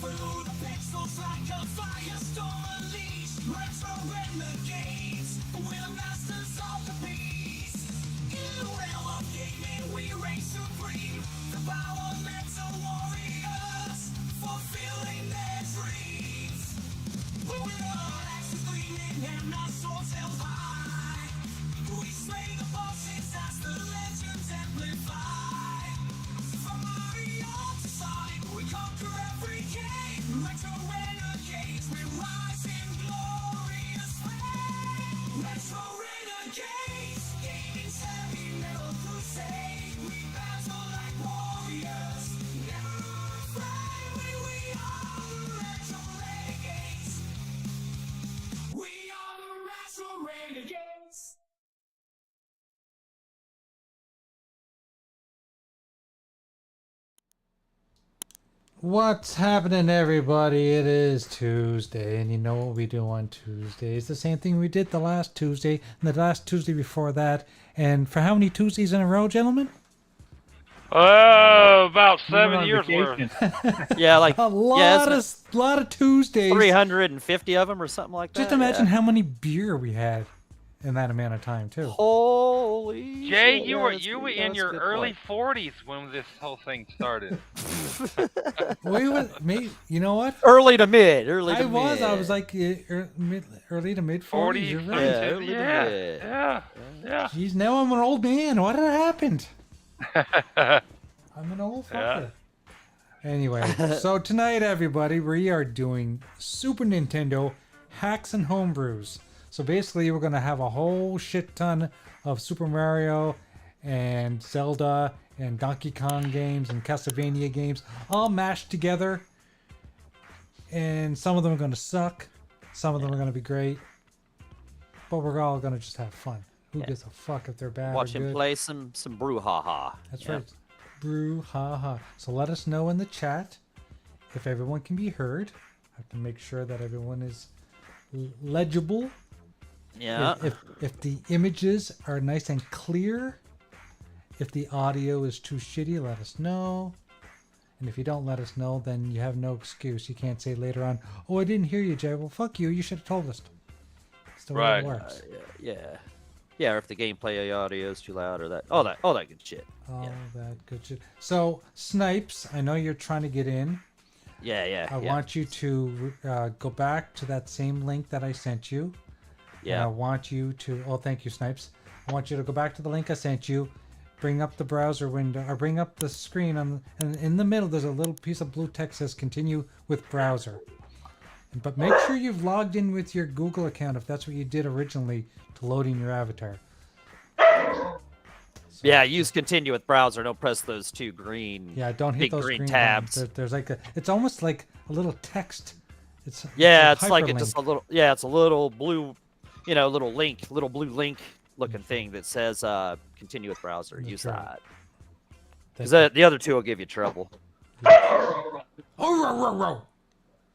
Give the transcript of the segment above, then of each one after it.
Through the pixels like a firestorm unleashed. Retro renegades, we're masters of the beast. In the realm of gaming, we reign supreme. The power mental warriors, fulfilling their dreams. We're all axes gleaming and our swords held high. We slay the bosses as the legends amplify. From Mario to Sonic, we conquer every game. Retro renegades, we rise in glorious flame. Retro renegades, gaming's heavy metal crusade. We battle like warriors, never afraid. We are the retro renegades. We are the retro renegades. What's happening, everybody? It is Tuesday, and you know what we do on Tuesday. It's the same thing we did the last Tuesday, and the last Tuesday before that. And for how many Tuesdays in a row, gentlemen? About 7 years worth. Yeah, like a lot of Tuesdays. 350 of them or something like that. Just imagine how many beer we had in that amount of time, too. Holy Jay, shit, you yeah, were in your early 40s when this whole thing started. You know what? Early to mid. I was like early to mid 40s. You're right. Yeah, early to mid. Yeah. Jeez, now I'm an old man. What had happened? I'm an old fucker. Yeah. Anyway, so tonight, everybody, we are doing Super Nintendo hacks and homebrews. So basically, we're going to have a whole shit ton of Super Mario and Zelda and Donkey Kong games and Castlevania games all mashed together. And some of them are going to suck. Some of them are going to be great. But we're all going to just have fun. Who gives a fuck if they're bad Watch or good? him play some brouhaha. That's right. Brouhaha. So let us know in the chat if everyone can be heard. I have to make sure that everyone is legible. Yeah. If the images are nice and clear, if the audio is too shitty, let us know. And if you don't let us know, then you have no excuse. You can't say later on, "Oh, I didn't hear you, Jay." Well, fuck you. You should have told us. That's the way it works. Yeah, or if the gameplay audio is too loud or that, all that good shit. That good shit. So, Snipes, I know you're trying to get in. I want you to go back to that same link that I sent you. Yeah. And I want you to... Oh, thank you, Snipes. I want you to go back to the link I sent you, bring up the browser window, or bring up the screen, and in the middle there's a little piece of blue text that says continue with browser. But make sure you've logged in with your Google account if that's what you did originally to loading your avatar. So, use continue with browser. Don't press those two green. Yeah, don't hit those green green tabs. There's like it's almost like a little text. It's like it's just a little. Yeah, it's a little blue, little blue link looking thing that says continue with browser. That's Use right. that. Because the other two will give you trouble.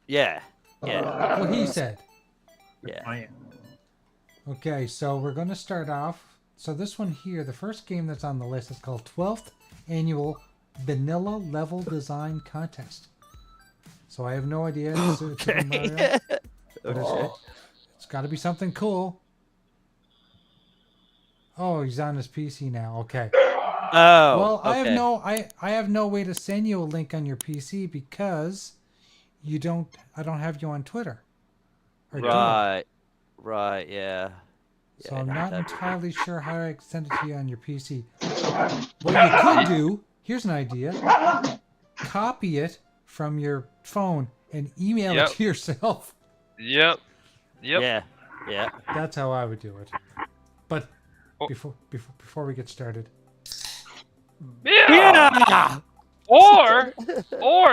Yeah. What he said. Yeah. Okay, so we're going to start off. So this one here, the first game that's on the list is called 12th Annual Vanilla Level Design Contest. So I have no idea. Super Mario. It's got to be something cool. Oh, he's on his PC now. Okay. Oh. Well, okay. I have no way to send you a link on your PC because I don't have you on Twitter. Right. Right, yeah. So I'm not entirely sure how I can send it to you on your PC. What you could do, here's an idea. Copy it from your phone and email it to yourself. Yep. Yeah. That's how I would do it. But before we get started. Yeah. Or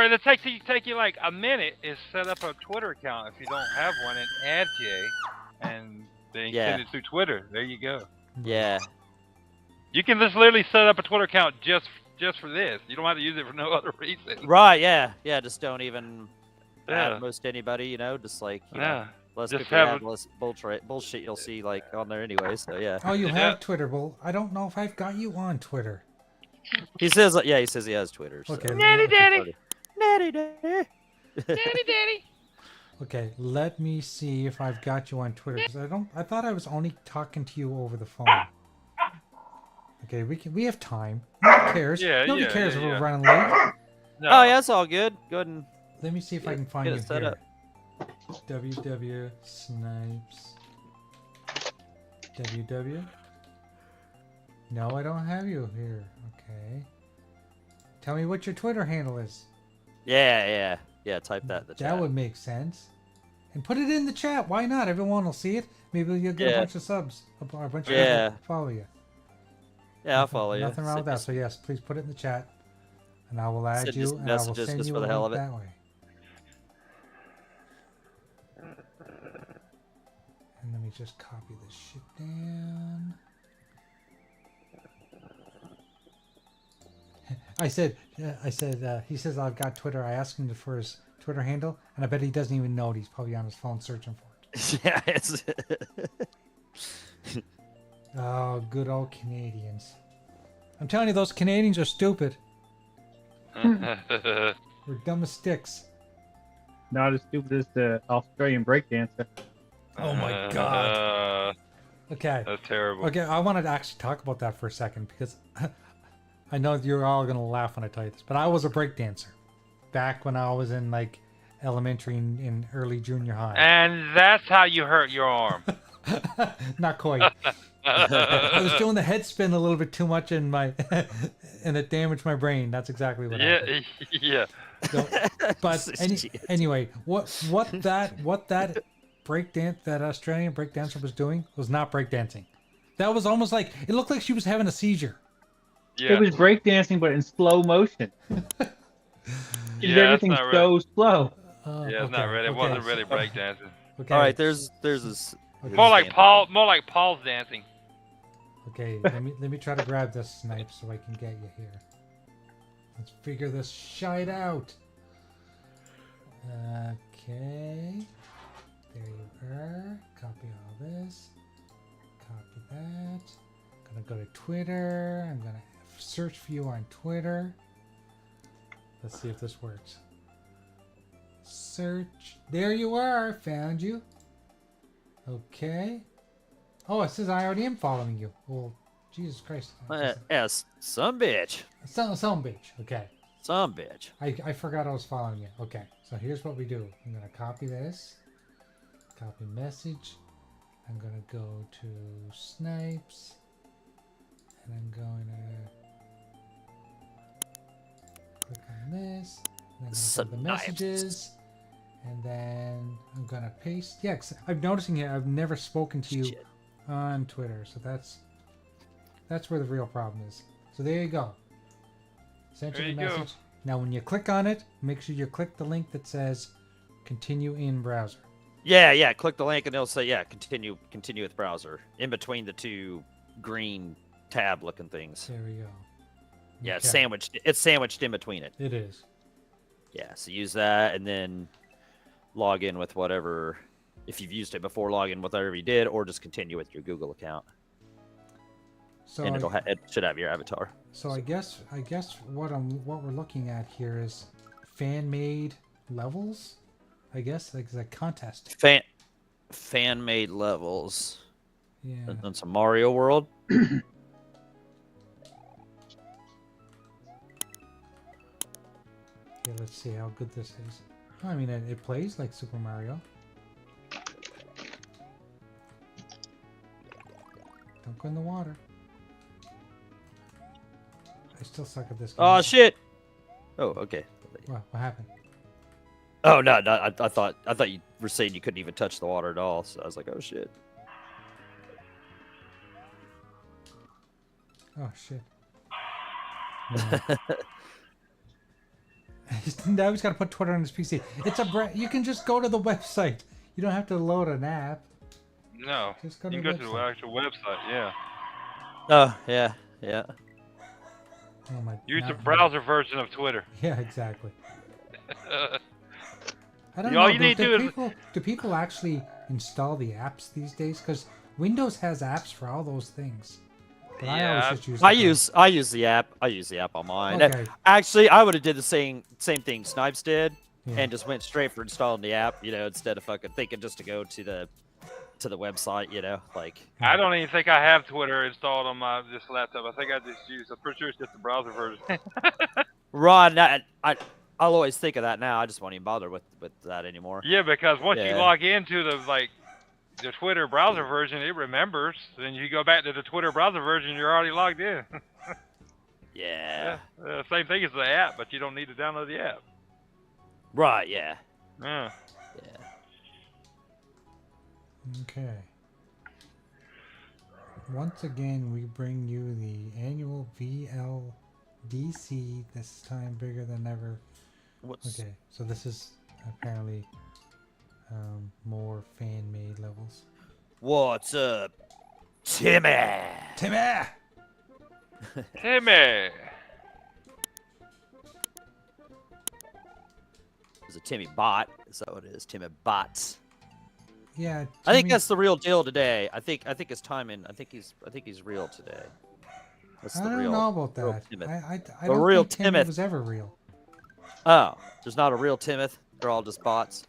it'll take you like a minute is set up a Twitter account if you don't have one and add Jay and then send it through Twitter. There you go. Yeah. You can just literally set up a Twitter account just for this. You don't have to use it for no other reason. Right, yeah. Yeah, just don't even Yeah. most anybody, just like you know, Yeah. less Just people you have have, less bullshit you'll see like on there anyway. So yeah. Oh, you Yeah. have Twitter. Well, I don't know if I've got you on Twitter. He says he says he has Twitter. So. Okay. Natty daddy. Natty daddy. Daddy daddy. Okay, let me see if I've got you on Twitter because I thought I was only talking to you over the phone. Okay, we have time. Nobody cares. Yeah, Nobody yeah, cares yeah, if we're yeah. running late. No. Oh yeah, it's all good. Go ahead and Let me see if I can find Get you it set here. up. WW Snipes. WW. No, I don't have you here. Okay. Tell me what your Twitter handle is. yeah. Type that in the chat. That would make sense. And put it in the chat. Why not? Everyone will see it. Maybe you'll get a Yeah. bunch of subs. A bunch of Yeah. people follow you. Yeah, I'll follow you. Nothing wrong with that. So yes, please put it in the chat, and I will add Send you, just and I will messages send just you for a the hell link of it. that way. And let me just copy this shit down. He says I've got Twitter. I asked him for his Twitter handle, and I bet he doesn't even know it. He's probably on his phone searching for it. Yeah, it's Oh, good old Canadians. I'm telling you, those Canadians are stupid. We're dumb as sticks. Not as stupid as the Australian breakdancer. Oh my god. Okay. That's terrible. Okay, I wanted to actually talk about that for a second because I know you're all going to laugh when I tell you this, but I was a breakdancer back when I was in like elementary and in early junior high. And that's how you hurt your arm. Not quite. I was doing the head spin a little bit too much in my and it damaged my brain. That's exactly what happened. Yeah. So, but anyway, what that breakdance that Australian breakdancer was doing was not breakdancing. That was almost like it looked like she was having a seizure. Yeah. It was breakdancing, but in slow motion. Yeah, Everything's that's not so slow. Yeah, it's not really. It wasn't really breakdancing. Okay. all right. There's this. Okay. More like Paul's dancing. Okay, let me try to grab this snipe so I can get you here. Let's figure this shite out. Okay. There you are. Copy all this. Copy that. I'm gonna go to Twitter. I'm gonna search for you on Twitter. Let's see if this works. Search. There you are. Found you. Okay. Oh, it says I already am following you. Well, Jesus Christ. Yes, some bitch. Some bitch. Okay. Some bitch. I forgot I was following you. Okay. So here's what we do. I'm going to copy this. Copy message. I'm going to go to Snipes. And I'm going to click on this. And then go to the messages. And then I'm going to paste. Yeah, 'cause I'm noticing here I've never spoken to you Shit. on Twitter. So that's where the real problem is. So there you go. Sent you There the you go. message. Now when you click on it, make sure you click the link that says continue in browser. Yeah. Click the link and it'll say continue with browser in between the two green tab looking things. There we go. Yeah, it's Okay. sandwiched. It's sandwiched in between it. It is. Yeah, so use that and then log in with whatever. If you've used it before, log in with whatever you did, or just continue with your Google account, So and it should have your avatar. so I guess what we're looking at here is fan made levels. I guess like a contest. Fan made levels. Yeah. On some Mario World. Okay, let's see how good this is. I mean, it plays like Super Mario. Don't go in the water. I still suck at this game. Oh shit! Oh, okay. What happened? Oh no, I thought you were saying you couldn't even touch the water at all. So I was like, oh shit. Oh shit. Now he's got to put Twitter on his PC. It's you can just go to the website. You don't have to load an app. No. Just go You to can the go to the website. actual website. Yeah. Oh yeah. Oh my. Use the now- browser version of Twitter. Yeah, exactly. I don't All know. you need to do is Do people actually install the apps these days? Because Windows has apps for all those things. But I always just use. I use the app. I use the app on mine. Okay. Actually, I would have did the same thing Snipes did, Yeah. and just went straight for installing the app. Instead of fucking thinking just to go to the website. Like. I don't even think I have Twitter installed on my this laptop. I think I just use. I'm pretty sure it's just the browser version. Ron, I'll always think of that now. I just won't even bother with that anymore. Yeah, because once you Yeah. log into the Twitter browser version, it remembers. Then you go back to the Twitter browser version, you're already logged in. Yeah. Same thing as the app, but you don't need to download the app. Right. Yeah. Yeah. Yeah. Okay. Once again, we bring you the annual VLDC. This time bigger than ever. Okay, so this is apparently more fan-made levels. What's up, Timmy? Timmy! Timmy. It's a Timmy bot. Is that what it is? Timmy bots. Yeah, I think Timmy- that's the real deal today. I think it's timing. I think he's real today. That's I the don't real. know about real that. Timoth. I The don't real think Timmy Timoth. was ever real. Oh, there's not a real Timoth. They're all just bots.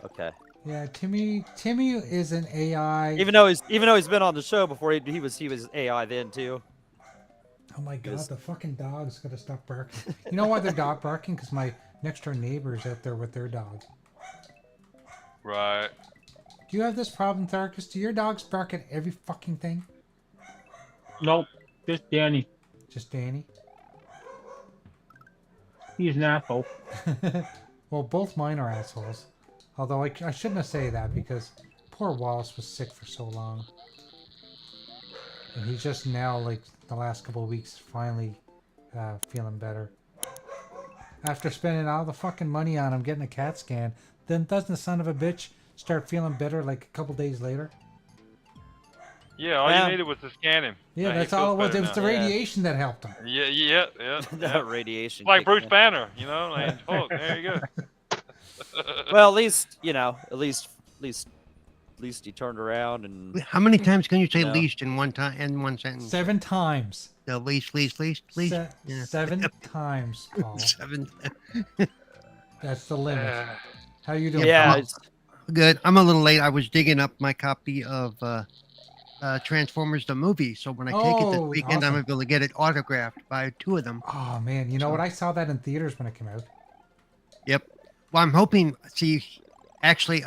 Okay. Yeah, Timmy is an AI. Even though he's been on the show before, he was AI then too. Oh my god, Yes. the fucking dog's gotta stop barking. You know why the dog barking? Because my next door neighbor is out there with their dog. Right. Do you have this problem, Tharkus? Do your dogs bark at every fucking thing? Nope, just Danny. Just Danny? He's an asshole. Well, both mine are assholes. Although I shouldn't have said that because poor Wallace was sick for so long. And he's just now, like, the last couple of weeks, finally feeling better. After spending all the fucking money on him getting a CAT scan, then doesn't the son of a bitch start feeling better like a couple days later? Yeah, all Yeah. you needed was to scan him. Yeah, Now he that's all it feels was. It was the better now. radiation that helped him. Yeah. That radiation. Like kicked Bruce in. Banner, like Hulk. There you go. Well, at least he turned around and. How many times can you say No. least in one sentence? 7 times. The least. Yeah. 7 times, Paul. 7. That's the limit. Uh, How you doing? Yeah. Paul? it's- Good. I'm a little late. I was digging up my copy of Transformers the movie, so when I take it this Oh, weekend, awesome. I'm able to get it autographed by 2 of them. Oh man, you know what? I saw that in theaters when it came out. Yep. Well, I'm hoping. See, actually,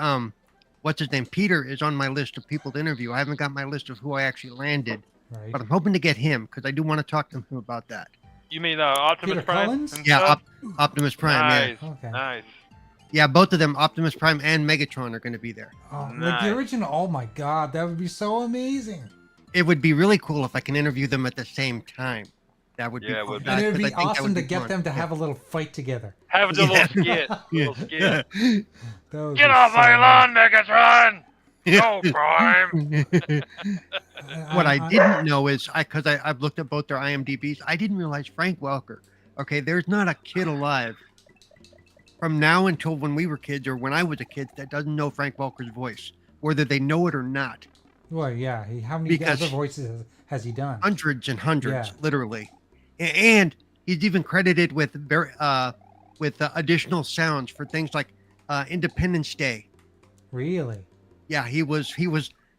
what's his name? Peter is on my list of people to interview. I haven't got my list of who I actually landed, Right. but I'm hoping to get him because I do want to talk to him about that. you mean Optimus Peter Prime? Collins? and Yeah, stuff? Optimus Prime. Nice. Okay. Nice. Yeah, both of them, Optimus Prime and Megatron, are going to be there. Oh, like Nice. the original. Oh my god, that would be so amazing. It would be really cool if I can interview them at the same time. That would be Yeah, it cool. would be. And it would Because be I think that awesome would to be get fun. them to Yeah. have a little fight together. Have a Yeah. little skit. Little skit. That would Get be off so my lawn, amazing. Megatron! Go, Prime! What I didn't know is I've looked at both their IMDb's. I didn't realize Frank Welker. Okay, there's not a kid alive from now until when we were kids or when I was a kid that doesn't know Frank Welker's voice, whether they know it or not. Well, yeah. How many Because- other voices has he done? Hundreds and hundreds, Yeah. literally. And he's even credited with additional sounds for things like Independence Day. Really? Yeah, he was.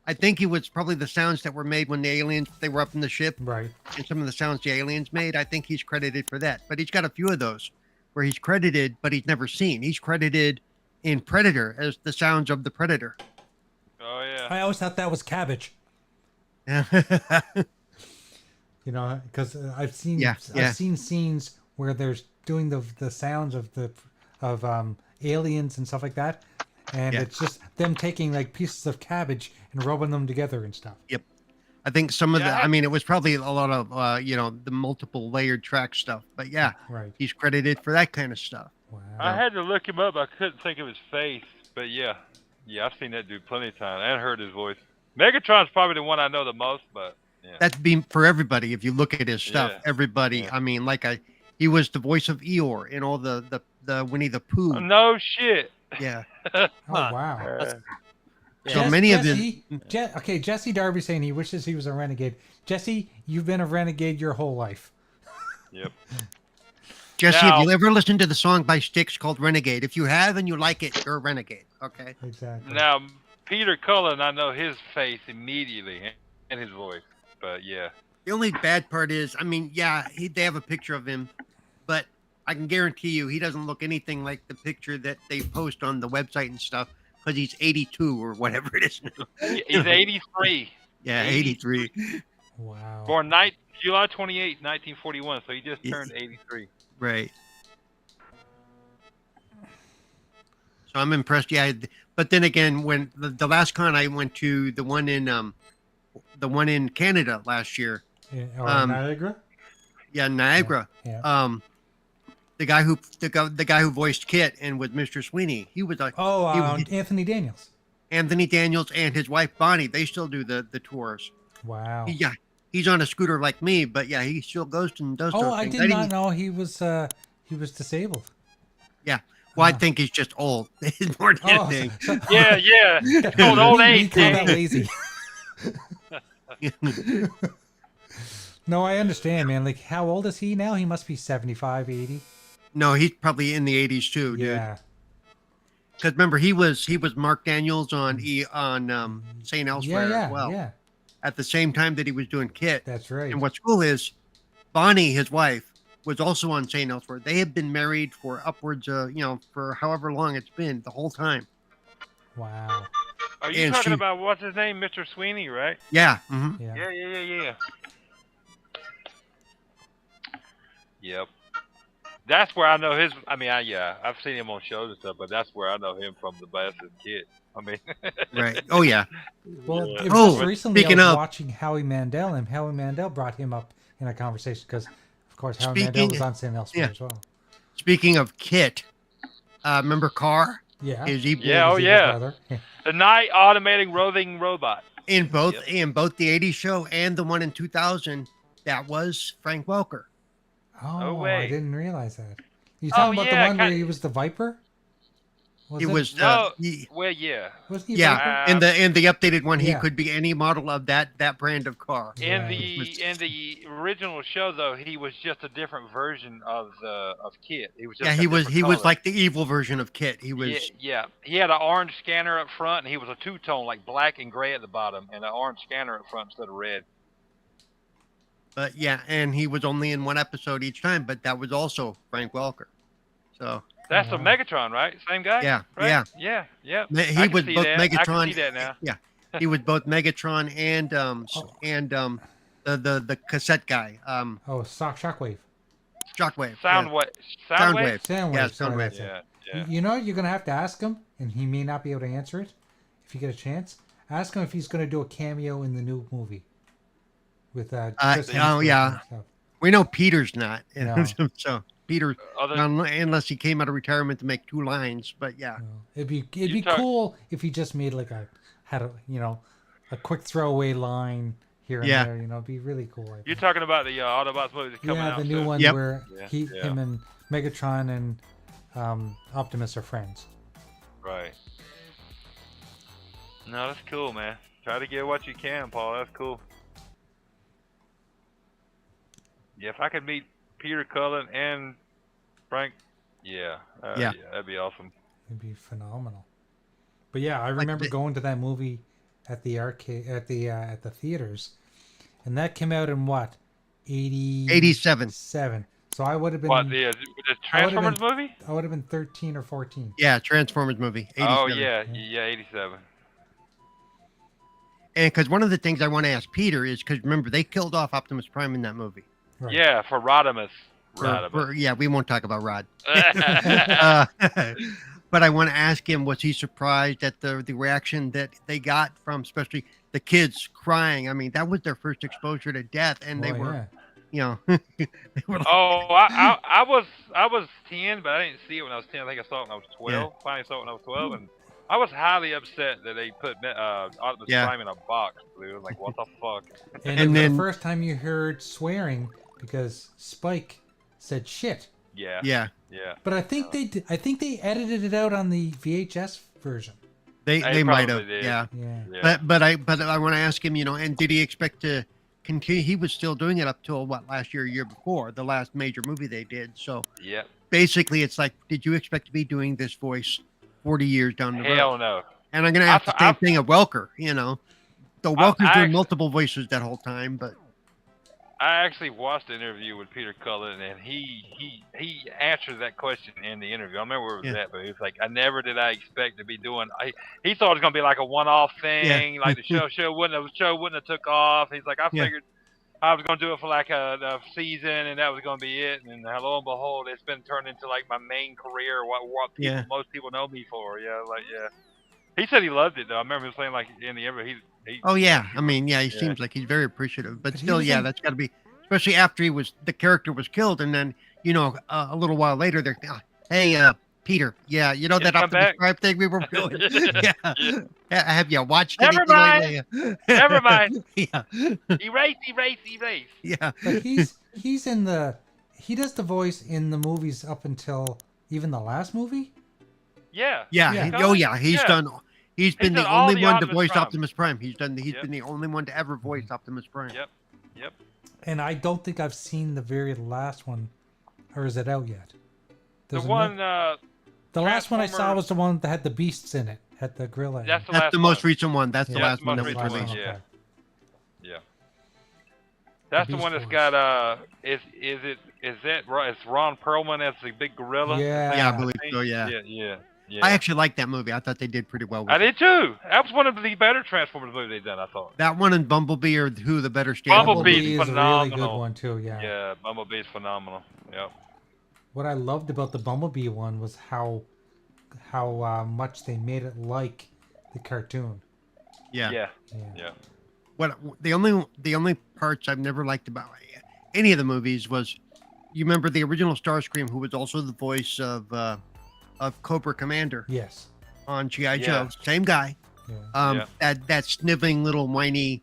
I think he was probably the sounds that were made when they were up in the ship, Right. and some of the sounds the aliens made. I think he's credited for that. But he's got a few of those where he's credited, but he's never seen. He's credited in Predator as the sounds of the Predator. Oh, yeah. I always thought that was cabbage. Yeah. You know, because I've seen Yeah, yeah. I've seen scenes where there's doing the sounds of aliens and stuff like that, and Yeah. it's just them taking like pieces of cabbage and rubbing them together and stuff. I think some of Yeah. I mean, it was probably a lot of the multiple layered track stuff. But yeah, Right. he's credited for that kind of stuff. Wow. I had to look him up. I couldn't think of his face. But yeah, I've seen that dude plenty of times and heard his voice. Megatron's probably the one I know the most, but yeah. That's been for everybody. If you look at his stuff, Yeah. everybody. Yeah. I mean, he was the voice of Eeyore in all the Winnie the Pooh. No shit. Yeah. Oh Huh. wow. So Jess- many of them. Jesse, okay, Jesse Darby saying he wishes he was a renegade. Jesse, you've been a renegade your whole life. Yep. Jesse, Now- have you ever listened to the song by Styx called Renegade? If you have and you like it, you're a renegade. Okay. Exactly. Now, Peter Cullen, I know his face immediately and his voice. But yeah. The only bad part is, I mean, yeah, they have a picture of him, but I can guarantee you he doesn't look anything like the picture that they post on the website and stuff because he's 82 or whatever it is now. He's 83. Yeah, 83. Wow. Born July 28th, 1941. So he just turned 83. Right. So I'm impressed. Yeah, but then again, when the last con I went to, the one in Canada last year, Niagara. yeah, Niagara. Yeah. The guy who voiced Kit and was Mr. Sweeney, he was like Anthony Daniels. Anthony Daniels and his wife Bonnie. They still do the tours. Wow. Yeah, he's on a scooter like me, but yeah, he still goes and does. Oh, those I things. did not know he was disabled. Yeah. Well, I think he's just old. It's more than anything. Yeah. Old We age. call that Danny. lazy. No, I understand, man. Like, how old is he now? He must be 75, 80. No, he's probably in the 80s too, dude. Yeah. Because remember, he was Mark Daniels on St. Elsewhere as well. Yeah. At the same time that he was doing Kit. That's right. And what's cool is Bonnie, his wife, was also on St. Elsewhere. They had been married for upwards, for however long it's been, the whole time. Wow. Are you And talking she- about what's his name, Mr. Sweeney, right? Yeah. Mm-hmm. Yeah. Yeah. Yep. That's where I know his. I mean, I've seen him on shows and stuff, but that's where I know him from the Bastard Kid. I mean, Right. Oh, yeah. Well, Yeah. it was just Oh, recently I speaking was of- watching Howie Mandel, and Howie Mandel brought him up in a conversation because, of course, Howie Mandel Speaking- was on St. Elsewhere yeah. as well. Speaking of Kit, remember Carr? Yeah. Is he Yeah, oh, His yeah. brother. the night automating roving robot. in both Yep. the 80s show and the one in 2000? That was Frank Welker. Oh, No I way. didn't realize that. You talking about yeah, the one where kinda- he was the Viper? He was No. Well, yeah. Wasn't he yeah, Viper? in the updated one, he Yeah. could be any model of that brand of car. In Right. the original show, though, he was just a different version of Kit. He was just Yeah, got he was different colors. like the evil version of Kit. He was Yeah. He had an orange scanner up front, and he was a two-tone, like black and gray at the bottom, and an orange scanner up front instead of red. but yeah, and he was only in one episode each time, but that was also Frank Welker. So That's the wow. Megatron, right? Same guy? Yeah, Right? yeah. Yeah. He I can was see both that. I can Megatron. see that now. Yeah, he was both Megatron and the cassette guy, Oh, Shockwave. Shockwave. Soundwave. Soundwave. Soundwave. Yeah, sorry, Soundwave. that's it. Yeah. You know, you're going to have to ask him, and he may not be able to answer it if you get a chance. Ask him if he's going to do a cameo in the new movie. With Chris Hemsworth yeah. and stuff. We know Peter's not. No. So Peter, Other, unless he came out of retirement to make 2 lines, but yeah. No. It'd be talk- cool if he just made like a quick throwaway line here and Yeah. there. It'd be really cool. I you're think. talking about the Autobots movie that's coming Yeah, out the new soon? one Yep. where Yeah, him and Megatron and Optimus are friends. Right. No, that's cool, man. Try to get what you can, Paul. That's cool. Yeah, if I could meet Peter Cullen and Frank, yeah, that'd be awesome. It'd be phenomenal. But yeah, I remember going to that movie at the arcade at the theaters, and that came out in what 87. So I would have been What, the Transformers movie? I would have been 13 or 14. Yeah, Transformers movie. 87. Oh, yeah, 87. And because one of the things I want to ask Peter is because remember they killed off Optimus Prime in that movie. Right. Yeah, for Rodimus. Yeah, we won't talk about Rod. Rodimus. But I want to ask him: was he surprised at the reaction that they got from, especially the kids crying? I mean, that was their first exposure to death, and they Oh, were, yeah. they were like, Oh, I was 10, but I didn't see it when I was 10. I think I saw it when I was 12. Finally saw it when I was 12, and I was highly upset that they put Optimus Yeah. Prime in a box. Dude. I was like, what the fuck? And, And it was then- the first time you heard swearing because Spike said shit Yeah. Yeah, Yeah. But I think I think they edited it out on the VHS version. they might have. probably did. Yeah. Yeah. Yeah. But I want to ask him, and did he expect to continue? He was still doing it up till last year before, the last major movie they did. So Yep. basically, it's like, did you expect to be doing this voice 40 years down the road? Hell no. And I'm gonna ask the same thing of Welker. Though Welker's doing multiple voices that whole time, but I actually watched the interview with Peter Cullen, and he answered that question in the interview. I remember where it was at, but he was like, "I never did I expect to be doing." He thought it was gonna be like a one-off thing, like the show wouldn't have took off. He's like, I figured I was gonna do it for like a season, and that was gonna be it. And lo and behold, it's been turned into like my main career. What most people know me for. Yeah, He said he loved it though. I remember him saying like in the interview, he seems like he's very appreciative. But still, that's got to be, especially after the character was killed, and then a little while later, they're, hey, Peter, that Optimus Prime thing we were doing. Have you watched it? Never mind. Never mind. Yeah. Erase. Yeah. But he's in he does the voice in the movies up until even the last movie. Yeah. He's been the all only the one to Optimus voice Prime. Optimus Prime. He's been the only one to ever voice Optimus Prime. Yep. And I don't think I've seen the very last one, or is it out yet? The last one I saw was the one that had the beasts in it, had the gorilla. That's the most recent one. That's the last one that was most released. recent one, yeah. That's the one that's got is Ron Perlman as the big gorilla? Yeah, I believe so. Yeah. Yeah. I actually liked that movie. I thought they did pretty well with I it. did too. That was one of the better Transformers movies they've done, I thought. That one and Bumblebee are who the better stand. Bumblebee is a really good one too. Yeah. Yeah, Bumblebee's phenomenal. Yep. What I loved about the Bumblebee one was how much they made it like the cartoon. Yeah. What the only parts I've never liked about any of the movies was, you remember the original Starscream, who was also the voice of Cobra Commander. Yes. On G.I. Joe, same guy. Yeah. That sniveling little whiny.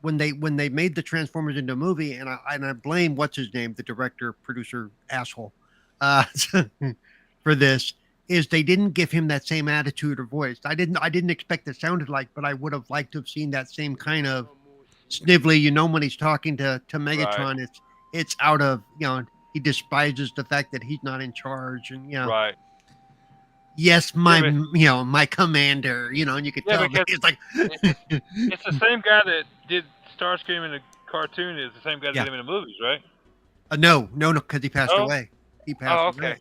When they made the Transformers into a movie, and I blame what's his name, the director, producer, asshole, for this, is they didn't give him that same attitude or voice. I didn't expect it sounded like, but I would have liked to have seen that same kind of snively. When he's talking to Megatron, Right. it's out of he despises the fact that he's not in charge, and Right. Yes, my commander, and you could tell that it's like It's the same guy that did Starscream in the cartoon is the same guy that did him in the movies, right? no, because he passed away. He passed okay. away.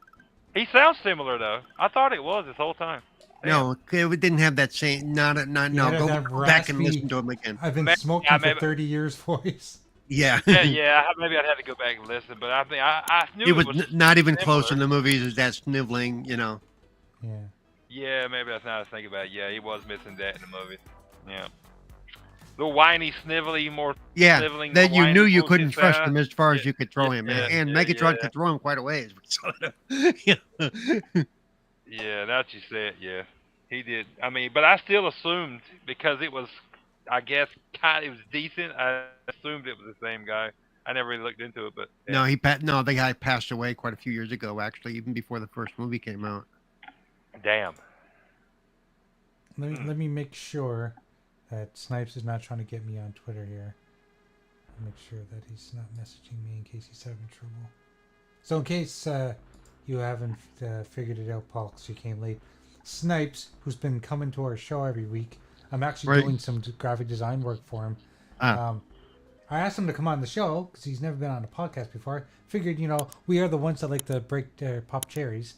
He sounds similar though. I thought it was this whole time. No, it didn't have that same. No. that Go back and raspy, listen to him again. I've been smoking for 30 years voice. Yeah. Yeah. Maybe I'd have to go back and listen, but I think I knew it was not even similar. close in the movies as that sniveling. Yeah. Yeah, maybe that's not to think about it. Yeah, he was missing that in the movie. Yeah. The whiny, snivelly, more sniveling. That you whiny knew you bullshit couldn't trust sound. him as far as you could throw him, and Megatron could throw him quite a ways. Yeah, that's what you said. Yeah, he did. I mean, but I still assumed because it was, I guess, it was decent. I assumed it was the same guy. I never really looked into it, but No, the guy passed away quite a few years ago. Actually, even before the first movie came out. Damn. Let me make sure that Snipes is not trying to get me on Twitter here. Make sure that he's not messaging me in case he's having trouble. So in case you haven't figured it out, Paul, because you came late, Snipes, who's been coming to our show every week, I'm actually doing some graphic design work for him. I asked him to come on the show because he's never been on a podcast before. Figured, we are the ones that like to pop cherries.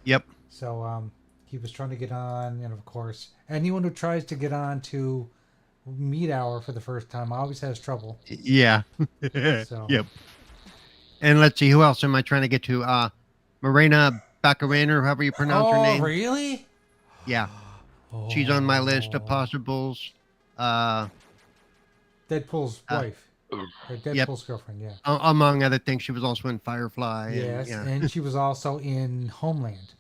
Yep. So he was trying to get on, and of course, anyone who tries to get on to Meat Hour for the first time always has trouble. Yeah. So. Yep. And let's see, who else am I trying to get to? Marina Baccarin, or however you pronounce her name. Oh, really? Yeah. She's on my list of possibles. Deadpool's wife. Or Deadpool's girlfriend, yeah. Among other things, she was also in Firefly. Yes, and, and she was also in Homeland.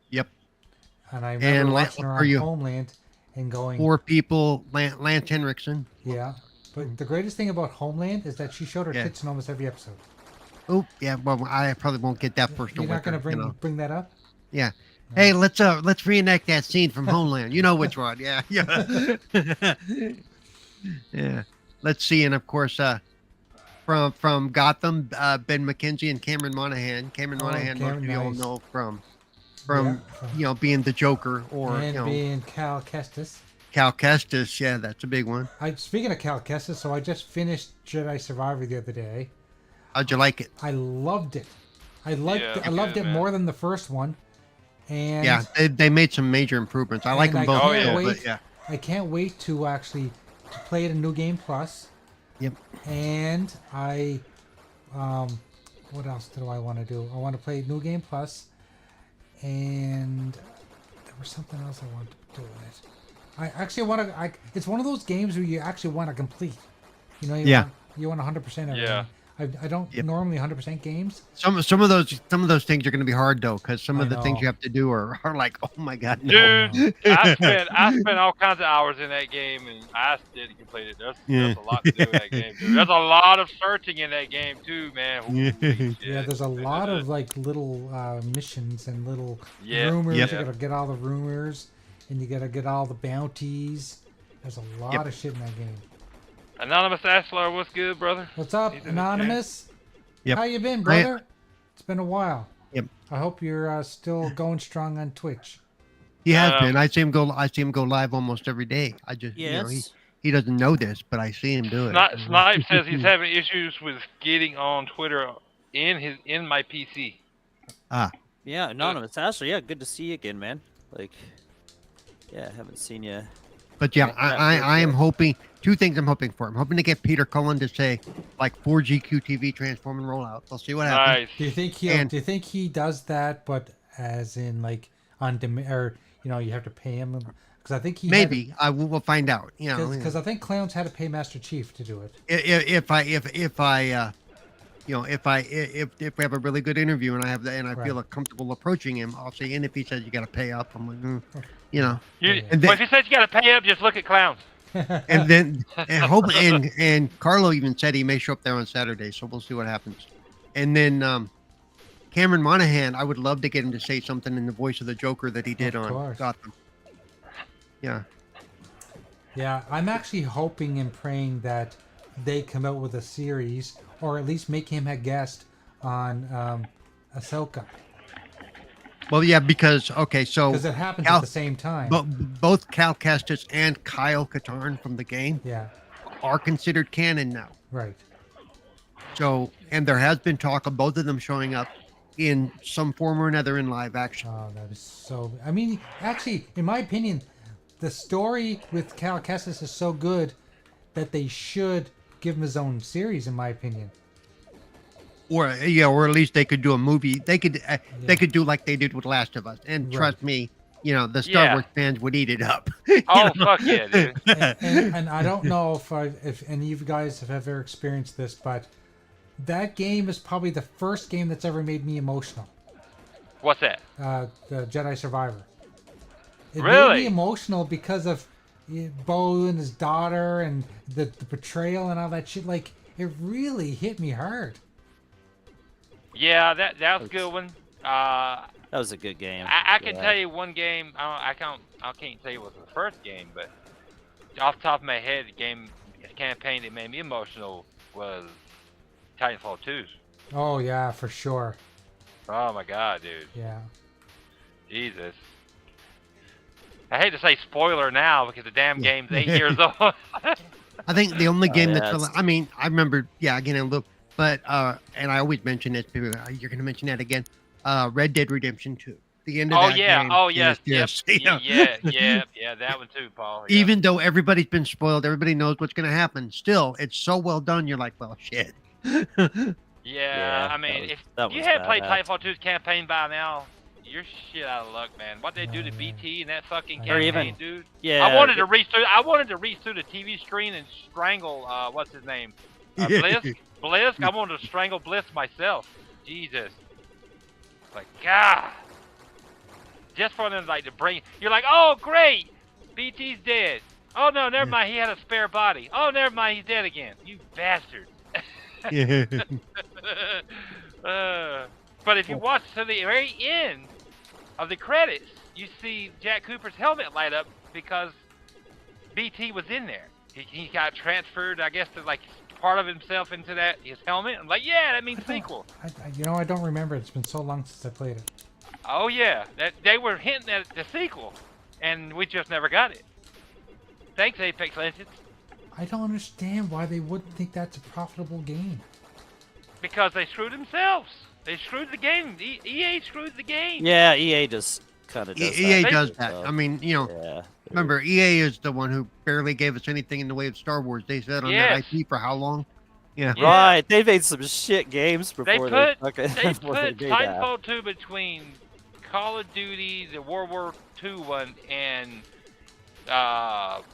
Yep. And I remember watching her on you? Homeland and going... 4 people, Lance Henriksen. Yeah. But the greatest thing about Homeland is that she showed her tits in almost every episode. Oh, yeah. Well, I probably won't get that first. You're not going to bring that up? Yeah. Hey, let's reenact that scene from Homeland. You know which one? Yeah, yeah, yeah. Let's see, and of course, from Gotham, Ben McKenzie and Cameron Monaghan. Cameron Monaghan, most of you all know from being the Joker, or and being Cal Kestis. Cal Kestis. Yeah, that's a big one. Speaking of Cal Kestis, so I just finished Jedi Survivor the other day. How'd you like it? I loved it. I loved it more than the first one. And yeah, they made some major improvements. I like them both. I can't wait to actually play it in New Game Plus. Yep. And what else do I want to do? I want to play New Game Plus, and there was something else I wanted to do with it. I actually want to. It's one of those games where you actually want to complete. You know. You want 100% everything. Yeah. I don't normally 100% games. Some of those things are going to be hard though, because some of the things you have to do are like, oh my god, no. Dude, I spent all kinds of hours in that game, and I didn't complete it. There's a lot to do in that game, dude. There's a lot of searching in that game too, man. Yeah, there's a lot of like little missions and little rumors. You gotta get all the rumors, and you gotta get all the bounties. There's a lot of shit in that game. Anonymous Ashlar, what's good, brother? What's up, Anonymous? Yep. How you been, brother? It's been a while. Yep. I hope you're still going strong on Twitch. He has been. I see him go live almost every day. I just he doesn't know this, but I see him do it. Snipe says he's having issues with getting on Twitter in my PC. Yeah, Anonymous Ashlar, yeah, good to see you again, man. Like, yeah, haven't seen you. But yeah, I am hoping, two things I'm hoping for. I'm hoping to get Peter Cullen to say, like, 4GQ TV transform and roll out. We'll see what happens. Nice. Do you think he does that, but as in like on demand, or you have to pay him? Because I think he we'll find out. Because I think Clowns had to pay Master Chief to do it. If we have a really good interview and I feel comfortable approaching him, I'll say. And if he says you got to pay up, I'm like, if he says you got to pay up, just look at Clowns. And then and Carlo even said he may show up there on Saturday, so we'll see what happens. And then Cameron Monaghan, I would love to get him to say something in the voice of the Joker that he did on Gotham. Yeah. Yeah, I'm actually hoping and praying that they come out with a series, or at least make him a guest on Ahsoka. Well, yeah, because it happens at the same time. But both Cal Kestis and Kyle Katarn from the game, are considered canon now. Right. So, and there has been talk of both of them showing up in some form or another in live action. Oh, that is so. I mean, actually, in my opinion, the story with Cal Kestis is so good that they should give him his own series. In my opinion. Or at least they could do a movie. They could do like they did with Last of Us. And trust me, the Star Wars fans would eat it up. Fuck yeah, dude. and I don't know if any of you guys have ever experienced this, but that game is probably the first game that's ever made me emotional. What's that? The Jedi Survivor. It really? made me emotional because of Bo and his daughter and the betrayal and all that shit. Like, it really hit me hard. Yeah, that was a good one. That was a good game. I can tell you one game. I can't tell you what was the first game, but off the top of my head, the campaign that made me emotional was Titanfall 2's. Oh yeah, for sure. Oh my god, dude. Yeah. Jesus. I hate to say spoiler now because the damn game's 8 years old. I think the only game that's really, I remember, again, a little. But and I always mention this. You're going to mention that again. Red Dead Redemption 2. The end of that game. Oh yes. Yeah. That one too, Paul. Yeah. Even though everybody's been spoiled, everybody knows what's going to happen. Still, it's so well done. You're like, well, shit. Yeah. I mean, if you had played Titanfall 2's campaign by now, you're shit out of luck, man. What they do to BT in that fucking campaign, dude. Yeah. I wanted to reach through the TV screen and strangle what's his name, Blisk. Blisk, I wanted to strangle Blisk myself. Jesus. Like, God. Just for them, like, to bring... You're like, oh, great. BT's dead. Oh, no, never mind. He had a spare body. Oh, never mind. He's dead again. You bastard. But if you watch to the very end of the credits, you see Jack Cooper's helmet light up because BT was in there. He got transferred, I guess, to like part of himself into his helmet. I'm like, yeah, that means sequel. I don't remember. It's been so long since I played it. Oh yeah, they were hinting at the sequel, and we just never got it. Thanks, Apex Legends. I don't understand why they wouldn't think that's a profitable game. Because they screwed themselves. They screwed the game. EA screwed the game. Yeah, EA just kind of does EA that. does that. I mean, Yeah. remember, EA is the one who barely gave us anything in the way of Star Wars. They said on that IP for how long? Yeah. Yeah. Right. They made some shit games before They before put did that. Titanfall 2 between Call of Duty, the World War II one, and Battlefield.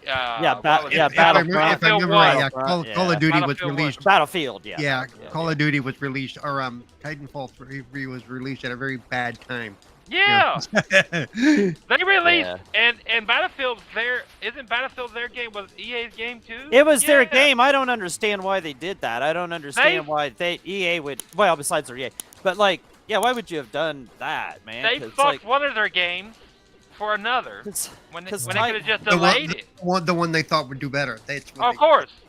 If I remember right, yeah, Call of Duty was Battlefield released. Battlefield. Yeah. Yeah, Call of Duty was released, or Titanfall 3 was released at a very bad time. Yeah. They released Yeah. and Battlefield's isn't Battlefield their game? Was EA's game too? It was their Yeah. game. I don't understand why they did that. I don't understand why EA would. Well, besides their EA, but like, yeah, why would you have done that, man? They 'Cause, fucked like, one of their games for another when they could have just delayed it. The one they thought would do better. That's what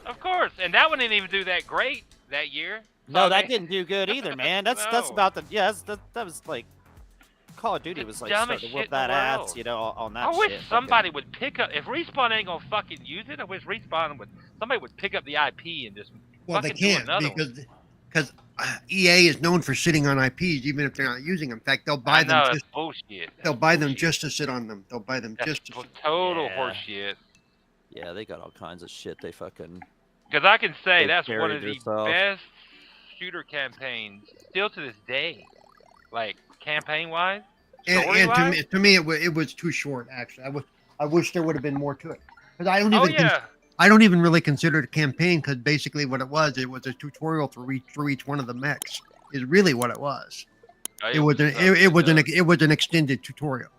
Of course, and that one didn't even do that great that year. no, So, that I mean, didn't do good either, man. That's No. about the that was like Call of Duty The was like dumbest starting to shit whoop in the that ass, world. you know, on that. I wish shit. somebody would pick up. If Respawn ain't gonna fucking use it, I wish Respawn somebody would pick up the IP and just Well, they fucking do can't another one. because EA is known for sitting on IPs, even if they're not using them. In fact, they'll buy I know, them. it's bullshit. They'll buy them bullshit. just to sit on them. They'll buy them That's just to. total Yeah. horseshit. Yeah, they got all kinds of shit. They fucking. Because I can say They that's one buried of the themselves. best shooter campaigns still to this day. Like campaign wise, And to me, it was too short. Actually, I wish there would have been more to it. Because I don't even really consider it a campaign. Because basically, what it was a tutorial through each one of the mechs. Is really what it was. It was an extended tutorial,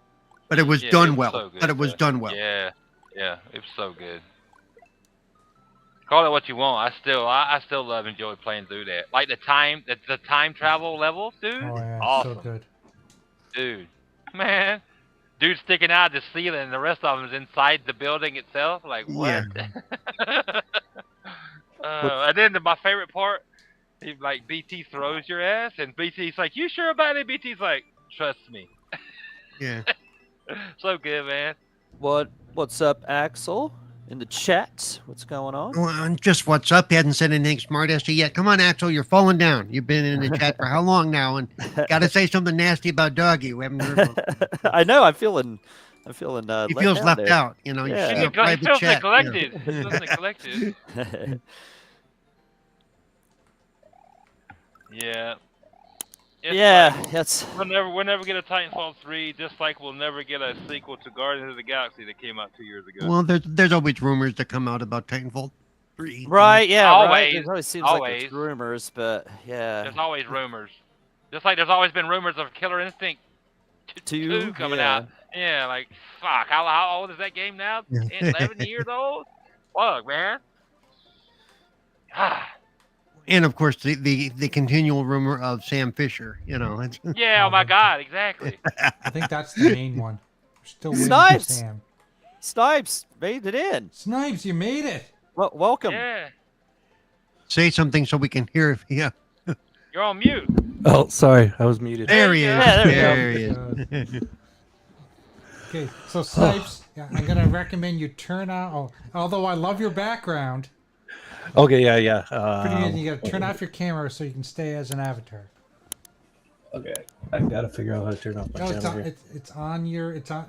but it was done well. So good, but it was done well. Yeah, it was so good. Call it what you want. I still enjoy playing through that. Like the time travel level, dude. Oh yeah, awesome, so good. dude. Man, dude sticking out the ceiling, and the rest of them is inside the building itself. Like what? Yeah. And then my favorite part, BT throws your ass, and BT's like, "You sure about it?" BT's like, "Trust me." Yeah. So good, man. What's up, Axel? In the chat, what's going on? Well, just what's up? He hasn't said anything smart as to yet. Come on, Axel, you're falling down. You've been in the chat for how long now? And got to say something nasty about Doggy. We haven't heard from him. I know. I'm feeling. He feels left out. You know, you Yeah. should He have private feels chat. neglected. He feels neglected. Yeah. It's Yeah, like, that's we'll never get a Titanfall 3, just like we'll never get a sequel to Guardians of the Galaxy that came out 2 years ago. Well, there's always rumors that come out about Titanfall 3. right. Yeah, Always, right. It always seems like always. it's rumors, but yeah. There's always rumors. Just like there's always been rumors of Killer Instinct 2 coming yeah. out. Yeah, like, fuck, how old is that game now? 11 years old? Fuck, man. And of course, the continual rumor of Sam Fisher. You know. Yeah, oh my God, exactly. I think that's the main one. We're still waiting for Snipes! Sam. Snipes made it in. Snipes, you made it. Well, welcome. Yeah, Say something so we can hear. Yeah. you're on mute. Oh, sorry, I was muted. There he is. Yeah, there we go. There he is. Okay, so Snipes, I'm gonna recommend you turn on. Oh, although I love your background, Okay, yeah. you gotta turn off your camera so you can stay as an avatar. Okay, I gotta figure out how to turn off my No, it's camera on. here. It's on your. It's on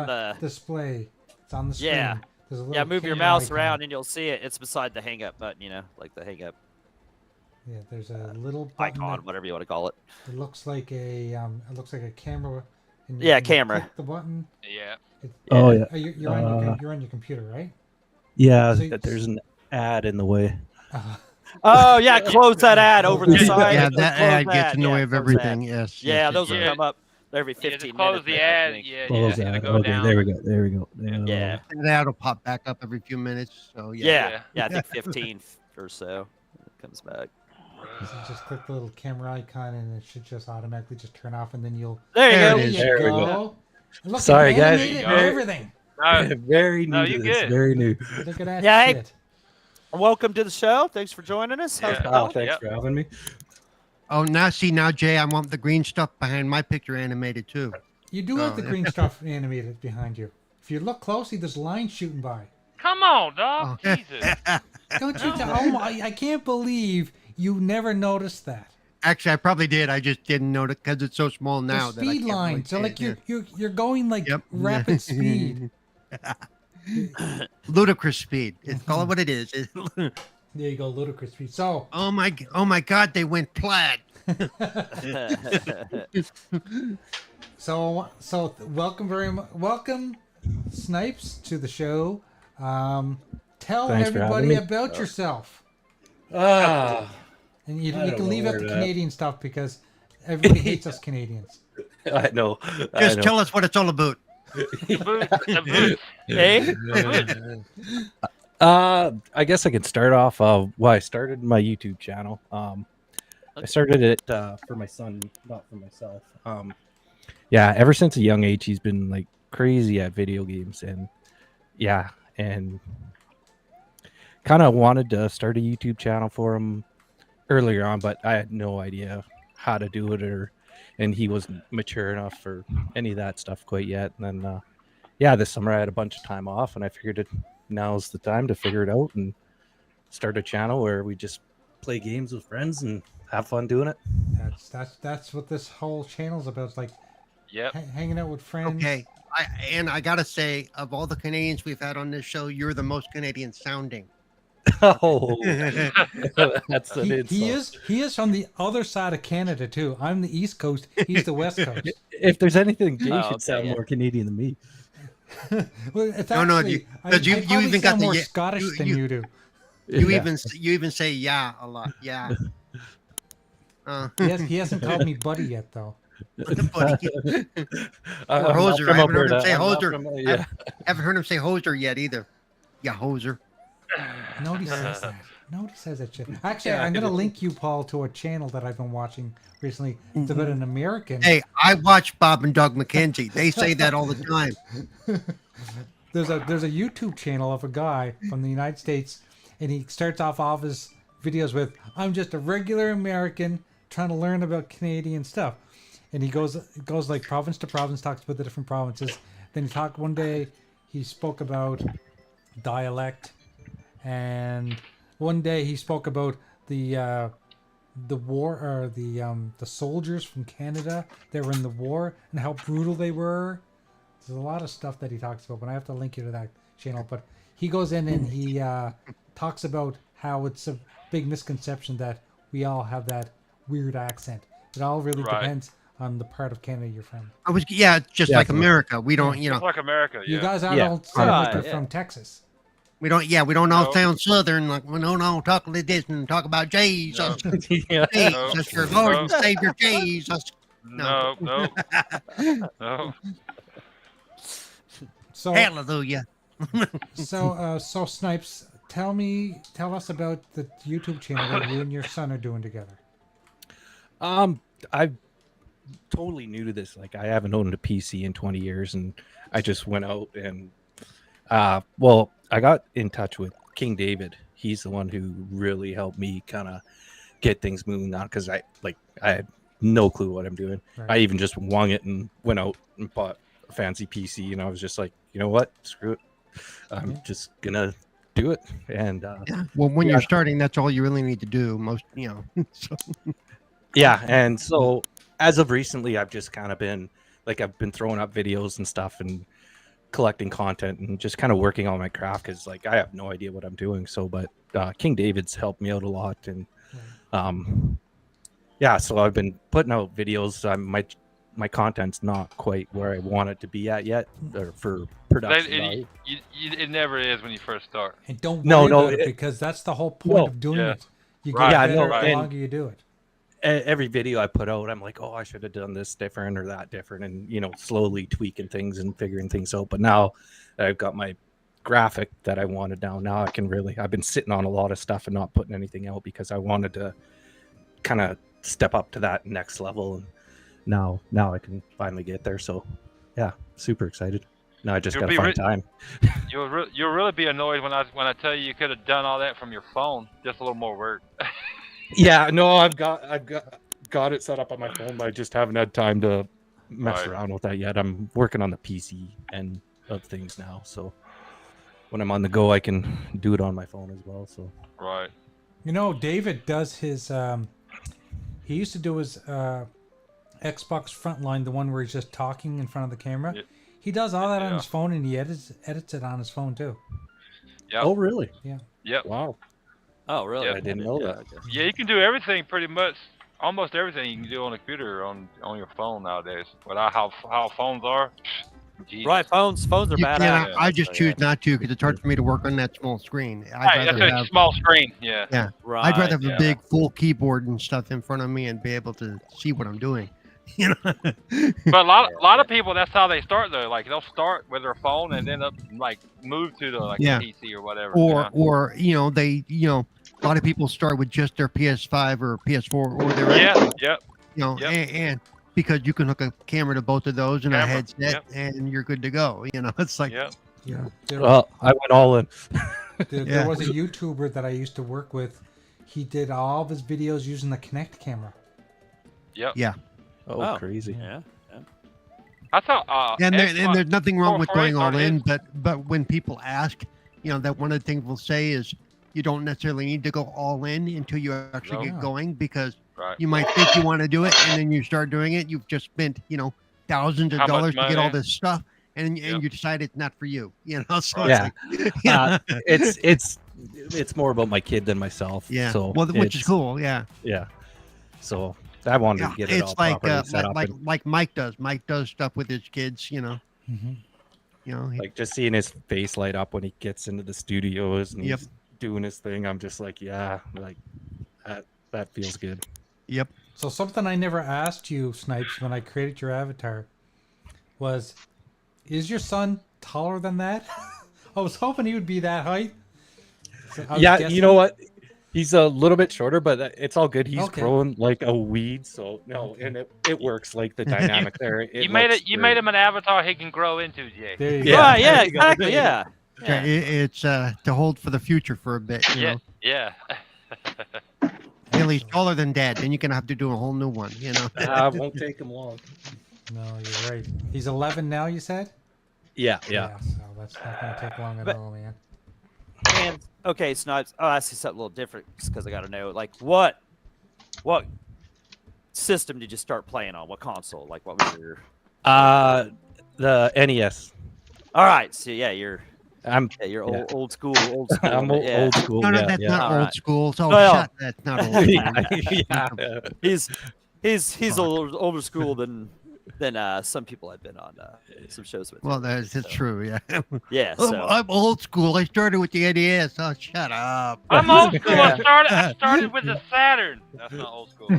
the display. It's on the screen. Yeah. There's a Yeah, little move your camera mouse icon. around and you'll see it. It's beside the hang up button, you know, like the hang up Yeah, there's a little button icon, that- whatever you want to call it. It looks like a camera. And Yeah, when you camera. Click the button. Yeah. Oh yeah, You're on your computer, right? yeah. So- There's an ad in the way. Oh yeah, close that ad over the Yeah, side. Yeah, Close that ad gets in the yeah, way of close everything. that. Yes. Yeah, yes, those yes, will Yeah. come up every Yeah, 15 just close minutes. the I ad. think. Yeah, Close it'll that. go Okay, down. there we go. There we go. Yeah. That ad will pop back up every few minutes. So yeah. Yeah, I think 15 or so. It comes back. So just click the little camera icon, and it should just automatically just turn off, and then you'll. There you There go. it is. you There we go. go. Look, Sorry, it's guys. animated There and you go. everything. No, Very new No, to you this. good. Very new. Look at that Yeah, hey. shit. Welcome to the show. Thanks for joining us. How's it Yeah. Oh, going? thanks Yep. for having me. Oh, now, Jay, I want the green stuff behind my picture animated too. You do have Oh, the yeah. green stuff animated behind you. If you look closely, there's lines shooting by. Come on, dog. Oh. Jesus. Don't you? Oh my! I can't believe you never noticed that. Actually, I probably did. I just didn't know it because it's so small now. The that I speed can't line. really So see like it, you're going like Yep. rapid speed. ludicrous speed. It's call it what it is. There you go, ludicrous speed. So oh my God, they went plaid. so welcome, Snipes, to the show. Tell Thanks for having everybody me. about yourself, Ah, and you I don't can leave know out the where to- Canadian stuff because everybody hates us Canadians. I know. Just tell us what it's all about. The boots. Hey, I guess I could start off. I started my YouTube channel. I started it for my son, not for myself. Yeah, ever since a young age, he's been like crazy at video games, and kind of wanted to start a YouTube channel for him earlier on, but I had no idea how to do it, and he wasn't mature enough for any of that stuff quite yet. And then, this summer I had a bunch of time off, and I figured now's the time to figure it out and start a channel where we just play games with friends and have fun doing it. That's what this whole channel's about. It's like Yep. hanging out with friends. Okay. I gotta say, of all the Canadians we've had on this show, you're the most Canadian sounding. Oh, that's an He insult. he is from the other side of Canada too. I'm the East Coast. He's the West Coast. If there's anything, Jay Oh, should okay, sound yeah. more Canadian than me. Well, it's No, actually, because you I probably even got sound the more yeah- Scottish you- than you- you do. You Yeah. even say yeah a lot. Yeah. He hasn't called me buddy yet though. Buddy. I'm not hoser. from I haven't heard him Alberta. say I'm not hoser. from- yeah. Haven't heard him say hoser yet either. Yeah, hoser. Nobody says that. Nobody says that shit. Actually, Yeah, I'm gonna it is. link you, Paul, to a channel that I've been watching recently. It's about an American. Hey, I watch Bob and Doug McKenzie. They say that all the time. There's a YouTube channel of a guy from the United States, and he starts off all of his videos with, "I'm just a regular American trying to learn about Canadian stuff," and he goes like province to province, talks about the different provinces. Then one day he spoke about dialect, and one day he spoke about the war, or the soldiers from Canada that were in the war and how brutal they were. There's a lot of stuff that he talks about, but I have to link you to that channel. But he goes in and he talks about how it's a big misconception that we all have that weird accent. It all really Right. depends on the part of Canada you're from. Just Yeah, like for- America. We don't, Just like America. You Yeah. guys all Yeah. don't sound like Right, you're yeah. from Texas. we don't all No. sound Southern. Like we don't all talk like this and talk about Jesus, Yeah. Jesus, your Lord and Savior Jesus. No. No. So Hallelujah. so Snipes, tell us about the YouTube channel that you and your son are doing together. I'm totally new to this. Like, I haven't owned a PC in 20 years, and I just went out and I got in touch with King David. He's the one who really helped me kind of get things moving on, because I had no clue what I'm doing. Right. I even just wung it and went out and bought a fancy PC, and I was just like, you know what, screw it, I'm just gonna do it. And Yeah. Well, when Yeah. you're starting, that's all you really need to do. So. yeah, and so as of recently, I've just kind of been I've been throwing up videos and stuff and collecting content and just kind of working on my craft, because I have no idea what I'm doing. So, but King David's helped me out a lot, and so I've been putting out videos. My content's not quite where I want it to be at yet, or for production value. It never is when you first start. And don't worry No, about it, it- because that's the whole point No. of doing Yeah. it. You Right. get Yeah, better no, the and- longer you do it. Every video I put out, I'm like, oh, I should have done this different or that different, and slowly tweaking things and figuring things out. But now that I've got my graphic that I wanted now I can really, I've been sitting on a lot of stuff and not putting anything out, because I wanted to kind of step up to that next level, and now I can finally get there. So yeah, super excited. Now I just You'll gotta be find re- time. You'll really be annoyed when I tell you could have done all that from your phone. Just a little more work. Yeah, no, I've got it set up on my phone, but I just haven't had time to mess Right. around with that yet. I'm working on the PC end of things now, so when I'm on the go, I can do it on my phone as well. So Right. You know, David does his. He used to do his Xbox Frontline, the one where he's just talking in front of the camera. Yeah. He does all that on Yeah. his phone, and he edits it on his phone too. Yep. oh really? Yep. Wow, Oh, really? Yep. I didn't know that. okay. Yeah, you can do everything pretty much. Almost everything you can do on a computer on your phone nowadays. Without how phones are. Jesus. Right, phones are You badass. cannot, I just so, choose not to because it's hard for me to work on that small screen. Right, that's a small screen. Yeah. Right, I'd rather have yeah. a big full keyboard and stuff in front of me and be able to see what I'm doing. You know. But a lot of people, that's how they start though. Like they'll start with their phone and then like move to the Yeah. PC or whatever. Or a lot of people start with just their PS5 or PS4 or their Xbox, Yep. Yep. and because you can hook a camera to both of those and a Camera, headset yep. and you're good to go. It's like Yep. Yeah. There, Well, I went all in. there Yeah. was a YouTuber that I used to work with. He did all of his videos using the Kinect camera. Yep. Yeah. Oh, crazy. Yeah. I thought. and Xbox- there's nothing wrong with going all started in, his- but when people ask, that one of the things we'll say is you don't necessarily need to go all in until you actually No. get going, because Right. you might think you want to do it and then you start doing it. You've just spent thousands of How much dollars to get all money? this stuff, and Yep. you decide it's not for you. So Yeah. it's like, It's more about my kid than myself. yeah. So Well, which is it's- cool. Yeah. Yeah. So I wanted Yeah. to get it all It's like properly set up. and, like Mike does. Mike does stuff with his kids. Mm-hmm. like just seeing his face light up when he gets into the studios and Yep. he's doing his thing. I'm just like, yeah, like that feels good. Yep. So something I never asked you, Snipes, when I created your avatar was, is your son taller than that? I was hoping he would be that height. So I was Yeah, guessing- you know what? He's a little bit shorter, but it's all good. He's Okay. growing like a weed, so no, and it works. Like the dynamic there. You made it. You made him an avatar he can grow into, Jay. There you Yeah. go. Right, yeah, There you go. exactly, yeah. Yeah. It's to hold for the future for a bit. Yeah. Yeah. Until he's taller than Dad, then you're gonna have to do a whole new one. It won't take him long. No, you're right. He's 11 now, you said? Yeah. So that's not going to take long at But- all, man. And okay, Snipes, I'll ask you something a little different because I got to know, like, what system did you start playing on? What console? Like, what was your? The NES. All right, so yeah, you're I'm old, yeah. old school. I'm yeah. old school. No, yeah, that's yeah. not All old right. school. So Well- shut. That's not old. yeah. He's older school than some people I've been on some shows with. Well, that's So, true. Yeah. yeah. So I'm old school. I started with the NES. Oh, shut up. I'm old school. I started with the Saturn. That's not old school.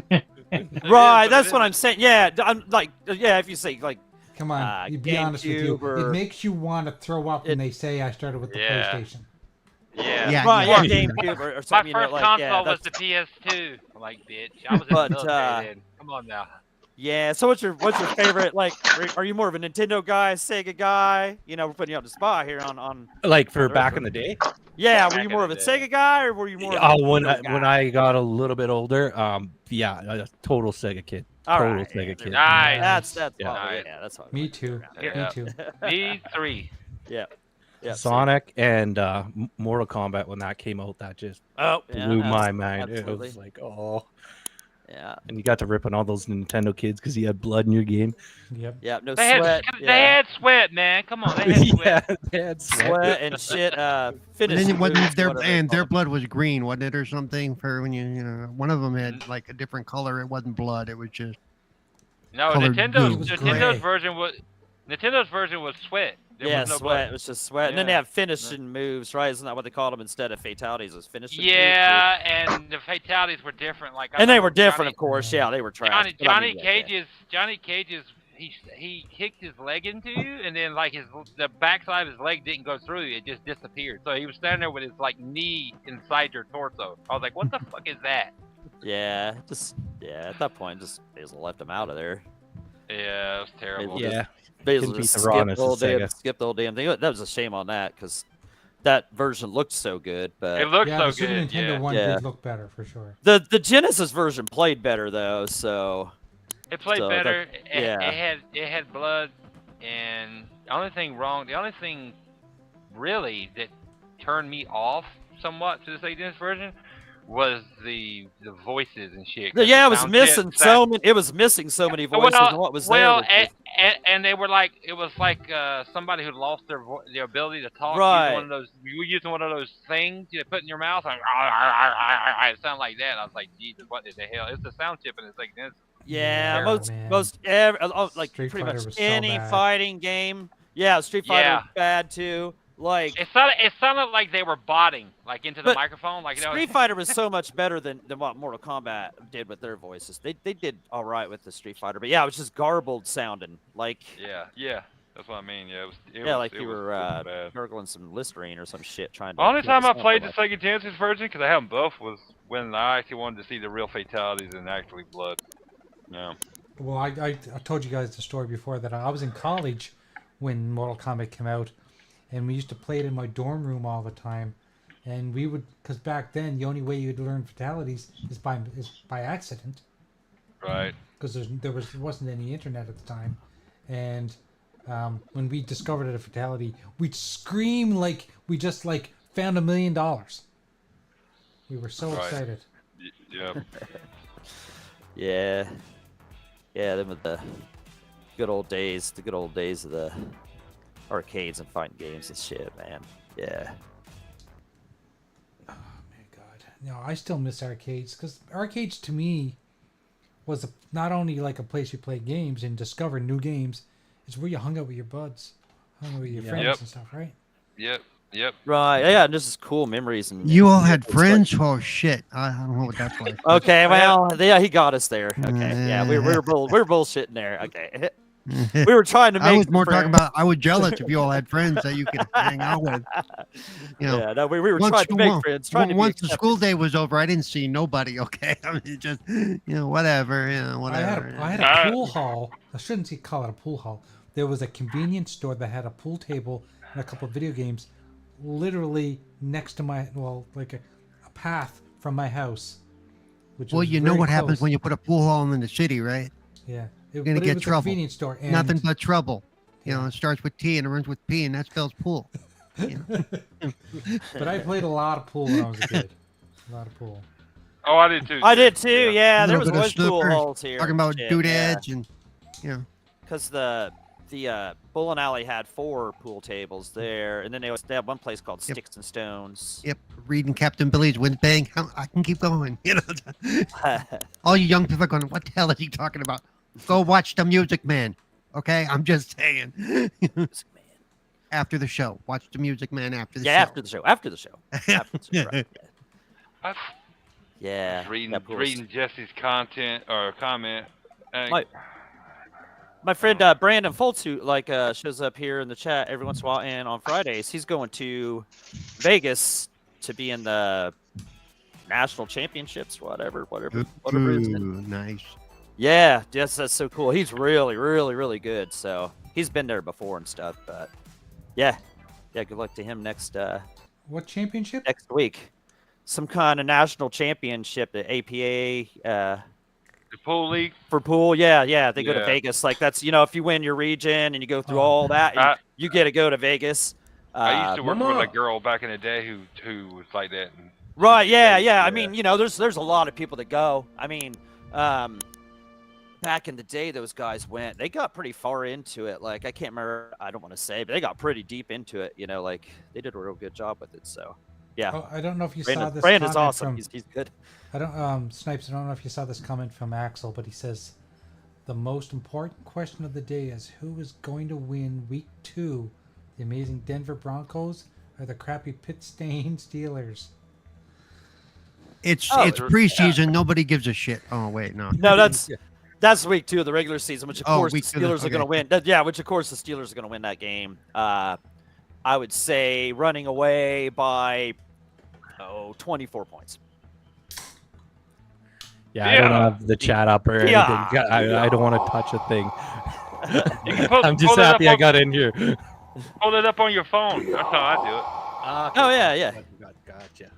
right, that's what I'm saying. Yeah, I'm like, yeah. If you say like, Come on, you be honest with you. GameCube or- It makes you want to throw up when they say I started with the Yeah. PlayStation. Yeah. Yeah. right, yeah, yeah. GameCube or My something. first like, console yeah, was that's- the PS2. I'm like, bitch. I was in But, the military then. Come on now. Yeah. So what's your favorite? Like, are you more of a Nintendo guy, Sega guy? We're putting you on the spot here on. Like for back in the day. Yeah. Were Back you in more of the a day. Sega guy or were you more? Of a Oh, when Nintendo I guy? got a little bit older, yeah, a total Sega kid. All Total right, Sega yeah, kid. Nice. That's Yeah. probably, Nice. yeah. That's what Me too. Yeah. Me too. Me 3. Yeah. Yeah. Sonic and Mortal Kombat, when that came out, that just Oh, yeah, blew my abs- mind. It absolutely. was like, oh, Yeah. and you got to rip on all those Nintendo kids because you had blood in your game. Yep. Yeah. No They sweat. had, they had sweat, man. Come on. They had sweat. yeah, they had sweat. sweat and shit. And Finish. then it wasn't moves, their whatever they and their call it. blood was green, wasn't it, or something? For when one of them Mm-hmm. had like a different color. It wasn't blood. It was just No, Colored Nintendo's, blue. was Nintendo's gray. version was sweat. There Yeah, was no sweat. blood. It was just sweat. And then they Yeah. have finishing moves, right? Isn't that what they called them instead of fatalities? Was finishing moves? Yeah, and the fatalities were different. Like I And they remember were different, Johnny, of course. Yeah, they were trash. Johnny, but I Johnny mean, yeah, yeah. Cage's he kicked his leg into you, and then like the backside of his leg didn't go through you; it just disappeared. So he was standing there with his like knee inside your torso. I was like, "What the fuck is that?" Yeah, at that point, just Basil left him out of there. Yeah, it was terrible. Yeah. Basil Couldn't beat just the skipped rawness the whole of Sega. damn thing. That was a shame on that because that version looked so good. It But looked Yeah, so the Super good. Nintendo Yeah. one Yeah. did look better for sure. the Genesis version played better though. So It played So that- better. yeah. It had blood, and the only thing really that turned me off somewhat to the Sega Genesis version was the voices and shit. 'cause yeah, the it was sound missing chip- so many. It was missing so many voices. and what was there? Was just- and they were like, it was like somebody who lost their ability to talk Right. using one of those. You were using one of those things you put in your mouth, like it sounded like that. And I was like, Jesus, what the hell? It's the sound chip, and it's like this. Yeah, Yeah, most man. like Street pretty Fighter much was so any bad. fighting game. Yeah, Street Fighter Yeah. was bad too. Like It sounded like they were botting, like into the But microphone, like Street Fighter was so much better than what Mortal Kombat did with their voices. They did all right with the Street Fighter, but yeah, it was just garbled sounding. Like Yeah, that's what I mean. Yeah, like you were bad. gurgling some Listerine or some shit trying to. The only keep time the I sound played the alive. Sega Genesis version, because I have them both, was when I actually wanted to see the real fatalities and actually blood. Yeah. Well, I told you guys the story before that I was in college when Mortal Kombat came out, and we used to play it in my dorm room all the time. And we would, because back then the only way you'd learn fatalities is by accident, Right. because there wasn't any internet at the time. And when we discovered a fatality, we'd scream like we just like found $1 million. We were so Right. excited. Yeah. Yeah, them were the good old days. The good old days of the arcades and fighting games and shit, man. Yeah. Oh my god! No, I still miss arcades because arcades to me was not only like a place you play games and discover new games. It's where you hung out with your buds, hung out with your friends Yep. and stuff, right? Yep. Right. Yeah, and this is cool memories and. You all had it's like- friends? Oh shit! I don't know what that's like. Okay, well, yeah, he got us there. Okay, yeah, we were bullshitting there. Okay, we were trying to make. I was more friends. talking about. I was jealous if you all had friends that you could hang out with. You know, Yeah, no, we were trying to make friends. Trying to be once the accepted. school day was over, I didn't see nobody. Okay, I mean, just whatever. Whatever. I had a pool hall. I shouldn't call it a pool hall. There was a convenience store that had a pool table and a couple of video games, literally next to like a path from my house. Which Well, was you know very what happens close. when you put a pool hall in the city, right? Yeah, You're gonna but it get was trouble. A convenience store. And Nothing but trouble. You know, Yeah. it starts with T and it ends with P, and that spells pool. You know? But I played a lot of pool when I was a kid. A lot of pool. Oh, I did too. I did too. Yeah, A there little was bit of always pool snooker, halls here. Talking and about shit, doodads and because the bowling alley had 4 pool tables there, and then they had one place called Yep. Sticks and Stones. yep, reading Captain Billy's Wind Bang. I can keep going. You know, all you young people are going, "What the hell is he talking about?" Go watch The Music Man. Okay, I'm just saying. After the show, watch The Music Man after the show. After the show. After the show. After the show. Right. I Yeah. was reading that pool was- reading Jesse's content or comment. My friend Brandon Foltz, who shows up here in the chat every once in a while, and on Fridays he's going to Vegas to be in the national championships, whatever it is. Ooh, nice. Yeah, yes, that's so cool. He's really, really, really good. So he's been there before and stuff. But yeah, good luck to him next What championship? week. Some kind of national championship, the APA. The pool league. For pool, yeah, they go to Yeah. Vegas. Like that's if you win your region and you go through Oh. all that, I- you get to go to Vegas. I used to work with Mama. a girl back in the day who was like that. And Right? Yeah. Yeah. I mean, there's a lot of people that go. I mean, back in the day, those guys went. They got pretty far into it. Like I can't remember. I don't want to say, but they got pretty deep into it. Like they did a real good job with it. So yeah, Oh, I don't know if you saw this. Brandon's comment awesome. From, He's good. I don't, Snipes. I don't know if you saw this comment from Axel, but he says the most important question of the day is who is going to win Week 2, the amazing Denver Broncos or the crappy pit-stained Steelers? It's Oh, preseason. Nobody gives a shit. Oh wait, no. No, that's week 2 of the regular season, which of course the week 2, Steelers are going to okay. win. Which of course the Steelers are going to win that game. I would say running away by 24 points. Yeah, I don't Yeah. have the chat up or anything. Yeah. I don't want to touch a thing. You can pull I'm just it up happy I on- got in here. Pull it up on your phone. That's how I do it. Oh, yeah, yeah. Gotcha.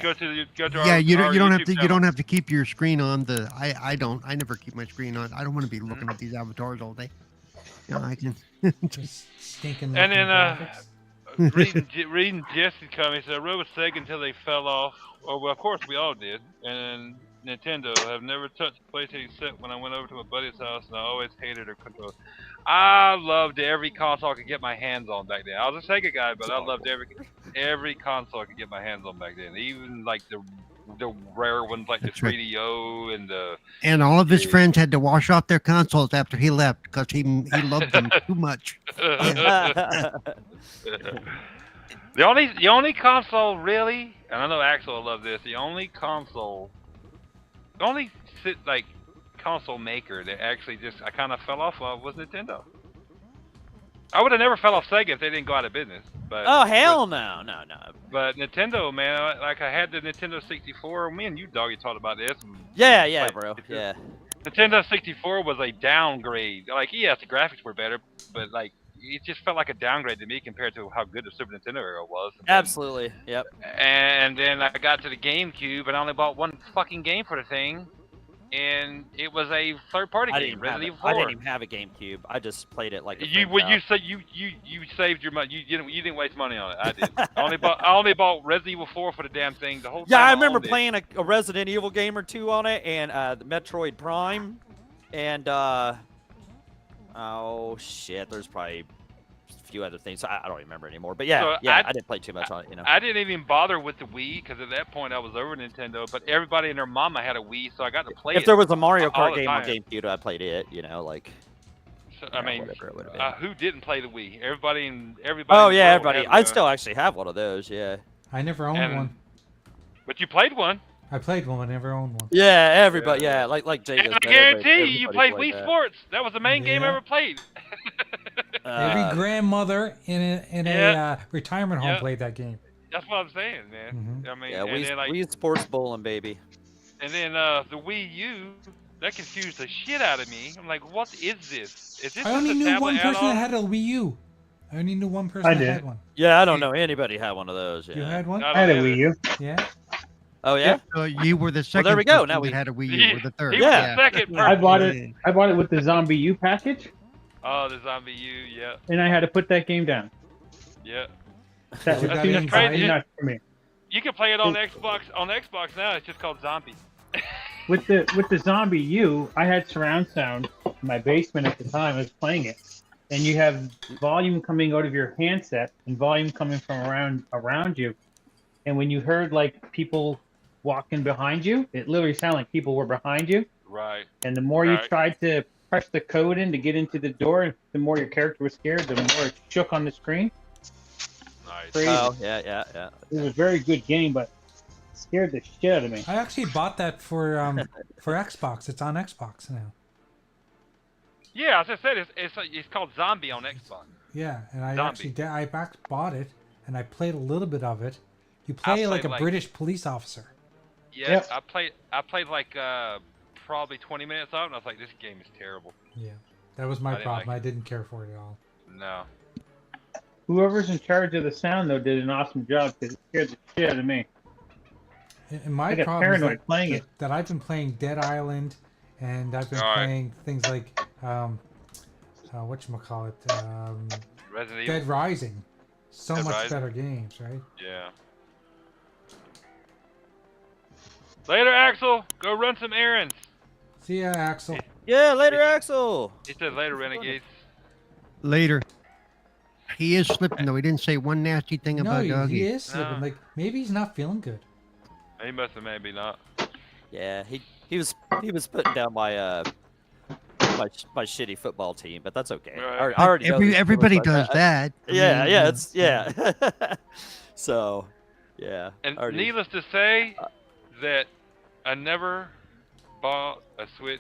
Go to Yeah, our, you our don't have YouTube to. You channel. don't have to keep your screen on the. I don't. I never keep my screen on. I don't want to be looking at these avatars all day. Yeah, I can. Just stinking. And looking then graphics. reading Jesse's comments, I rode with Sega until they fell off. Oh, well, of course we all did. And Nintendo have never touched PlayStation except when I went over to my buddy's house, and I always hated their controller. I loved every console I could get my hands on back then. I was a Sega guy, but I loved every console I could get my hands on back then. Even like the rare ones like That's the right. 3DO and the. And all of his friends had to wash off their consoles after he left because he loved them too much. The only console really, and I know Axel will love this. The only console maker that actually just I kind of fell off of was Nintendo. I would have never fell off Sega if they didn't go out of business. But Oh, hell no. But Nintendo, man, like I had the Nintendo 64. Me and you, doggy, talked about this. Yeah, Like, bro. Yeah. Nintendo 64 was a downgrade. Like, yes, the graphics were better, but like it just felt like a downgrade to me compared to how good the Super Nintendo era was. Absolutely. Yep. And then I got to the GameCube, and I only bought one fucking game for the thing, and it was a third-party I game, didn't, Resident have Evil 4. I didn't even have a GameCube. I just played it like a You friend's you house. say you saved your money. You didn't waste money on it. I did. I only bought Resident Evil 4 for the damn thing. The whole time Yeah, I remember owned it. playing a Resident Evil game or two on it, and the Metroid Prime, and oh shit, there's probably a few other things. I don't remember anymore. But yeah, So I didn't play too much on it. You know. I didn't even bother with the Wii because at that point I was over Nintendo. But everybody and their mama had a Wii, so I got to play it. If there was a Mario all Kart the game on time. GameCube, I played it. You know, like. So, Yeah, I mean, whatever it would've been. who didn't play the Wii? Everybody. Oh in yeah, the world everybody. had I one. still actually have one of those. Yeah. I never owned And- one. But you played one. I played one, but never owned one. Yeah, everybody. Yeah, like Jay. And just I said, everybody- guarantee you everybody played Wii that. Sports. That was the main game I Yeah. ever played. Every grandmother in a retirement home Yeah. played that game. That's what I'm saying, man. I mean, Yeah, and then like, we sports bowling, baby. and then the Wii U, that confused the shit out of me. I'm like, what is this? Is this I only just a knew tablet one person add-on? that had a Wii U. I only knew one person I that did. had one. Yeah, I don't know anybody had one of those. Yeah. You had one? I I had a don't Wii U. Yeah. Oh yeah. So you were the second. there we go, person now we- that had a Wii He- U, or the third. He Yeah. was the second I person. bought it. I bought it with the Zombie U package, Oh, the Zombie U, yeah, and I had to put that game down. yeah. That You was got too it much inside? nuts for me. You can play it on Xbox. On Xbox now, it's just called Zombie. With the Zombie U, I had surround sound in my basement at the time. I was playing it, and you have volume coming out of your handset and volume coming from around you. And when you heard like people walking behind you, it literally sounded like people were behind you. Right. And the more you Right. tried to press the code in to get into the door, the more your character was scared, the more it shook on the screen. Nice. Crazy. Oh yeah. It was a very good game, but it scared the shit out of me. I actually bought that for Xbox. It's on Xbox now. Yeah, as I said, it's called Zombie on Xbox. Yeah, and I Zombie. actually bought it and I played a little bit of it. You play played like a like- British police officer. Yeah, Yep. I played like probably 20 minutes of it, and I was like, this game is terrible. Yeah, that was my I didn't problem. like I didn't care for it at all. No. Whoever's in charge of the sound though did an awesome job because it scared the shit out of me. And my I got problem is paranoid playing it. that I've been playing Dead Island, and I've been Alright. playing things like whatchamacallit, Resident Evil. Dead Rising. So Dead much Rising. better games, right? Yeah. Later, Axel. Go run some errands. See ya, Axel. Yeah, later, Axel. He said later, Renegades. Later. He is slipping though. He didn't say one nasty thing No, about he Doggy. is slipping. No. Like maybe he's not feeling good. He must have maybe not. Yeah, he was putting down my my shitty football team, but that's okay. Right. I already know these Everybody people, does but that. I Yeah, mean, yeah, it's yeah. So, yeah. And already- needless to say, that I never bought a Switch.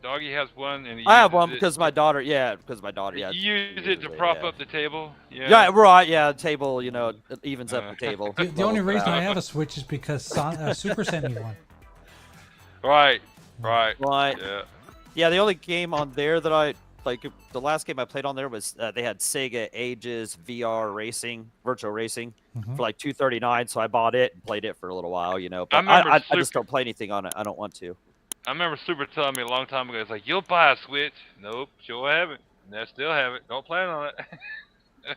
Doggy has one, and he I have uses one it- because my daughter. Yeah, because my daughter. Yeah. You use it to uses prop yeah. up the table. Yeah. Yeah, right. Yeah, table. You know, it evens up the table. The only Levels it reason I out. have a Switch is because Super sent me one. Right. Right. Right. Yeah. Yeah, the only game on there that I like, the last game I played on there was they had Sega Ages VR Racing, Virtual Racing, for like $239. So I bought it and played it for a little while, you know. But remember I just don't play anything on it. I don't want to. I remember Super telling me a long time ago, it's like, you'll buy a Switch. Nope, sure haven't. And I still haven't. Don't plan on it.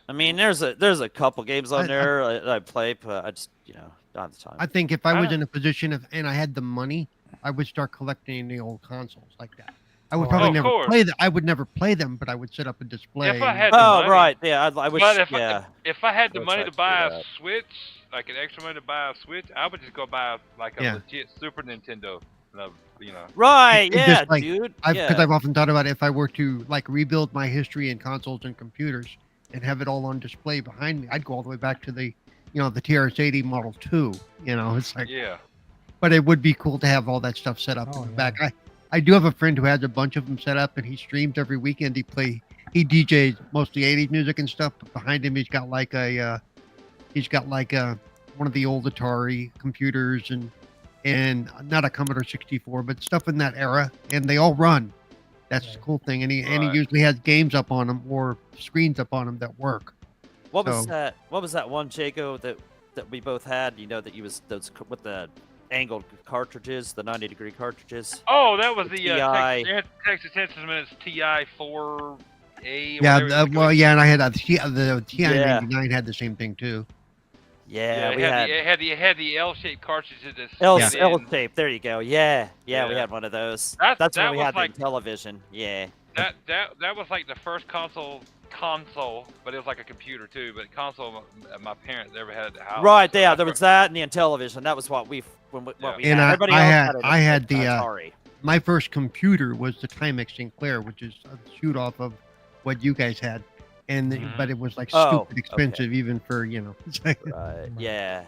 I mean, there's a couple games on there that I play, but I just, you know, don't have the time. I think if I was in a position of and I had the money, I would start collecting the old consoles like that. I would probably of never course. play them. I would never play them, but I would set up a display. If I and- had the Oh, money, right. Yeah, I wish. But Yeah. if I had the I'll money try to to buy do a that. Switch, like an extra money to buy a Switch, I would just go buy like a Yeah. legit Super Nintendo. You know. Right. It's Yeah, just like- dude. Because Yeah. I've often thought about if I were to like rebuild my history in consoles and computers and have it all on display behind me, I'd go all the way back to the, the TRS-80 Model 2. It's like, Yeah. but it would be cool to have all that stuff set up Oh, in the yeah. back. I do have a friend who has a bunch of them set up, and he streams every weekend. He DJs mostly 80s music and stuff. But behind him, he's got like one of the old Atari computers and not a Commodore 64, but stuff in that era, and they all run. That's the Right. cool thing. And he Right. usually has games up on them or screens up on them that work. What was So- that? What was that one, Jago, that we both had? You know, that you was those with the angled cartridges, the 90-degree cartridges. Oh, that was The the TI. Texas Instruments TI-4A. Yeah, whatever it was. and I had the TI-99 Yeah. had the same thing too. Yeah, it we had, had it had the L-shaped cartridges that L slid L in. shape. There you go. Yeah, we Yeah. had one of those. That That's when we was had like- the television. Yeah. That was like the first console, but it was like a computer too. But console, my parents ever had at the house. Right. So Yeah, that's there was that and the television. That was what we Yeah. we And had. I- Everybody I else had- had I had an the, Atari. My first computer was the Timex Sinclair, which is a shoot off of what you guys had, and Mhm. but it was like Oh, stupid expensive even for it's like, Right. Yeah.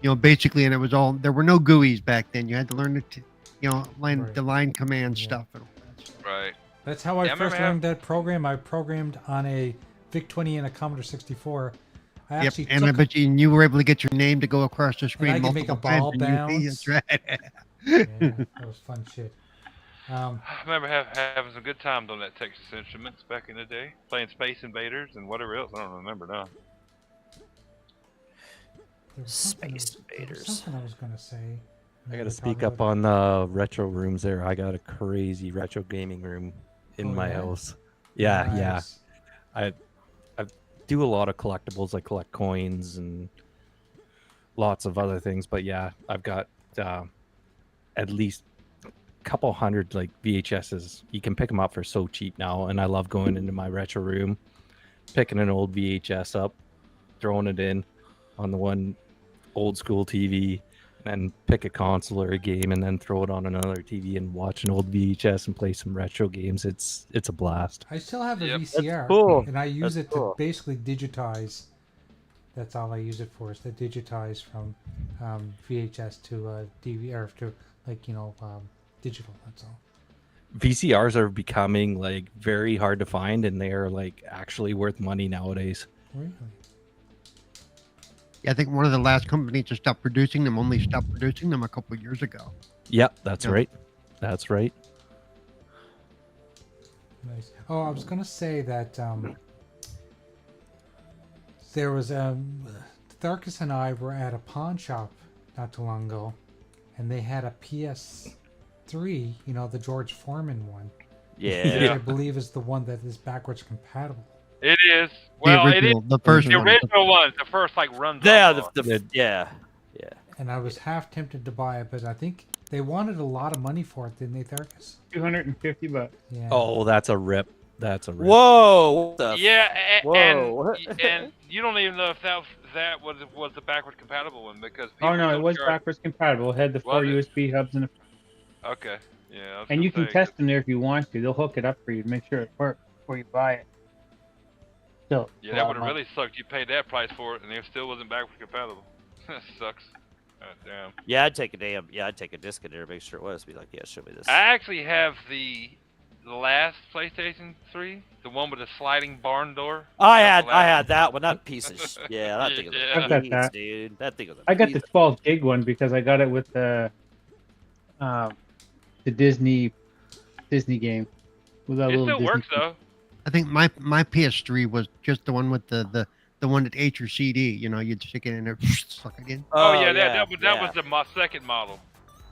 Yeah. basically, and it was all there were no GUIs back then. You had to learn Right. the line command Yeah. stuff and all that stuff. Right. That's how I Yeah, I remember first learned that program. I programmed on a VIC-20 and a Commodore 64. I Yep, actually and I took bet you were able to get your name to go across the screen I could make a multiple times. ball and you- bounce. That's right. yeah, that was fun shit. I remember having some good times on that Texas Instruments back in the day, playing Space Invaders and whatever else. I don't remember now. There was something Space there was Invaders. something I was gonna say. I gotta speak up on the retro rooms there. I got a crazy retro gaming room in Oh, my yeah? house. Yeah, yeah. Nice. I do a lot of collectibles. I collect coins and lots of other things. But yeah, I've got at least a couple hundred like VHSs. You can pick them up for so cheap now, and I love going into my retro room, picking an old VHS up, throwing it in on the one old school TV, and pick a console or a game, and then throw it on another TV and watch an old VHS and play some retro games. It's a blast. I still have a Yep. VCR, cool. and I use That's it cool. to basically digitize. That's all I use it for, is to digitize from VHS to DVD or to digital. That's all. VCRs are becoming like very hard to find, and they are like actually worth money nowadays. Really? Yeah, I think one of the last companies to stop producing them only stopped producing them a couple of years ago. Yep, that's Yeah. right. That's right. Nice. Oh, I was gonna say that there was Tharkus and I were at a pawn shop not too long ago, and they had a PS3, the George Foreman one, which Yeah. I believe is the one that is backwards compatible. It is. Well, it is the first the one. original one. The first runs. Yeah. off. Yeah. And I was half tempted to buy it, but I think they wanted a lot of money for it, didn't they, Tharkus? $250. Yeah. Oh, that's a rip. That's a rip. Whoa. What the Yeah, Whoa. and you don't even know if that was the backward compatible one because people Oh no, it still was charge- backwards compatible. It had the 4 Was it? USB hubs in the Okay, yeah. I was and you gonna can say, test them there if you want to. They'll hook it up for you to make sure it works before you buy it. Still, Yeah, that would have really sucked. You paid that price for it, and it still wasn't backward compatible. That sucks. God damn. Yeah, I'd take a disc in there to make sure it was. Be like, yeah, show me this. I actually have the last PlayStation 3, the one with the sliding barn door. I That's the last- had that one. That piece of yeah, that thing was Yeah. a I've got piece, that. dude. That thing was a I got the piece. 12 gig one because I got it with the the Disney game with that It little still Disney works though. I think my PS3 was just the one with the one that ate your CD. You know, you'd stick it in there, suck it in. Oh, yeah, that was my second model.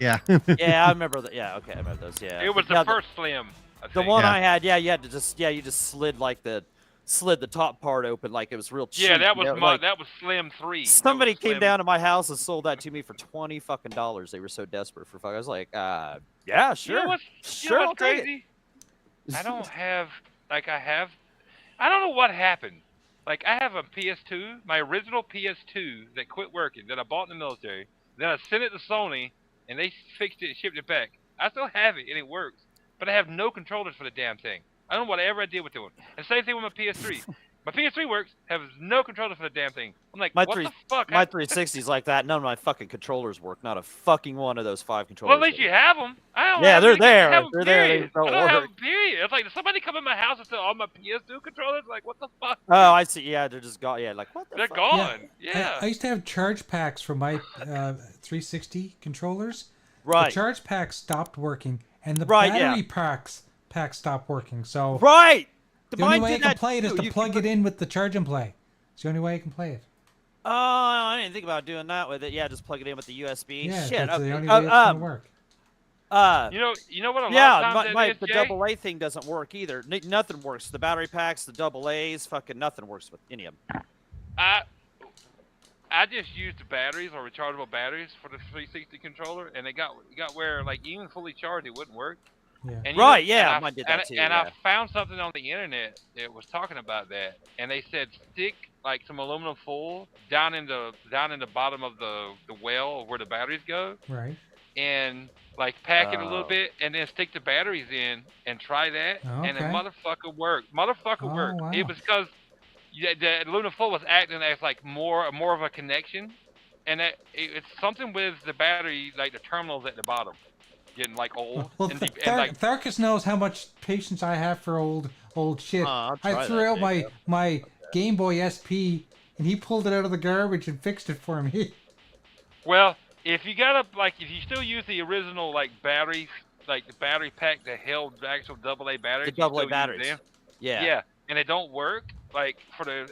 Yeah. Yeah, I remember that. Yeah, okay, I remember those. Yeah, It was yeah, the first Slim. I The think. one Yeah. I had, yeah, you had to you just slid the top part open like it was real cheap. Yeah, that you was know, like, that was Slim 3. somebody That was came Slim. down to my house and sold that to me for $20 fucking. They were so desperate for fuck. I was like, yeah, sure, You know what's sure, I'll take it. crazy? I don't have I don't know what happened. Like I have a PS2, my original PS2 that quit working that I bought in the military. Then I sent it to Sony and they fixed it and shipped it back. I still have it and it works, but I have no controllers for the damn thing. I don't know whatever I did with it. And same thing with my PS3. My PS3 works, has no controller for the damn thing. I'm like, what the fuck? My 360's like that. None of my fucking controllers work. Not a fucking one of those 5 controllers. Well, at least you have them. I don't Yeah, have they're any- there. have 'em, They're there. They period. don't I don't have work. 'em, period. It's like, does somebody come in my house and steal all my PS2 controllers? Like, what the fuck? Oh, I see. Yeah, they're just gone. Yeah, like what the They're fuck? gone. Yeah. I used to have charge packs for my 360 controllers. Right. The charge pack stopped working, and the Right, yeah. battery pack stopped working. So Right. the only Mine way did you can that play it is too. to You plug can it in with the charge and play. It's the only way you can play it. Oh, I didn't think about doing that with it. Yeah, just plug it in with the USB. Yeah, Shit. that's Okay. the only way it's gonna work. You know what a lot of Yeah, times that is, the Jay? double-A thing doesn't work either. Nothing works. The battery packs, the double A's, fucking nothing works with any of them. I just used the batteries or rechargeable batteries for the 360 controller, and it got where like even fully charged it wouldn't work. Yeah. And Right, know, yeah, and mine did and, that too, And yeah. I found something on the internet that was talking about that, and they said stick like some aluminum foil down in the bottom of the well where the batteries go, Right. and like pack it a little Oh. bit, and then stick the batteries in and try that, and the Okay. motherfucker worked. Motherfucker Oh, worked. wow. It was because the aluminum foil was acting as like more of a connection, and it's something with the battery, like the terminals at the bottom, getting like old. Well, and like Tharkus knows how much patience I have for old shit. I'll I try threw that, out Jacob. my Game Boy SP, and he pulled it out of the garbage and fixed it for me. well, if you still use the original like batteries, like the battery pack that held the actual AA batteries, The AA you still use batteries. them. Yeah. Yeah, and it don't work. Like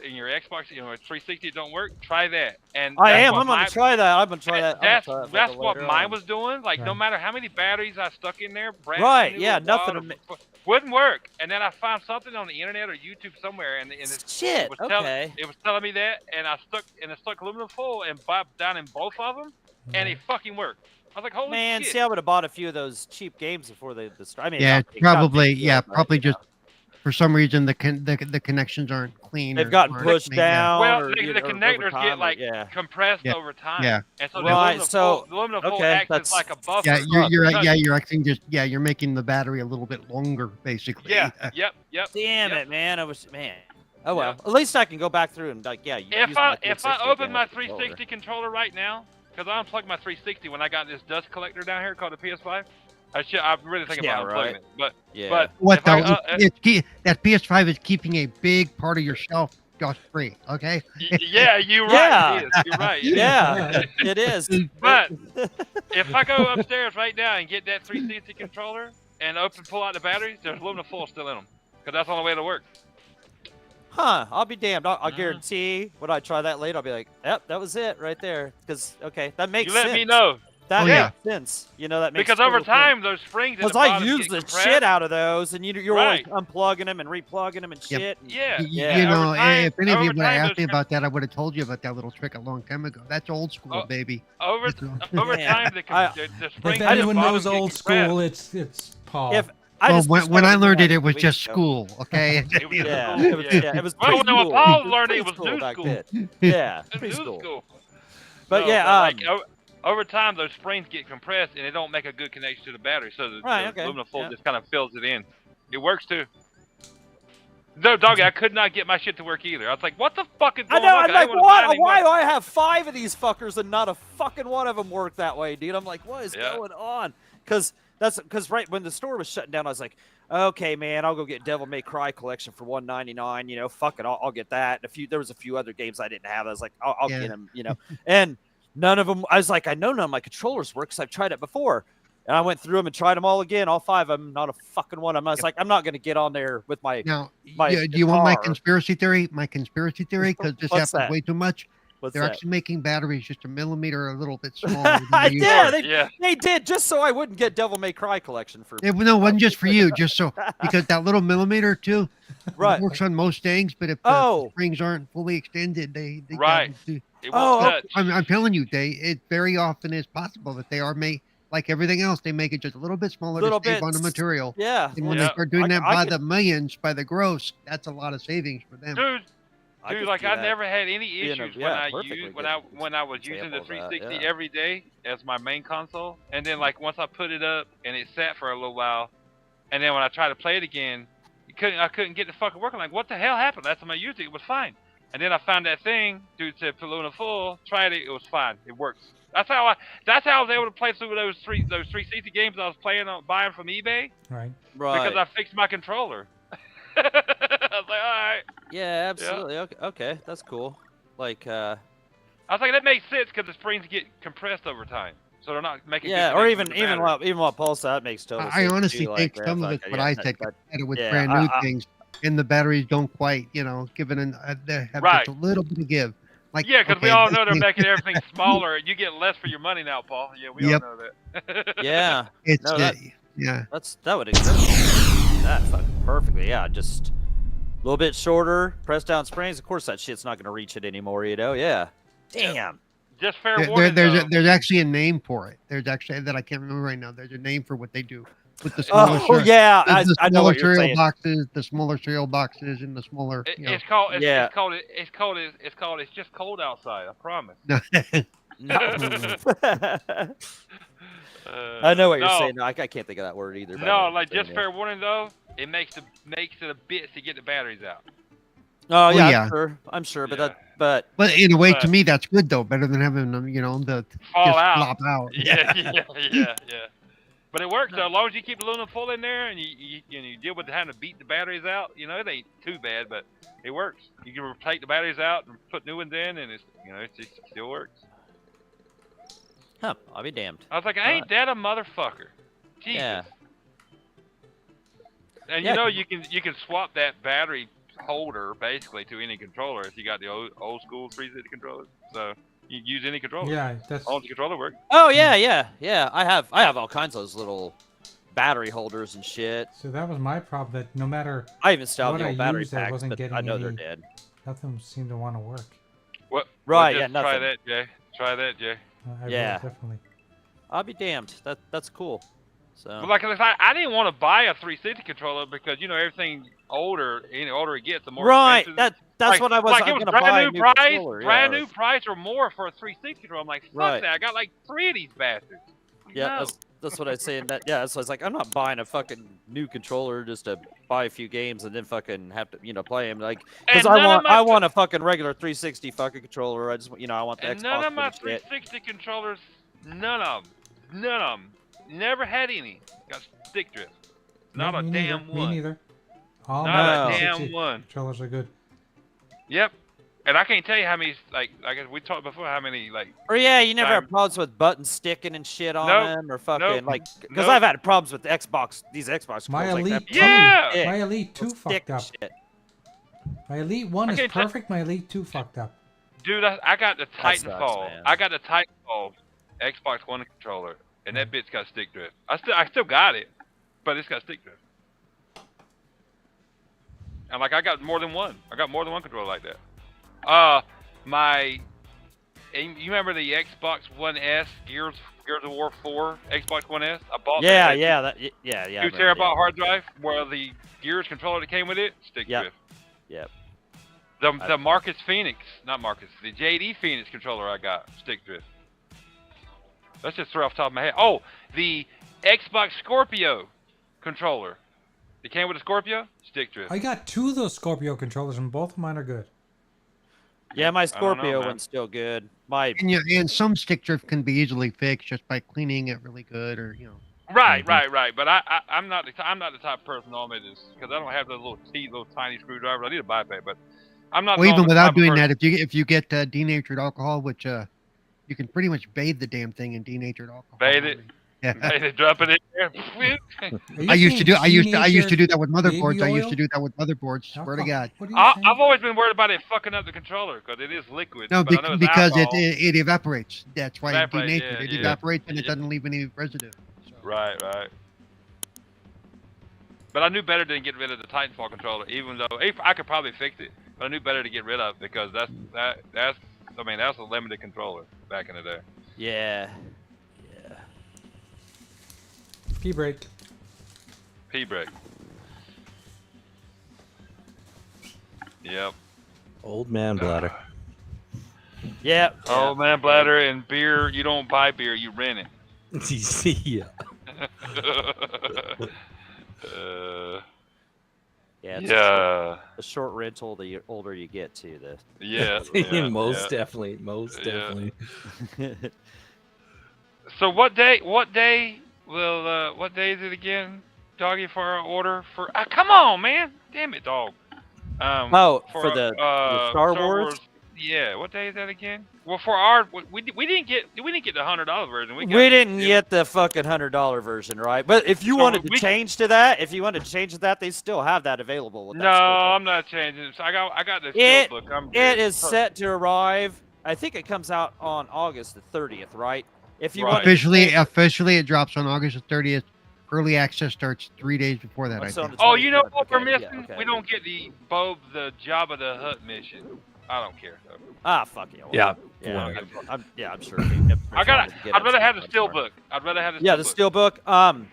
in your Xbox, 360, it don't work. Try that. And I that's am. what I'm gonna mine- try that. I'm gonna try that. That's what later mine on. was doing. Like no Right. matter how many batteries I stuck in there, brand Right, new yeah, or nothing wild to or- wouldn't work. And then I found something on the internet or YouTube somewhere, and it Shit. was Okay. it was telling me that, and it stuck aluminum foil and bobbed down in both of them, and it fucking worked. I was like, holy Man, shit! see, I would have bought a few of those cheap games before they start. I mean, Yeah, not big- not probably. big deal, Yeah, but, probably you know. just for some reason the connections aren't clean. They've or gotten aren't pushed made- yeah. down. Well, or, the you know, over connectors time, get like yeah. compressed Yeah. over time, Yeah. and so Right, the aluminum foil okay, acts as that's- like a buffer. Yeah, you're Because- you're acting you're making the battery a little bit longer, basically. Yeah, yep. Damn yep. it, man! Oh well. At least I can go back through and like, yeah. Use If my I 360 open again my with the controller. 360 controller right now, because I unplugged my 360 when I got this dust collector down here called the PS5. I'm really thinking Yeah, about unplugging right. it, but Yeah. but What if I, though? That PS5 is keeping a big part of your shelf dust free. Okay. yeah, you're Yeah. right. It is. You're right. Yeah, it is. But if I go upstairs right now and get that 360 controller and pull out the batteries, there's aluminum foil still in them, because that's the only way it'll work. Huh? I'll be damned. I'll Mhm. guarantee when I try that later, I'll be like, yep, that was it right there. Because okay, that makes You let sense. me know, That Oh, yeah. makes sense. You know that makes because over total time those springs at Because the I bottom use get the compressed. shit out of those, and you're Right. always unplugging them and replugging them and Yep. shit. Yeah. Yeah. You know, Over time- if any of you over would have time, asked me those about that, I would have told you about that little trick a long time ago. That's old school, Oh, baby. Over That's all. over Yeah. time, the If springs at the anyone bottom knows get old compressed. school, it's Paul. If I Well, just when I discovered learned that it, it was weeks just ago. school. Okay. It was Yeah, school, it was, yeah, it was Well, when preschool. Paul It was learned it was preschool new back school. then. Yeah, It's new preschool. school. But No, yeah, like, over time, those springs get compressed and they don't make a good connection to the battery, so the Right, okay, aluminum foil yeah. just kind of fills it in. It works too. No, doggy, I could not get my shit to work either. I was like, "What the fuck is I going know. on? I'm I like, didn't wanna buy what? any Why do more." I have 5 of these fuckers and not a fucking one of them work that way, dude? I'm like, what is Yeah. going on? Because right when the store was shutting down, I was like, okay, man, I'll go get Devil May Cry collection for $1.99. You know, fuck it, I'll get that. And there was a few other games I didn't have. I was like, I'll Yeah. get them. You know, and none of them. I was like, I know none of my controllers work because I've tried it before. And I went through them and tried them all again, all 5 of them. Not a fucking one. I'm like, I'm not going to get on there with my Now, my do you want my guitar. conspiracy theory? My conspiracy theory, because this What's happens that? way too much. What's They're that? actually making batteries just a millimeter a little bit smaller. Than they used Yeah, to. they did just so I wouldn't get Devil May Cry collection for. No, it wasn't just for you, just so because that little millimeter too, Right. it works on most things. But if the springs aren't fully extended, they Right. do. It won't touch. I'm telling you, it very often is possible that they are made like everything else. They make it just a little bit smaller to save on the material. Yeah. And when they start doing that by the millions, by the gross, that's a lot of savings for them. Dude, like I never had any issues when I was using the 360 every day as my main console, and then like once I put it up and it sat for a little while, and then when I tried to play it again, I couldn't get the fucking working. Like what the hell happened? Last time I used it, it was fine, and then I found that thing. Dude said Luna Full, tried it, it was fine, it works. That's how I was able to play through those 360 games I was buying from eBay. Right. Because I fixed my controller. I was like, all right. Yeah, absolutely. Yeah. Okay, that's cool. Like, I was like, that makes sense because the springs get compressed over time, so they're not making. Yeah, or even what Paul said, that makes total sense. I honestly too, think like, some of it's what I said with yeah, brand new things, and the batteries don't quite, give it they have just a little bit of give. Like, yeah, because we all know they're making everything smaller. You get less for your money now, Paul. Yeah, we all know that. Yeah. It's that would explain that fucking perfectly. Yeah, just a little bit shorter, press down springs. Of course, that shit's not going to reach it anymore. Yeah. Damn. Just fair warning. There's actually a name for it. There's actually that I can't remember right now. There's a name for what they do with the smaller. I know what you're saying. The smaller cereal boxes and the smaller. It's just cold outside. I promise. I know what you're saying. No, I can't think of that word either. No, like just fair warning though. It makes it a bit to get the batteries out. Oh yeah, I'm sure, but in a way, to me, that's good though. Better than having them, the fall out. Flop out. Yeah. But it works though. As long as you keep the Luna Full in there and you deal with having to beat the batteries out, it ain't too bad, but it works. You can take the batteries out and put new ones in, and it still works. Huh? I'll be damned. I was like, ain't that a motherfucker? Jesus. Yeah. And you can swap that battery holder basically to any controller if you got the old school 360 controllers. So you can use any controller. Yeah, that's all the controller works. Oh yeah. I have all kinds of those little battery holders and shit. So that was my problem. That no matter I even installed what the I old battery used, packs, I wasn't but getting I know any, they're dead. Nothing seemed to want to work. What? Right? Just nothing. Try that, Jay. Try that, Jay. I will, definitely. I'll be damned. That's cool. So. But like I didn't want to buy a 360 controller because everything older, any older it gets, the more expensive. That's what I was. Like it was brand new price or more for a 360 controller. I'm like, fuck that! I got like 3 of these bastards. Yeah, no. that's what I say. So it's like I'm not buying a fucking new controller just to buy a few games and then fucking have to play them because I want a fucking regular 360 fucking controller. I just I want the Xbox. None of my 360 controllers, none of them. Never had any. Got stick drift. Not a damn one. Me neither. All not a damn one. Controllers are good. Yep. And I can't tell you how many, like we talked before, how many, Or you never have problems with buttons sticking and shit on them, or fucking, because I've had problems with these Xbox My controllers. Elite 2, my Elite 2 fucked up. Shit. My Elite 1 is perfect, my Elite 2 fucked up. Dude, I got the Titanfall. I got the Titanfall Xbox One controller, and that bit's got stick drift. I still got it, but it's got stick drift. And I got more than one. I got more than one controller like that. You remember the Xbox One S, Gears of War 4 Xbox One S? I bought that. Yeah. 2 terabyte hard drive, where the Gears controller that came with it, stick drift. Yep. The Marcus Phoenix, not Marcus, the JD Phoenix controller I got, stick drift. Let's just throw off the top of my head. Oh, the Xbox Scorpio controller. It came with a Scorpio, stick drift. I got 2 of those Scorpio controllers, and both of mine are good. Yeah, my Scorpio one's still good. And some stick drift can be easily fixed just by cleaning it really good, or Right. But I'm not the type of person normally because I don't have those little tiny screwdrivers. I need a bypass, but I'm not. Well, even without doing that, if you get denatured alcohol, which you can pretty much bathe the damn thing in denatured alcohol. Bathe it. Yeah. They drop it in there. Are you I used to saying do. I used to do that with baby motherboards. I used oil? to do that with motherboards. How Swear to come? God. What are you saying? I've always been worried about it fucking up the controller because it is liquid. No, but I know it's because alcohol. it evaporates. That's why it Evaporates, denatures. yeah, It yeah. evaporates and it Yeah. doesn't leave any residue. So. Right. But I knew better than get rid of the Titanfall controller, even though if I could probably fix it. But I knew better to get rid of because that's a limited controller back in the day. Yeah. Pee break. P-break. Yep. Old man bladder. Yeah. Oh man, bladder and beer. You don't buy beer, you rent it. Yeah. Yeah. It's Yeah. a short rental the older you get to. Yeah. Most yeah. definitely. Most Yeah. definitely. So what day will what day is it again, Doggy, for our order for? Come on, man! Damn it, dog. For the Star Wars? Yeah, what day is that again? Well, for our we didn't get the $100 version. We didn't get the fucking $100 version, right? But if you So wanted to we- change to that, they still have that available. With No, that I'm not changing. So I got the It- steelbook. I'm It good. is set to arrive. I think it comes out on August the 30th, right? If you Right. wanted to change- Officially, it drops on August the 30th. Early access starts 3 days before that. I What's on think. the Oh, you know 27th? what we're Okay, yeah, missing? okay. We don't get the Jabba the Hutt mission. I don't care though. Ah, fuck you. Yeah. Yeah, whatever. I'm sure. I'd rather have the steelbook. I'd rather have the Yeah, the steelbook. steelbook.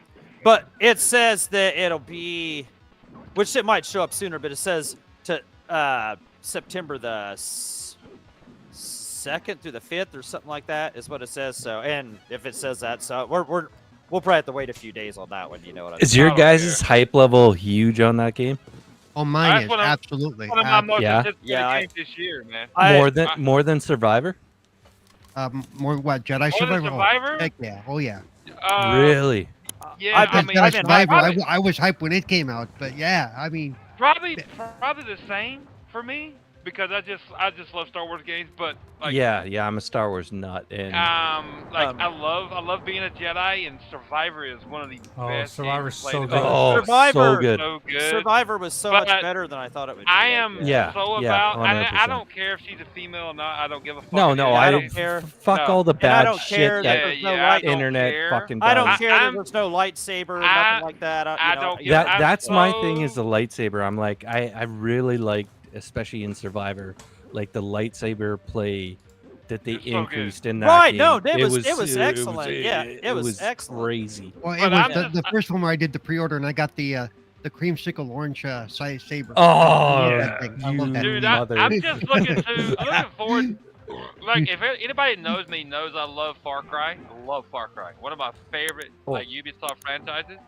But it says that it'll be, which it might show up sooner, but it says to September the 2nd through the 5th or something like that is what it says. So, and if it says that, so we'll probably have to wait a few days on that one. You know what I mean? Is your I don't guys' hype level huge on that game? Oh, mine That's is what I'm- absolutely. One of my most Yeah. anticipated Yeah, games this year, man. More than Survivor? More what? Jedi than Survivor? Survivor? Oh, heck yeah! Oh yeah! Really? Yeah, I've I been- mean, Jedi I've been Survivor. probably, I was hyped when it came out, but yeah, I mean, probably the same for me because I just love Star Wars games, but like yeah, I'm a Star Wars nut, and I love being a Jedi, and Survivor is one of the Oh, best. Survivor's games so played good. in- oh, Survivor. so good. so good. Survivor was so But much better than I thought it would be. I am Yeah, so yeah, about. I 100%. don't care if she's a female or not. I don't give a fuck. No, if no, she's I a- don't care. Fuck No. all the And I bad don't shit care that that there's no I light. don't internet care. fucking does. I don't care that I'm- there's no lightsaber, I- nothing like that. I You know, don't you give- know, I'm That's my so- thing is the lightsaber. I'm like, I really like, especially in Survivor, like the lightsaber play that they It's so good. increased in that Right, game. no, it was excellent. Yeah, it was excellent. crazy. well, it But was I'm the first one where I did the pre-order and I got the creamsicle orange saber. Oh, Yeah, I love that. Dude, mother. I'm just looking forward. Like, if anybody knows me, knows I love Far Cry. I love Far Cry. One of my favorite like Ubisoft franchises.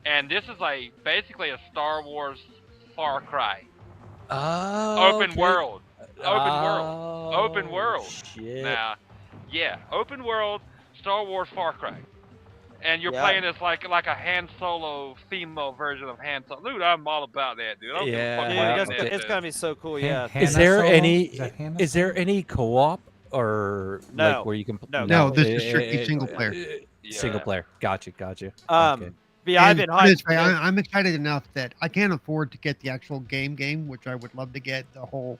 And this is like basically a Star Wars Far Cry. Open world. Open world. Shit. Now, yeah, open world Star Wars Far Cry. And you're Yeah. playing as like a Han Solo female version of Han Solo. Dude, I'm all about that, dude. I don't give a fuck Dude, what Yeah, internet it's says. gonna be so cool. Yeah. Hannah Is there Solo? any? Is that Hannah Is there Solo? any co-op or No. like where you can? No, this is strictly single player. Single Yeah. player. Gotcha. Okay. But yeah, I've And been put it this hyped. way, I'm excited enough that I can't afford to get the actual game, which I would love to get the whole,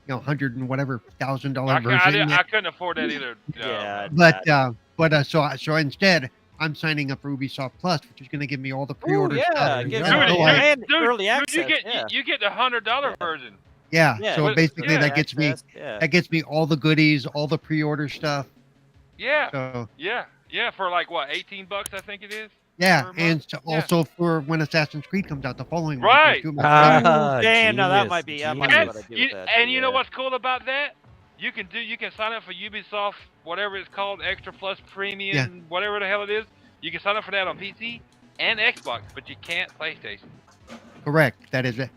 $100 and whatever $1,000 version. I couldn't afford that either. No. Yeah. So instead, I'm signing up for Ubisoft Plus, which is going to give me all the Ooh, pre-order yeah, stuff. it gives Yeah, you so I- and early you access. you get the $100 version. yeah, Yeah, so but- basically yeah, that gets me Yeah. all the goodies, all the pre-order stuff. Yeah, So yeah, for like what, $18 I think it is. yeah, Per and month? so Yeah. also for when Assassin's Creed comes out the following week, Right. two of my friends- Ah, Damn, now that genius, might be- I might genius. be what I do You, with that, and you know yeah. what's cool about that? You can sign up for Ubisoft, whatever it's called, Extra Plus Premium, Yeah. whatever the hell it is. You can sign up for that on PC and Xbox, but you can't PlayStation. Correct, that is it.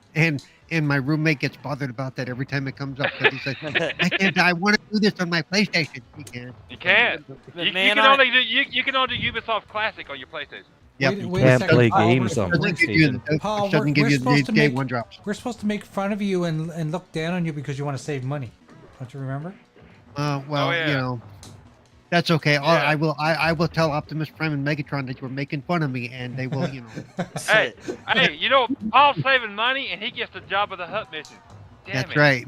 And my roommate gets bothered about that every time it comes up because he says, I want to do this on my PlayStation. He can't. You can't. But You man, can only do you can only do Ubisoft Classic on your PlayStation. Yep. Wait a Can't second, play Paul, games we're- on Doesn't give you PlayStation. the, Paul, doesn't give we're you supposed the to day make- one drops. We're supposed to make fun of you and look down on you because you want to save money. Don't you remember? Well, Oh, yeah. That's okay. Yeah. I will tell Optimus Prime and Megatron that you were making fun of me, and they will, you know. Hey, hey, you know, Paul's saving money and he gets the job of the Hut mission. Damn That's it. right.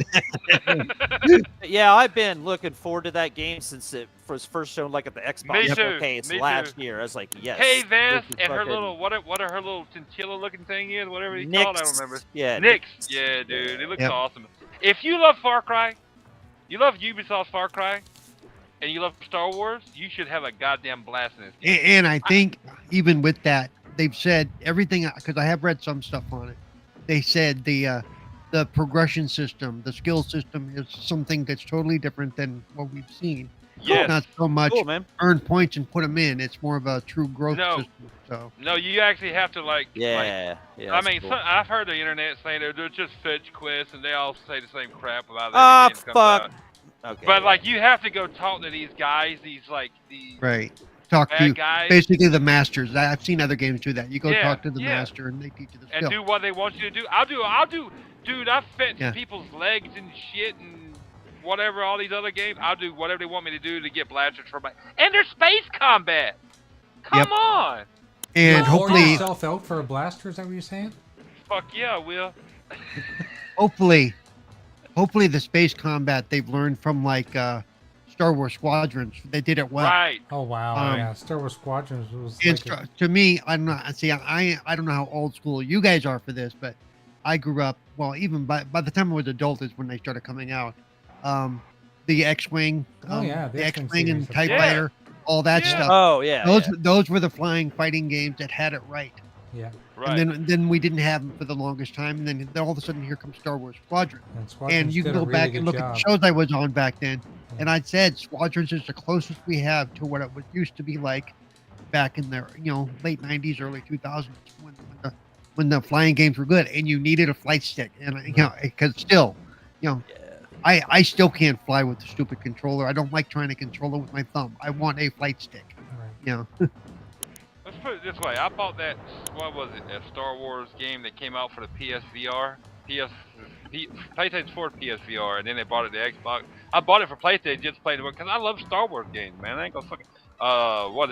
Yeah, I've been looking forward to that game since it was first shown like at the Xbox Me too, showcase me last too. year. I was like, yes. Hey, Vess, this is and her fucking little, what are her little chinchilla looking thing is, whatever you call it, I don't remember. Yeah, Nyx. Yeah, dude, it looks Yep. awesome. If you love Far Cry, you love Ubisoft's Far Cry, and you love Star Wars, you should have a goddamn blast in this game. And I think even with that, they've said everything, because I have read some stuff on it. They said the progression system, the skill system is something that's totally different than what we've seen. Yes. Not so much cool, man. earn points and put them in. It's more of a true growth No. system. So No, you actually have to like. Yeah, yeah. I that's mean, cool. I've heard the internet saying they're just fetch quests, and they all say the same crap about it. Ah, every game that comes fuck. out. Okay. But yeah. like, you have to go talk to these guys, these right, talk bad to guys, basically the masters. I've seen other games do that. You go Yeah, talk to the yeah. master, and they teach you the and skill. do what they want you to do. I'll do. Dude, I've fetched Yeah. people's legs and shit and whatever. All these other games, I'll do whatever they want me to do to get blasters for my. And there's space combat. Come Yep. on. And You'll whore hopefully, yourself out for a blaster. Is that what you're saying? Fuck yeah, I will. hopefully the space combat they've learned from like Star Wars Squadrons. They did it well. Right. Oh wow, Um, yeah. Star Wars Squadrons was And like a- to me, I'm not. See, I don't know how old school you guys are for this, but I grew up. Well, even by the time I was adult is when they started coming out. The X-wing. Oh, yeah, the the X-Wing X-wing and series. Tie Yeah. Fighter, all that Yeah. stuff. Oh yeah. Those were the flying fighting games that had it right. yeah. Right. And then we didn't have them for the longest time, and then all of a sudden here comes Star Wars Squadron. And, Squadrons And you can did a go really back good and look job. at the shows I was on back then, and I said Squadrons is the closest we have to what it used to be like back in the late '90s, early 2000s when the flying games were good, and you needed a flight stick, and because still, I still can't fly with the stupid controller. I don't like trying to control it with my thumb. I want a flight stick. Right. Let's put it this way. I bought that, what was it, a Star Wars game that came out for the PSVR? PlayStation 4 PSVR, and then they bought it to Xbox. I bought it for PlayStation just to play it because I love Star Wars games, man. I ain't gonna fucking, what?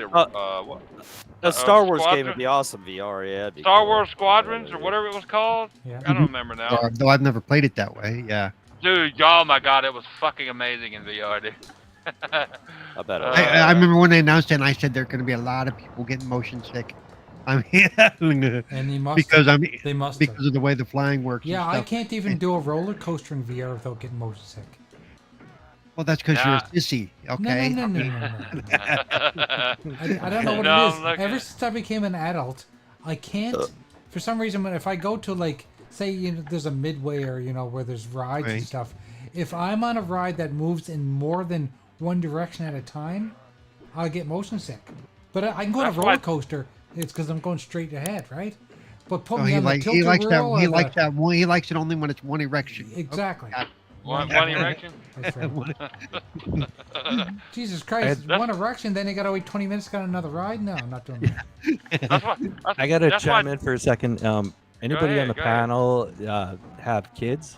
A Star Wars Squadron? game would be awesome VR. Yeah. it'd be Star cool. Wars Squadrons, or whatever it was called? Yeah. I don't remember now. Though I've never played it that way. Yeah. Dude, oh my god, it was fucking amazing in VR, dude. I bet. I remember when they announced it, and I said there are going to be a lot of people getting motion sick. I mean, And they must because they must because of the way the flying works. and Yeah, I stuff. can't even do a roller coaster in VR without getting motion sick. Well, that's because you're a sissy. Okay. No. I don't know what No, it is. I'm looking. Ever since I became an adult, I can't. For some reason, if I go to like, say, there's a midway or where there's rides and Right. stuff. If I'm on a ride that moves in more than one direction at a time, I'll get motion sick. But I can go on a That's roller why- coaster. It's because I'm going straight ahead, right? But put Oh, me he on the likes tilted wheel. he or likes that one. He likes it only when it's one erection. Exactly. Okay. One erection? That's right. Jesus Christ! That's- One erection, then you gotta wait 20 minutes. Got another ride? No, I'm not doing that. That's what, I gotta that's chime why- in for a second. Anybody ahead, on the go ahead. panel have kids?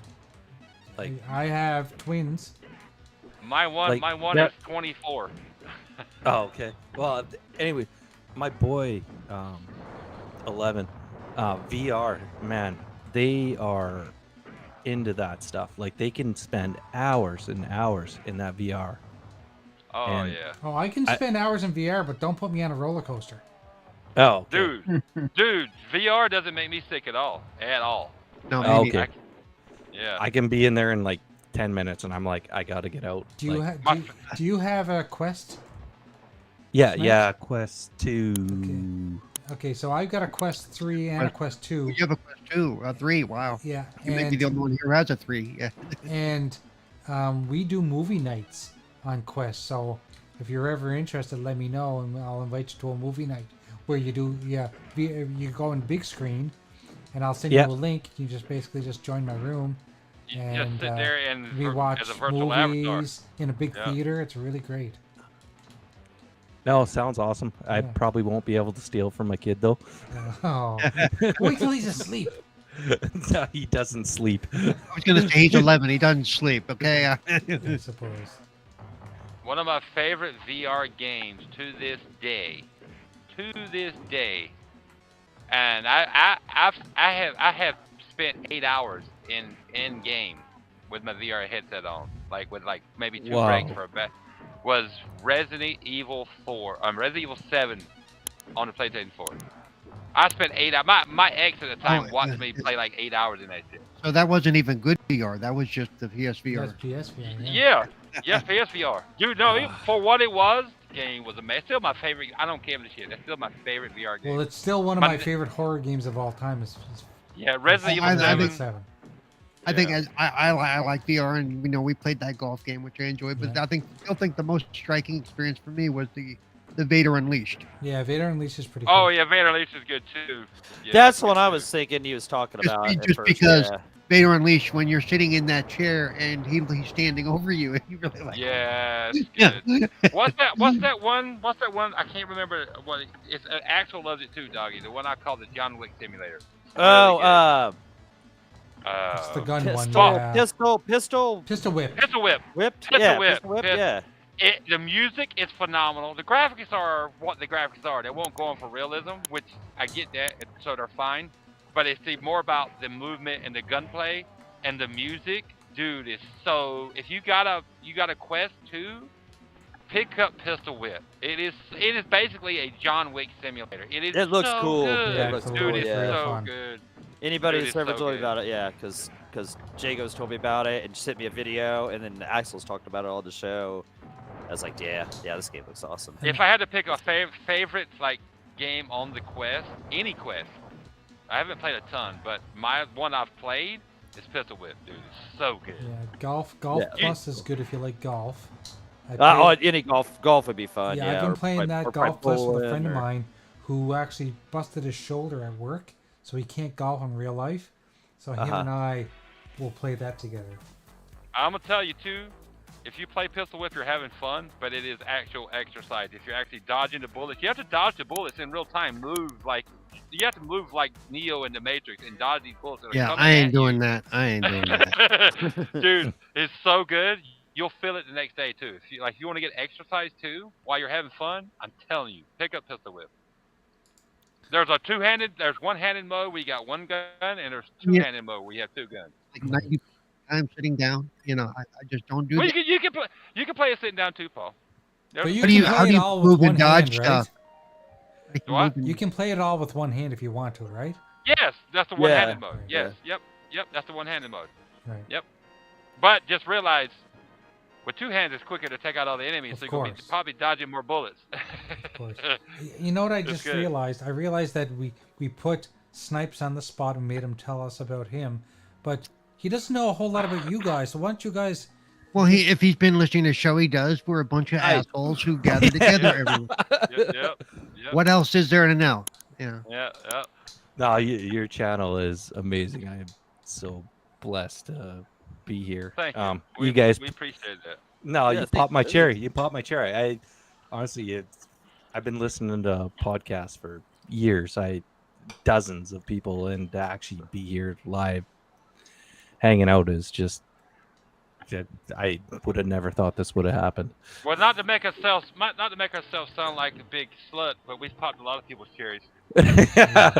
Like, I have twins. My one Yep. is 24. oh, okay. Well, anyway, my boy, 11, VR, man, they are into that stuff. Like, they can spend hours and hours in that VR. Oh And- yeah, Oh, I can spend hours in VR, but don't put me on a roller coaster. Oh, okay. dude, VR doesn't make me sick at all, No, Oh, me okay. neither. Yeah. I can be in there in like 10 minutes, and I'm like, I gotta get out. Do you Like, do you have a Quest? yeah, Smash? yeah, Quest 2. Okay, so I've got a Quest 3 and a Quest 2. You have a Quest 2, a 3. Wow. Yeah, You may be the only one here who has a 3. Yeah. and we do movie nights on Quest. So if you're ever interested, let me know, and I'll invite you to a movie night where you do you go in big screen, and I'll send Yeah. you a link. You just basically just join my room, You and just sit there and we watch as a virtual movies avatar. in a big Yeah. theater. It's really great. No, sounds awesome. I Yeah. probably won't be able to steal from my kid, though. Oh, wait till he's asleep. No, he doesn't sleep. I was going to say he's 11. He doesn't sleep. Okay. I suppose. One of my favorite VR games to this day, and I have spent 8 hours in game with my VR headset on, like with like maybe two breaks Wow. for a bit. Was Resident Evil 4, Resident Evil 7 on the PlayStation 4. I spent 8 hours. My ex at the time watched me play like 8 hours in that shit. So that wasn't even good VR. That was just the PSVR. That's PSVR. Yeah, PSVR. Dude, no, for what it was, the game was amazing. Still my favorite. I don't care for the shit. That's still my favorite VR game. Well, it's still one of my favorite horror games of all time. Yeah, Resident Evil 7. I think I like VR, and we played that golf game, which I enjoyed. But Yeah. I still think the most striking experience for me was the Vader Unleashed. Yeah, Vader Unleashed is pretty cool. Oh yeah, Vader Unleashed is good too. Yeah, That's the one I was thinking he was talking Just, about. at just first, because yeah. Vader Unleashed, when you're sitting in that chair and he's standing over you, and you really like. Yeah, it's Yeah. good. What's that one? I can't remember what it's. Axel loves it too, doggy. The one I call the John Wick simulator. It's really good. It's the gun one. Pistol, Yeah. pistol Pistol whip. Pistol Whip. whipped. Pistol Yeah, whip. pistol whip. Pist- Yeah. The music is phenomenal. The graphics are what the graphics are. They won't go on for realism, which I get that, so they're fine. But it's more about the movement and the gunplay and the music. Dude, is so. If you got a Quest 2, pick up Pistol Whip. It is basically a John Wick simulator. It looks so cool. Good. Yeah, it looks it's Dude, cool. it's Yeah. so fun. good. Anybody Dude, that's it's ever so told me good. about it, yeah, because Jago's told me about it and sent me a video, and then Axel's talked about it on the show. I was like, yeah, this game looks awesome. If I had to pick a favorite like game on the Quest, any Quest, I haven't played a ton, but my one I've played is Pistol Whip, dude. It's so good. Yeah, golf plus is good if you like golf. Any golf would be fun. Yeah, Yeah, I've been or playing play- that or play golf plus with a bowling friend of or- mine who actually busted his shoulder at work, so he can't golf in real life. So him and I will play that together. I'm gonna tell you too, if you play Pistol Whip, you're having fun, but it is actual exercise. If you're actually dodging the bullets, you have to dodge the bullets in real time. You have to move like Neo in the Matrix and dodge these bullets. That are Yeah, coming I ain't at doing you. that. I ain't doing that. Dude, it's so good. You'll feel it the next day too. If you want to get exercise too while you're having fun, I'm telling you, pick up Pistol Whip. There's one-handed mode where you got one gun, and there's two-handed mode where you have two guns. Like 90 times sitting down, I just don't do Well, that. you can play it sitting down too, Paul. But There's- you How can do play it you all move with and one hand, dodge right? stuff? Like Do what? moving- You can play it all with one hand if you want to, right? Yes, that's the one-handed Yeah. mode. Yeah. Yes, yep, that's the one-handed mode. Right. Yep. But just realize, with two hands, it's quicker to take out all the enemies, Of so you're going to be course. probably dodging more bullets. Of course. You know what I It's just good. realized? I realized that we put Snipes on the spot and made him tell us about him, but he doesn't know a whole lot about you guys. So why don't you guys? Well, if he's been listening to the show, he does. We're a bunch of assholes who gather together every week. Yep. What else is there to know? Yeah. Yeah. No, your channel is amazing. I am so blessed to be here. Thank you. You guys, we appreciate that. no, Yeah, you thank popped my you. cherry. You popped my cherry. I honestly, I've been listening to podcasts for years. Dozens of people, and to actually be here live, hanging out is just. I would have never thought this would have happened. Well, not to make ourselves sound like a big slut, but we've popped a lot of people's cherries. Yeah,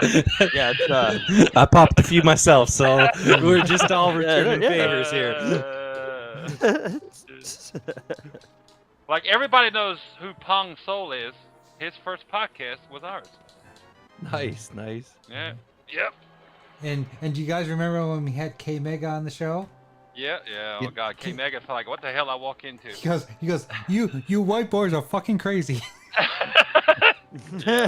it's I popped a few myself, so we're just all returning favors here. Like everybody knows who Pong Soul is. His first podcast was ours. Nice. Yeah. Yep. And do you guys remember when we had K Mega on the show? Yeah. Oh God, K Mega felt like what the hell I walk into. He goes, you white boys are fucking crazy. Yeah.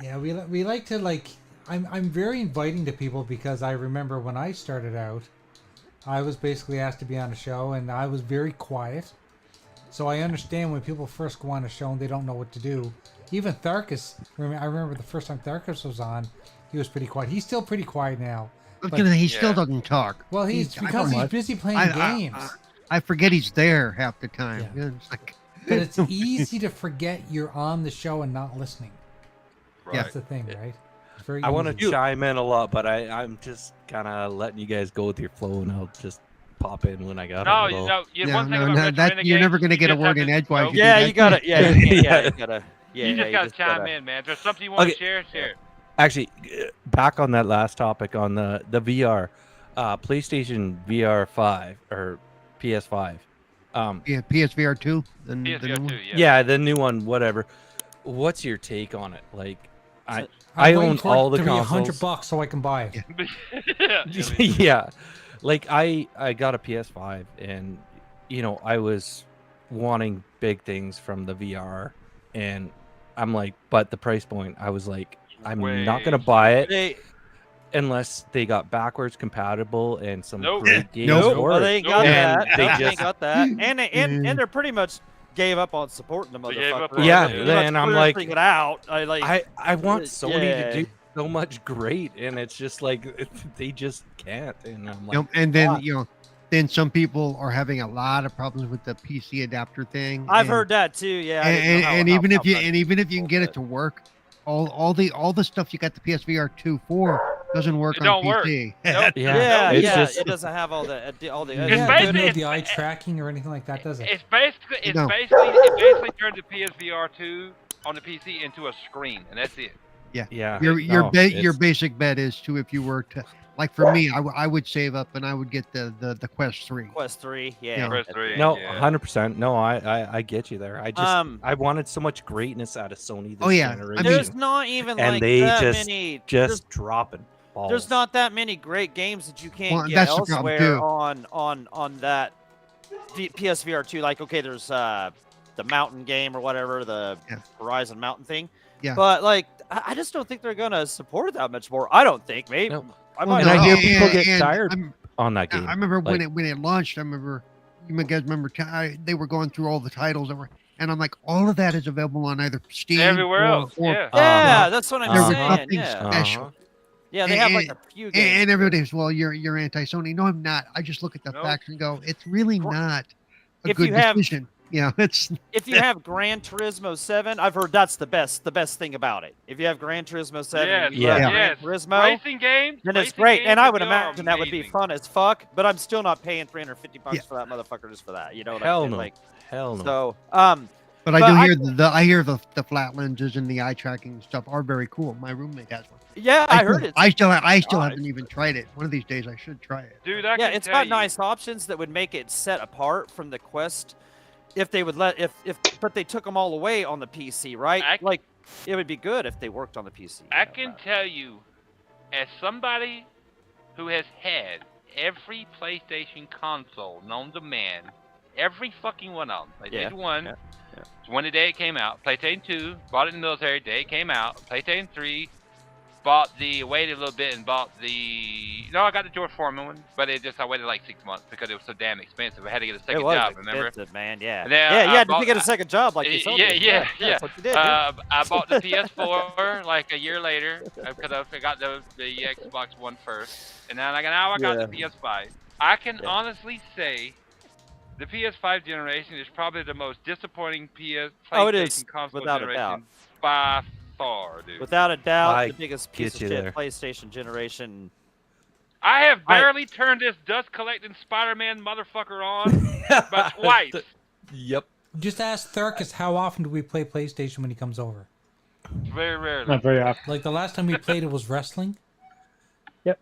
Yeah, we like to like. I'm very inviting to people because I remember when I started out, I was basically asked to be on a show and I was very quiet. So I understand when people first go on a show and they don't know what to do. Even Tharkus, I remember the first time Tharkus was on, he was pretty quiet. He's still pretty quiet now. He still doesn't talk. Well, he's because he's busy playing games. I forget he's there half the time. Yeah. It's like, But it's easy to forget you're on the show and not listening. Right. That's the thing, right? It's very I want easy. to chime in a lot, but I'm just kind of letting you guys go with your flow, and I'll just pop in when I got No, it. you though. know, No, one thing no, about no, Retro that you're Renegades, never gonna get a just word have in to edgewise. know. You do Yeah, that. you gotta. Yeah, Yeah. you gotta. Yeah, You just gotta just chime gotta- in, man. If there's something you want to Okay. share. Actually, back on that last topic on the VR, PlayStation VR 5 or PS5. Yeah, PSVR 2. The new PSVR 2, one. yeah. Yeah, the new one, whatever. What's your take on it? Like, I I'm waiting own for all it the to be consoles. $100 so I can buy it. Yeah. Yeah, like I got a PS5 and I was wanting big things from the VR, and I'm like, but the price point, I was like, I'm not gonna Way buy it They, unless they got backwards compatible and some Nope. great games Nope. for well, it. they ain't got And that. they They ain't just- got that. And they're pretty much gave up on supporting the They gave up motherfucker. on Yeah, it, Pretty then much I'm clear like- everything out. I want Sony yeah. to do so much great, and it's just like they just can't. And I'm like, Yep, and then "Fuck." then some people are having a lot of problems with the PC adapter thing. I've and- heard that too. Yeah. I didn't know and, how- and how- even how if you much and even if you can get it bullshit. to work, all the stuff you got the PSVR 2 for doesn't work It on don't work. PC. Nope. Yeah, it's yeah. just- It doesn't have all the Yeah, It's it basically- doesn't have the eye tracking or anything like that, does it? It's basically No. it basically turned the PSVR 2 on the PC into a screen, and that's it. yeah, Your no, your it's- basic bet is to, if you were to, like for me, I would save up and I would get the Quest 3. Quest 3. Yeah. Yeah. Quest 3. No, yeah. 100%. No, I get you there. I just I wanted so much greatness out of Sony this Oh, yeah. I generation. mean- There's not even And like they that just- many. just dropping balls. There's not that many great games that you can't Well, get that's the problem, elsewhere too. on that PSVR 2. Like, okay, there's the mountain game or whatever, the Yeah. Horizon Mountain thing. Yeah. But like, I just don't think they're gonna support it that much more. I don't think. Maybe. No. I Well, might and I not. hear and- people get and tired I'm- on that I game. remember when Like- it launched. I remember you guys remember they were going through all the titles that were, and I'm like, all of that is available on either Steam Everywhere or, else, or yeah. Yeah, that's what I'm there was saying. nothing Yeah. special. Yeah, they have like and- a few games. And everybody says, well, you're anti-Sony. No, I'm not. I just look at the Nope. facts and go, it's really not a If good you have- decision. Yeah, it's If you have Gran Turismo 7, I've heard that's the best thing about it. If you have Gran Turismo 7, and you Yeah. love Yes. Gran Turismo, Racing games. then it's racing great. games And I are would imagine that would be amazing. fun as fuck, but I'm still not paying $350 Yeah. for that motherfucker just for that. You know what Hell I mean? no. Like, Hell no. so, But I But do I- hear the flat lenses and the eye tracking stuff are very cool. My roommate has one. yeah, I heard it. I still God. haven't even tried it. One of these days I should try it. Dude, I Yeah, can it's tell got you. nice options that would make it set apart from the Quest. If they would but they took them all away on the PC, right? Like, it would be good if they worked on the PC. I can tell you, as somebody who has had every PlayStation console known to man, every fucking one of them. PlayStation 1, yeah. when the day it came out. PlayStation 2, bought it in the military, day it came out. PlayStation 3, waited a little bit and bought I got the George Foreman one, but I waited like 6 months because it was so damn expensive. I had to get a second It was job, remember? expensive, man. Yeah. And then Yeah, I you had bought- to get a second job like you told me. yeah. That's what you did. yeah. I bought the PS4 like a year later because I got the Xbox One first, and then I got the PS5. I can honestly say the PS5 generation is probably the most disappointing PlayStation Oh, it is, console without a generation by far, dude. Without a doubt, I the biggest piece get of you shit there. PlayStation generation. I have barely turned this dust collecting Spider-Man motherfucker on, but twice. Yep. Just ask Thurkus how often do we play PlayStation when he comes over? Very rarely. Not very often. Like the last time we played it was wrestling. Yep.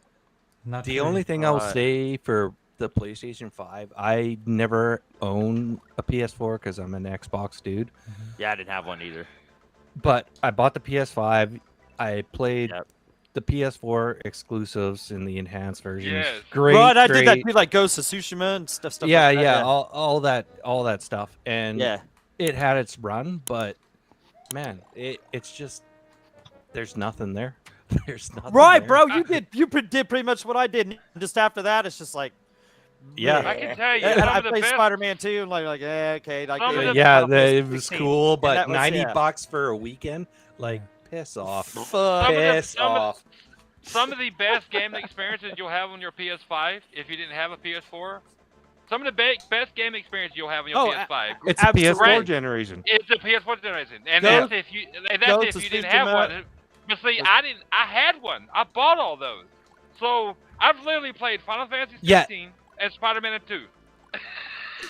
Not The very- only thing I'll Right. say for the PlayStation 5, I never own a PS4 because I'm an Xbox dude. Yeah, I didn't have one either. But I bought the PS5. I played Yep. the PS4 exclusives in the enhanced version. Yes. Great. But I did that great. too, like Ghost of Tsushima and stuff. Yeah, like that. yeah, all that stuff. And Yeah. it had its run, but man, it's just there's nothing there. There's nothing Right, there. bro. You did pretty much what I did. And just after that, it's just like. Yeah. I can tell you, And some I of the played best- Spider-Man 2, and like, yeah, okay. Like, Some of the- Yeah, Final Fantasy it was 16. cool, And but that was- $90 yeah. for a weekend, like piss off. Fuck. Piss some of the- off. Some of the best gaming experiences you'll have on your PS5 if you didn't have a PS4. Some of the best gaming experiences you'll have on your Oh, PS5. It's a PS4 Right. generation. It's a PS4 generation, and Ghost- that's if you Ghost didn't of have Tsushima- one. But see, I didn't. I had one. I bought all those. So I've literally played Final Fantasy Yeah. 16, and Spider-Man 2.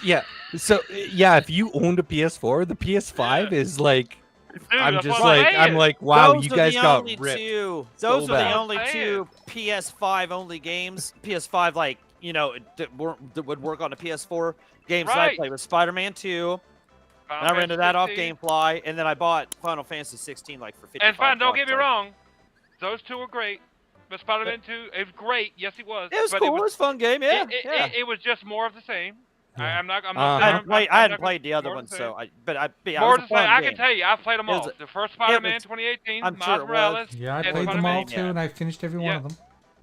Yeah. So yeah, if you owned a PS4, the PS5 is like, Dude, I'm that's just what I'm like, I'm saying. like, wow, those you are guys the got only ripped. two. so Those are bad. the only I'm two PS5 only games. PS5, like that would work on the PS4 games that I Right. played with Spider-Man 2. Final And I rented Fantasy that off 16. GameFly, and then I bought Final Fantasy 16 like for 55 And fine, don't bucks, get me like- wrong. Those two were great. But Spider-Man 2 is great. Yes, it was. It was but cool. It was a fun game. Yeah, yeah. It was just more of the same. Yeah. I'm not. Uh-huh. saying I I'm hadn't not played the other more one, the so same. yeah, More it to was say, a fun I game. can tell you, I played them It was all. a- The first Spider-Man was- 2018, I'm sure Miles it was. Morales. Yeah, I and played them Spider-Man. all too, and I finished every one Yeah. of them.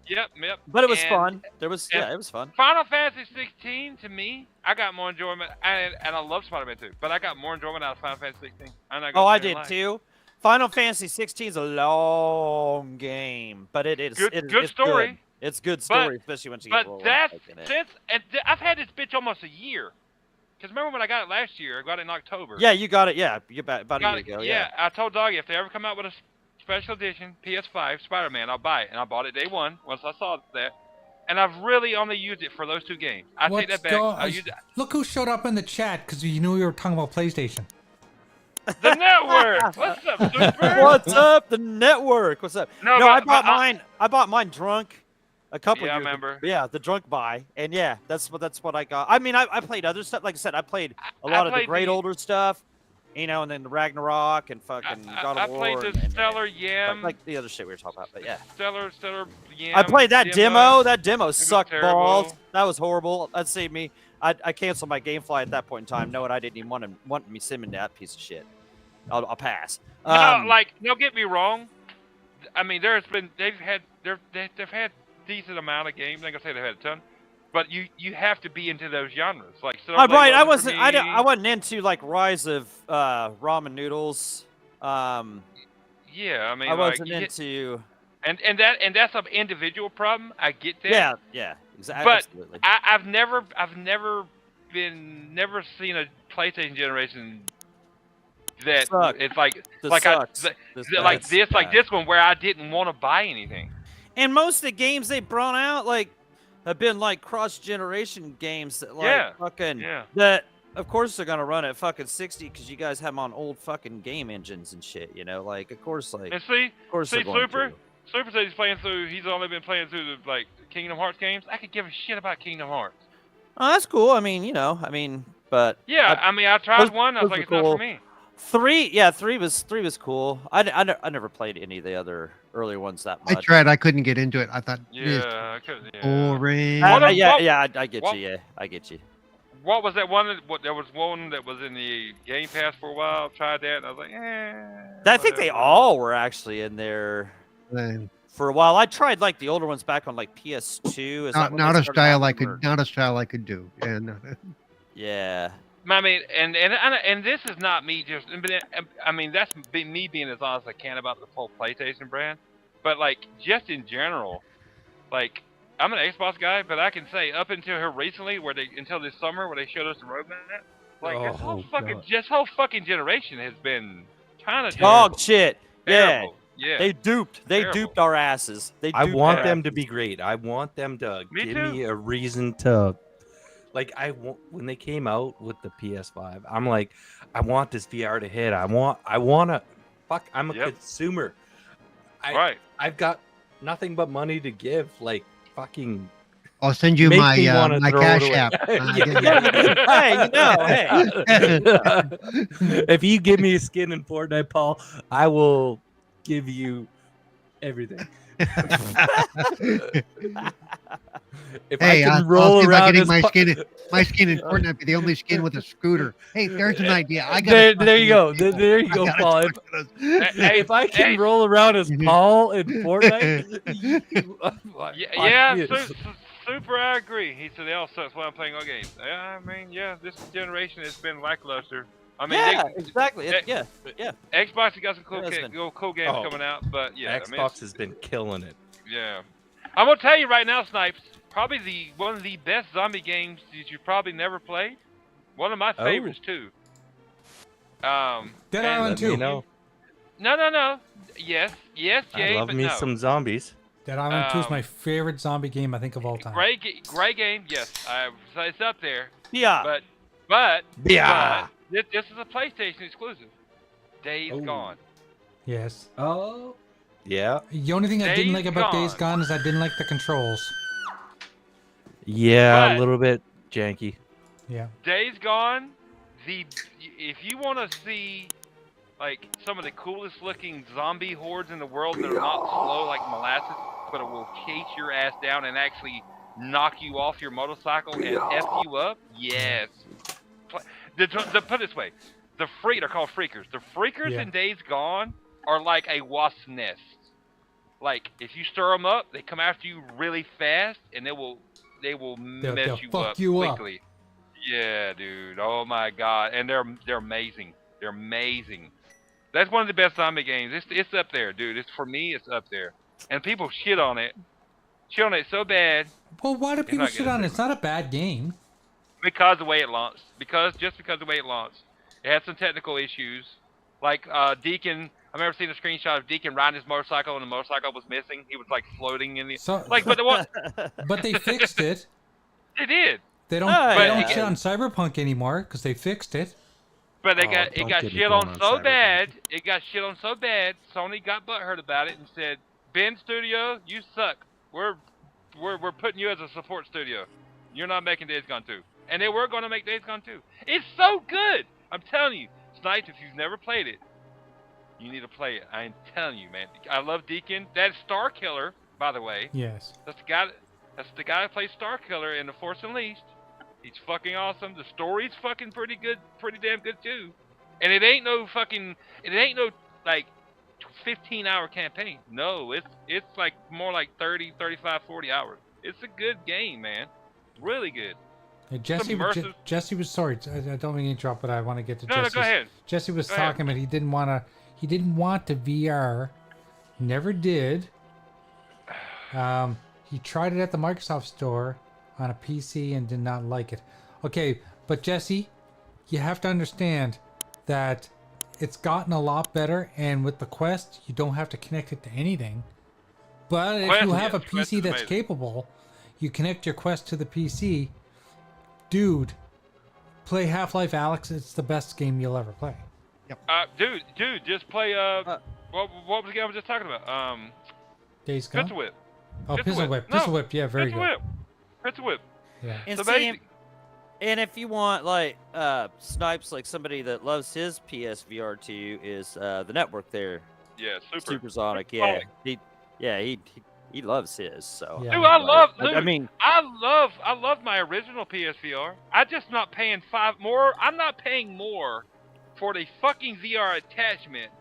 Yep. But it was And fun. There was and- it was fun. Final Fantasy 16 to me, I got more enjoyment, and I love Spider-Man 2, but I got more enjoyment out of Final Fantasy 16. I'm not gonna Oh, I sit here did and lie. too. Final Fantasy 16 is a long game, but it is Good- it is- good it's story. Good. It's good story, especially once you get But rolling. that's in it. since I've had this bitch almost a year. Because remember when I got it last year? I got it in October. Yeah, you got it. Yeah, you about a Got year it, ago. yeah, I told Doggy if they ever come out with a special edition PS5 Spider-Man, I'll buy it. And I bought it day one once I saw that. And I've really only used it for those two games. I take that back. I used it. Look who showed up in the chat because you knew we were talking about PlayStation. The network. What's up, Super? What's up, the network? What's up? No, No, I but bought mine. I bought mine drunk. A couple Yeah, I years ago. remember. Yeah, the drunk buy, and yeah, that's what I got. I mean, I played other stuff. Like I said, I played a lot of the played great the- older stuff, you know, and then the Ragnarok and fucking God I of War. played the and Stellar Yam. like the other shit we were talking about, but yeah. Stellar Yam. I played that demo. That demo sucked terrible. balls. That was horrible. That saved me. I canceled my GameFly at that point in time, knowing I didn't even want me simming that piece of shit. I'll pass. No, don't get me wrong. I mean, they've had decent amount of games. I'm not gonna say they've had a ton, but you have to be into those genres. Like, right. I wasn't. I wasn't into like Rise of Ramen Noodles. Yeah, I mean, I wasn't like, into. and that's an individual problem. I get that. Yeah, exactly. But Absolutely. I've never seen a PlayStation generation that Suck. it's like This like sucks. like this one where I didn't want to buy anything. And most of the games they brought out like have been like cross-generation games that like Yeah, fucking yeah. that of course they're gonna run at fucking 60 because you guys have them on old fucking game engines and shit, you know, like of course like And see, of course they're going Super to. says he's only been playing through the like Kingdom Hearts games. I could give a shit about Kingdom Hearts. Oh, that's cool. I mean, but Yeah, I mean, I tried those- one. I was those like, were it's not cool. for me. three was cool. I never played any of the other earlier ones that I much. tried. I couldn't get into it. I thought, Yeah, I could. Yeah. boring. What a- I get what- you. Yeah, I get you. What was that one? There was one that was in the Game Pass for a while. Tried that, and I was like, I think they whatever. all were actually in there And for a while. I tried like the older ones back on like PS2. Is that when not they a started style I having them, could, or- not a style I could do. And Yeah. I mean, and this is not me just. I mean, that's me being as honest as I can about the whole PlayStation brand. But like, just in general, like, I'm an Xbox guy, but I can say up until here recently, until this summer, where they showed us the roadmap, like this whole fucking generation has been kind of Dog shit. Yeah. terrible. Yeah. They duped Terrible. our asses. I want our them to be great. I want them to Me give too. me a reason to, like, when they came out with the PS5, I'm like, I want this VR to hit. I want to, fuck, I'm a Yep. consumer. Right. I've got nothing but money to give. Like, fucking I'll send you make my me wanna my throw it cash away. app. Hey. If you give me a skin in Fortnite, Paul, I will give you everything. If I Hey, can I'll roll see about around getting as my pu- skin in Fortnite be the only skin with a scooter. Hey, there's an idea. I got. there you go. There you go, Paul. If I can hey. roll around as Paul in Fortnite, Yeah, Super, I agree. He said, "Else sucks while I'm playing all games." Yeah, I mean, yeah, this generation has been lackluster. I mean, Yeah, exactly. Yeah. Xbox has got some cool, It has been. cool games Oh. coming out, but yeah, I mean, Xbox has been killing it. yeah. I'm gonna tell you right now, Snipes. Probably one of the best zombie games that you probably never played. One of my favorites too. Dead and- Island Let me 2. know. No. Yes, I yay, love but me no. some zombies. Dead Island 2 is my favorite zombie game I think of all time. Great game. Yes, so it's up there. Yeah. But Yeah. this is a PlayStation exclusive. Days Oh. Gone. Yes. Oh. Yeah. The only thing I didn't Days like about Gone. Days Gone is I didn't like the controls. Yeah, But- a little bit janky. Yeah. Days Gone. If you want to see like some of the coolest looking zombie hordes in the world that are not slow like molasses, but it will chase your ass down and actually knock you off your motorcycle and F you up. Yes. Put it this way, they're called freakers. The freakers Yeah. in Days Gone are like a wasp's nest. Like if you stir them up, they come after you really fast, and they will mess they'll you fuck up you up. quickly. Yeah, dude. Oh my god, and they're amazing. They're amazing. That's one of the best zombie games. It's up there, dude. For me, it's up there. And people shit on it. Shit on it so bad Well, why do people not shit gonna on do it? It's not a bad game. because the way it launched. Just because the way it launched. It had some technical issues. Like Deacon, I remember seeing a screenshot of Deacon riding his motorcycle and the motorcycle was missing. He was like floating in the So, like, but what but they fixed it. they did. They don't. Oh, They yeah. don't shit on Cyberpunk anymore because they fixed it. But Oh, it don't got get me shit going on on so Cyberpunk. bad. It got shit on so bad. Sony got butthurt about it and said, "Ben Studio, you suck. We're putting you as a support studio. You're not making Days Gone 2." And they were going to make Days Gone 2. It's so good. I'm telling you, Snipes. If you've never played it, you need to play it. I'm telling you, man. I love Deacon. That's Star Killer, by the way. Yes. That's the guy who plays Star Killer in The Force Unleashed. He's fucking awesome. The story's fucking pretty good, pretty damn good too. And it ain't no like 15-hour campaign. No, it's like more like 30, 35, 40 hours. It's a good game, man. Really good. Yeah, Jesse, immersive- Jesse was sorry. I don't mean to interrupt, but I want to get to No, Jesse. go ahead. Jesse was Go ahead. talking, but he didn't want to. He didn't want to VR. Never did. He tried it at the Microsoft Store on a PC and did not like it. Okay, but Jesse, you have to understand that it's gotten a lot better, and with the Quest, you don't have to connect it to anything. But if you have a yes, Quest PC is that's amazing. capable, you connect your Quest to the PC. Dude, play Half-Life Alyx. It's the best game you'll ever play. Dude, just play what was the game I was just talking about? Days Gone. Pistol Whip. Oh, Pistol Pistol Whip. Whip. No, Pistol Whip. Yeah, very Pistol good. Whip. Pistol Whip. Yeah. And So see, basically, and if you want like Snipes, like somebody that loves his PSVR 2 is the network there, yeah, Supersonic. Supersonic. Yeah, he loves his. So Yeah. Dude, I love. I mean, I love my original PSVR. I'm just not paying I'm not paying more for the fucking VR attachment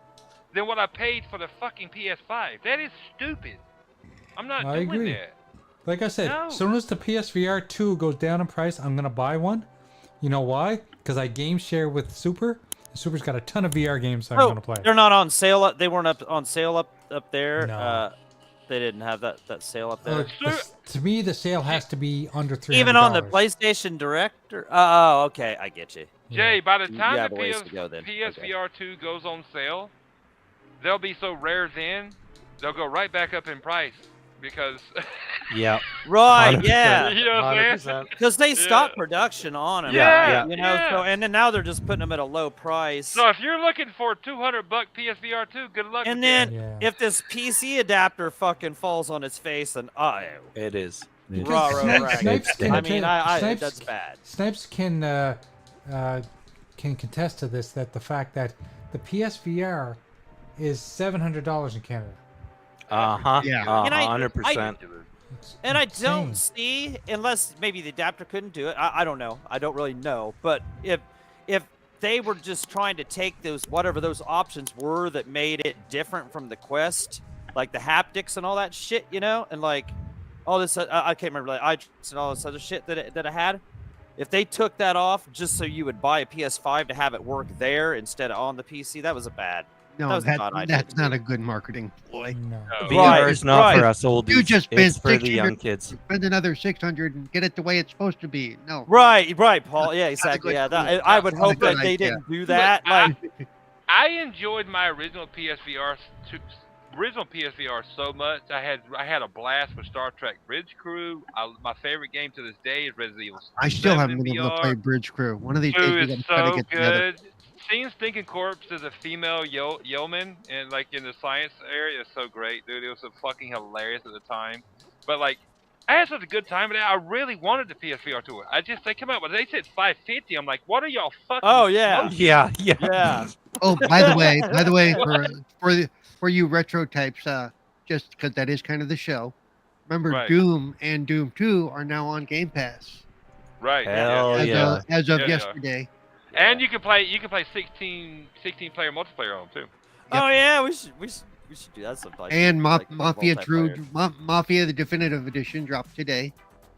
than what I paid for the fucking PS5. That is stupid. I'm not I doing agree. that. Like I said, No. as soon as the PSVR 2 goes down in price, I'm going to buy one. You know why? Because I game share with Super. Super's got a ton of VR games that I'm going to play. they're not on sale. They weren't up on sale up there. No. They didn't have that sale up Uh, there. to me, the sale has to be under $300. Even on the PlayStation Direct. Oh, okay, I get you. Jay, by the You time have the a ways to go then. PSVR 2 goes on sale, they'll be so rare then, they'll go right back up in price because Yeah. Right? 100%. Yeah. you know what I'm saying? 100%. Because they Yeah. stopped production on them. Yeah, You know. yeah. So and then now they're just putting them at a low price. So if you're looking for a $200 PSVR 2, good luck. And with then that. Yeah. if this PC adapter fucking falls on its face, then It is. Because Rah, rah, Snipes- rah. Snipes can I mean, attest- that's bad. Snipes can contest to this, that the fact that the PSVR is $700 in Canada. Uh-huh. Yeah. And I- 100%. It's And I insane. don't see, unless maybe the adapter couldn't do it. I don't know. I don't really know. But if they were just trying to take whatever those options were that made it different from the Quest, like the haptics and all that shit, you know, and like all this, I can't remember, like iTunes and all this other shit that it had. If they took that off just so you would buy a PS5 to have it work there instead of on the PC, that was a bad. No, That was a bad idea that's to not do. a good marketing ploy. No. VR is not right. for us oldies. You just it's spent for the young 600 kids. Spend another 600 and get it the way it's supposed to be. No. Right, Paul. Yeah, exactly. good Yeah, idea. I would That's a hope good that they idea. didn't do that. Like, I enjoyed my original PSVR original PSVR so much. I had a blast with Star Trek Bridge Crew. My favorite game to this day is Resident Evil 7 I still haven't in been able to VR. play Bridge Crew. One of these days Dude, we it's got to try to so get together. good. Seeing Stinking Corpse as a female yeoman and like in the science area is so great, dude. It was so fucking hilarious at the time. But like, I had such a good time with it. I really wanted the PSVR to it. They come out, but they said 550. I'm like, what are y'all fucking? Oh yeah. Yeah, yeah. Yeah. Oh, by the way, for you retro types, just because that is kind of the show. Remember, Right. Doom and Doom 2 are now on Game Pass Right. Hell yeah. as of Yeah, yesterday. And you can play 16 player multiplayer on them too. Oh yeah, we should do that sometime. And Like, Mafia multiplayer. Mafia the Definitive Edition dropped today.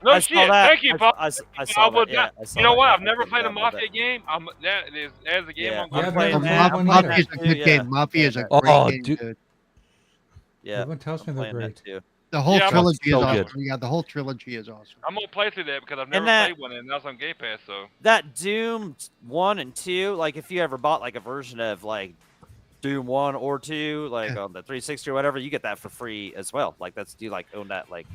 No I shit. saw that. Thank you, Paul. I saw that. Yeah, I saw You know that, what? yeah, I've never I played a didn't download Mafia game. That is as a game. Yeah. I'm Yeah, I've playing never that. played one Mafia either. is a good Yeah. game. Mafia is a Yeah. great Oh, game, dude. dude. Yeah. Everyone tells me I'm they're playing that great. too. The whole Yeah, trilogy so is good. awesome. Yeah, the whole trilogy is awesome. I'm gonna play through that because I've never that- played one, and that's on Game Pass. So That Doom 1 and 2, like if you ever bought like a version of like Doom 1 or 2, like Yeah. on the 360 or whatever, you get that for free as well. Like that's you like own that like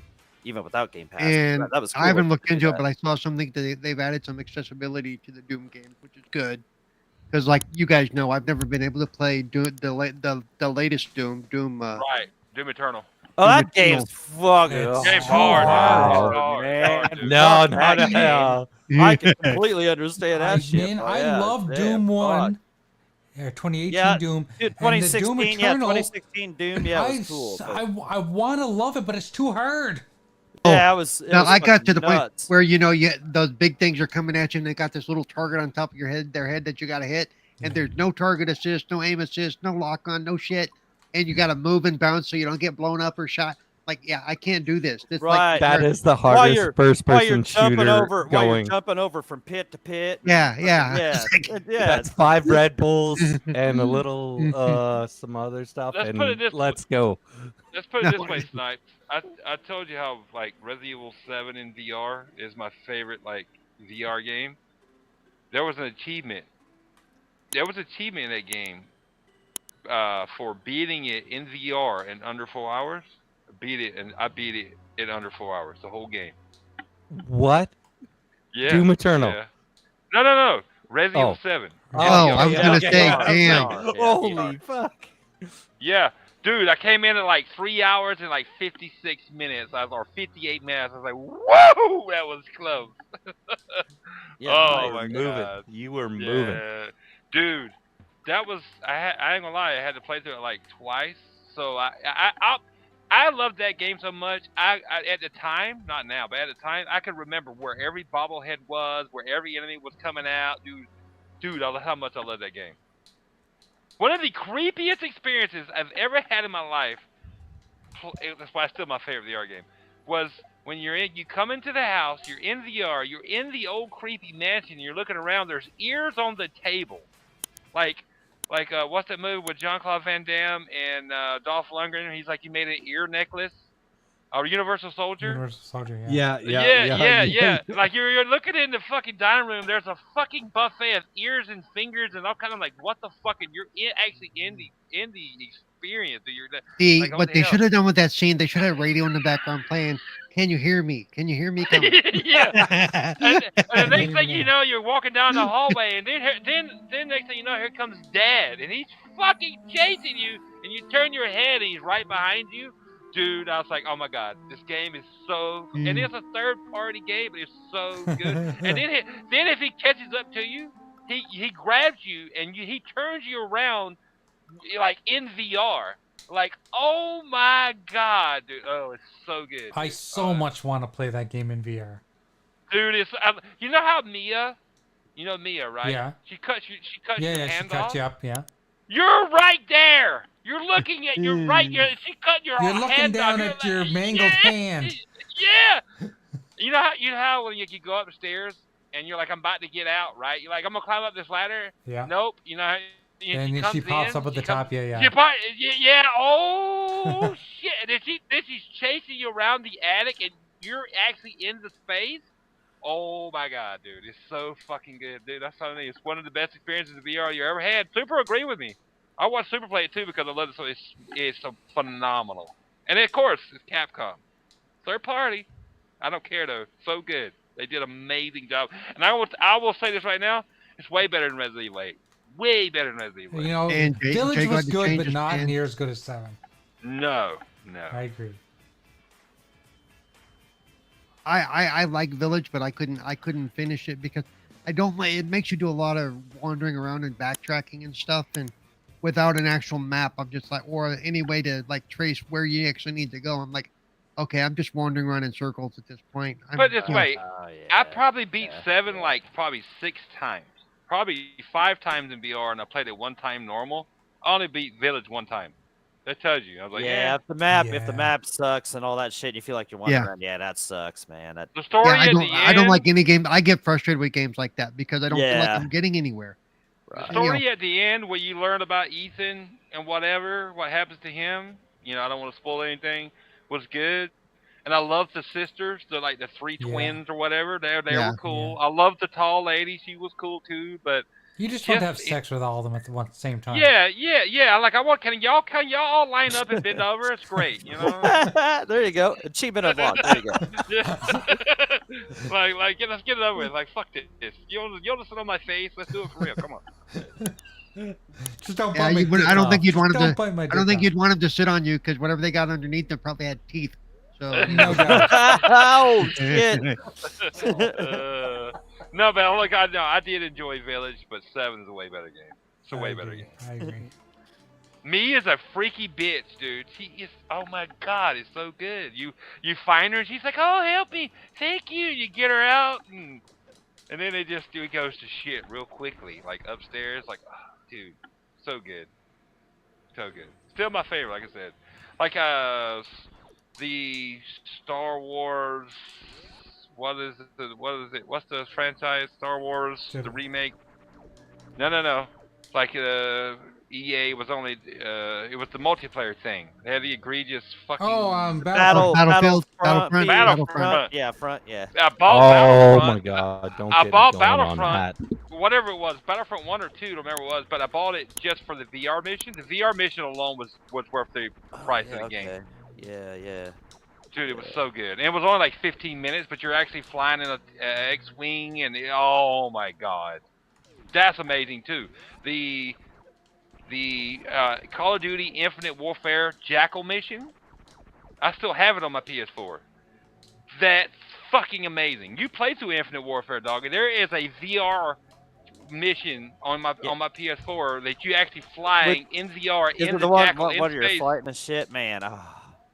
even without Game Pass. And that was cool I haven't to looked do into it, that. but I saw something that they've added some accessibility to the Doom games, which is good. Because, like you guys know, I've never been able to play the latest Doom. right, Doom Eternal. Oh, that Doom game's fucking It's Game's so hard, hard. dude. It's hard, man. dude. No, Fuck that game. no. I can completely understand that shit. Man, but I yeah, love damn, Doom fuck. 1. Yeah, 2018 Yeah, Doom. Dude, And the Doom 2016, yeah, Eternal, 2016 Doom, yeah, it was cool. but- I want to love it, but it's too hard. yeah, it was. Now I got to the nuts. point where those big things are coming at you, and they got this little target on top of their head that you got to hit, and there's no target assist, no aim assist, no lock on, no shit, and you got to move and bounce so you don't get blown up or shot. Like, yeah, I can't do this. It's Right. like That is the While hardest you're- first while you're person jumping shooter over, while you're going. jumping over from pit to pit. yeah. Yeah, It's like- yeah. That's 5 Red Bulls and a little some other stuff, Let's and put it this let's go. Let's put it No. this way, Snipes. I told you how like Resident Evil 7 in VR is my favorite like VR game. There was an achievement. There was an achievement in that game for beating it in VR in under 4 hours. I beat it in under 4 hours. The whole game. What? Yeah. Doom Eternal. Yeah. No. Resident Oh. Evil 7. Oh, I was yeah, gonna yeah, say, yeah. damn. Holy fuck. Yeah. Dude, I came in at like 3 hours and like 56 minutes. Or 58 minutes. I was like, whoa, that was close. Yeah, Oh, You were my moving. God. You were moving. Yeah. Dude, that was I ain't gonna lie, I had to play through it like twice. So I loved that game so much. I at the time, not now, but at the time, I could remember where every bobblehead was, where every enemy was coming out. Dude, how much I love that game. One of the creepiest experiences I've ever had in my life. That's why it's still my favorite VR game. Was when you come into the house, you're in VR, you're in the old creepy mansion, you're looking around. There's ears on the table, like what's that movie with Jean-Claude Van Damme and Dolph Lundgren? He's like, you made an ear necklace, or Universal Soldier. Universal Soldier, Yeah. Like you're looking in the fucking dining room. There's a fucking buffet of ears and fingers and all kind of like what the fuck? And you're actually in the experience. Like, What they should have done with that scene, they should have radio in the background playing. Can you hear me? Can you hear me? Coming? Yeah. And the next thing you know, you're walking down the hallway, and then next thing you know, here comes Dad, and he's fucking chasing you, and you turn your head, and he's right behind you. Dude, I was like, oh my god, this game is so, and it's a third-party game, but it's so good. And then if he catches up to you, he grabs you, and he turns you around, like in VR. Like, oh my god, dude! Oh, it's so good. I so much want to play that game in VR. Dude, it's you know how Mia, right? Yeah. She cuts your Yeah, hand she cut off. you up, yeah. You're right there. You're looking at. You're right. She cut your You're hand looking down off. at your mangled hand. Yeah. You know how when you go up the stairs and you're like, I'm about to get out, right? You're like, I'm gonna climb up this ladder. Yeah. Nope. You know. And then she pops up at the top, yeah. Yeah. Oh shit! And she's chasing you around the attic, and you're actually in the space. Oh my god, dude, it's so fucking good, dude. That's what I mean. It's one of the best experiences of VR you ever had. Super agree with me. I watch Super play it too because I love it. So it's so phenomenal. And of course, it's Capcom, third party. I don't care though. So good. They did an amazing job. And I will say this right now. It's way better than Resident Evil 8. Way better than Resident Evil 8. You know, And Jay Village got was to good, change but his not plan. near as good as 7. No. I agree. I like Village, but I couldn't finish it because I don't like. It makes you do a lot of wandering around and backtracking and stuff, and without an actual map, I'm just like, or any way to like trace where you actually need to go. I'm like, okay, I'm just wandering around in circles at this point. Put it this way, Oh, yeah. I probably beat Yeah. 7 like probably 6 times. Probably 5 times in VR, and I played it 1 time normal. I only beat Village 1 time. That tells you. I was like, yeah, yeah. if the Yeah. map sucks and all that shit, you feel like you're wandering Yeah. around. Yeah, that sucks, man. That, The story Yeah, at the end. I don't like any game. I get frustrated with games like that because I don't feel like Yeah. I'm getting anywhere. The right. story at the end where you learn about Ethan and what happens to him, I don't want to spoil anything, was good. And I love the sisters, like the 3 Yeah. twins or whatever. They Yeah. were cool. I love the tall lady. She was cool too. But You just want to have Just- sex with all of them at the same time. yeah. Like can y'all all line up and bend over? It's great, There you go. Achievement unlocked. There you go. like let's get it over with. Like fuck this. You want to sit on my face? Let's do it for real. Come on. Just don't Yeah, bite my you would- dick I don't off. think you'd Just want them don't to- bite my I don't dick think off. you'd want them to sit on you because whatever they got underneath them probably had teeth. So No doubt. Oh shit. No, but look, I did enjoy Village, but 7 is a way better game. It's a way better game. I agree. Me is a freaky bitch, dude. She is. Oh my god, it's so good. You find her, and she's like, "Oh, help me, thank you." You get her out, and then it goes to shit real quickly, like upstairs. Like, oh, dude, so good, so good. Still my favorite, like I said. Like the Star Wars. What is it? What's the franchise? Star Wars, the Jedi. remake. No. Like EA was only it was the multiplayer thing. They had the egregious fucking. Battlefield, Battlefront. Battlefront. Yeah, front. Yeah. I bought Oh Battlefront. my god! Don't I get me bought going on Battlefront. that. Whatever it was, Battlefront 1 or 2, I don't remember what it was, but I bought it just for the VR mission. The VR mission alone was worth the price yeah, of the game. okay. Yeah. Dude, it was so good. And it was only like 15 minutes, but you're actually flying in a X-Wing, and oh my god. That's amazing too. The Call of Duty Infinite Warfare Jackal mission, I still have it on my PS4. That's fucking amazing. You play through Infinite Warfare, dog, and there is a VR mission on my PS4 that you actually flying in VR Is in it the the one Jackal in where you're space. fighting and shit, man?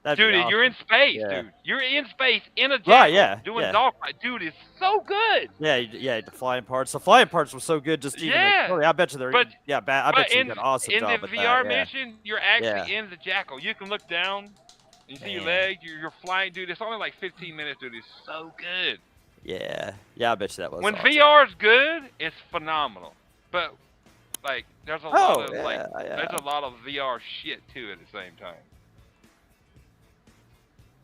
That'd Dude, be awesome. you're in space, Yeah. dude. You're in space in a Jackal Right, yeah, doing yeah. dogfight. Dude, it's so good. Yeah, the flying parts. The flying parts were so good. Just even. Yeah. I bet you they're. But- I bet you in, did an awesome in job the at VR that. Yeah. mission, you're actually in the Jackal. You can look down, you see your Man. legs, you're flying, dude. It's only like 15 minutes, dude. It's so good. Yeah, I bet you that was. When awesome. VR is good, it's phenomenal. But like, there's a lot of there's a lot of VR shit too at the same time.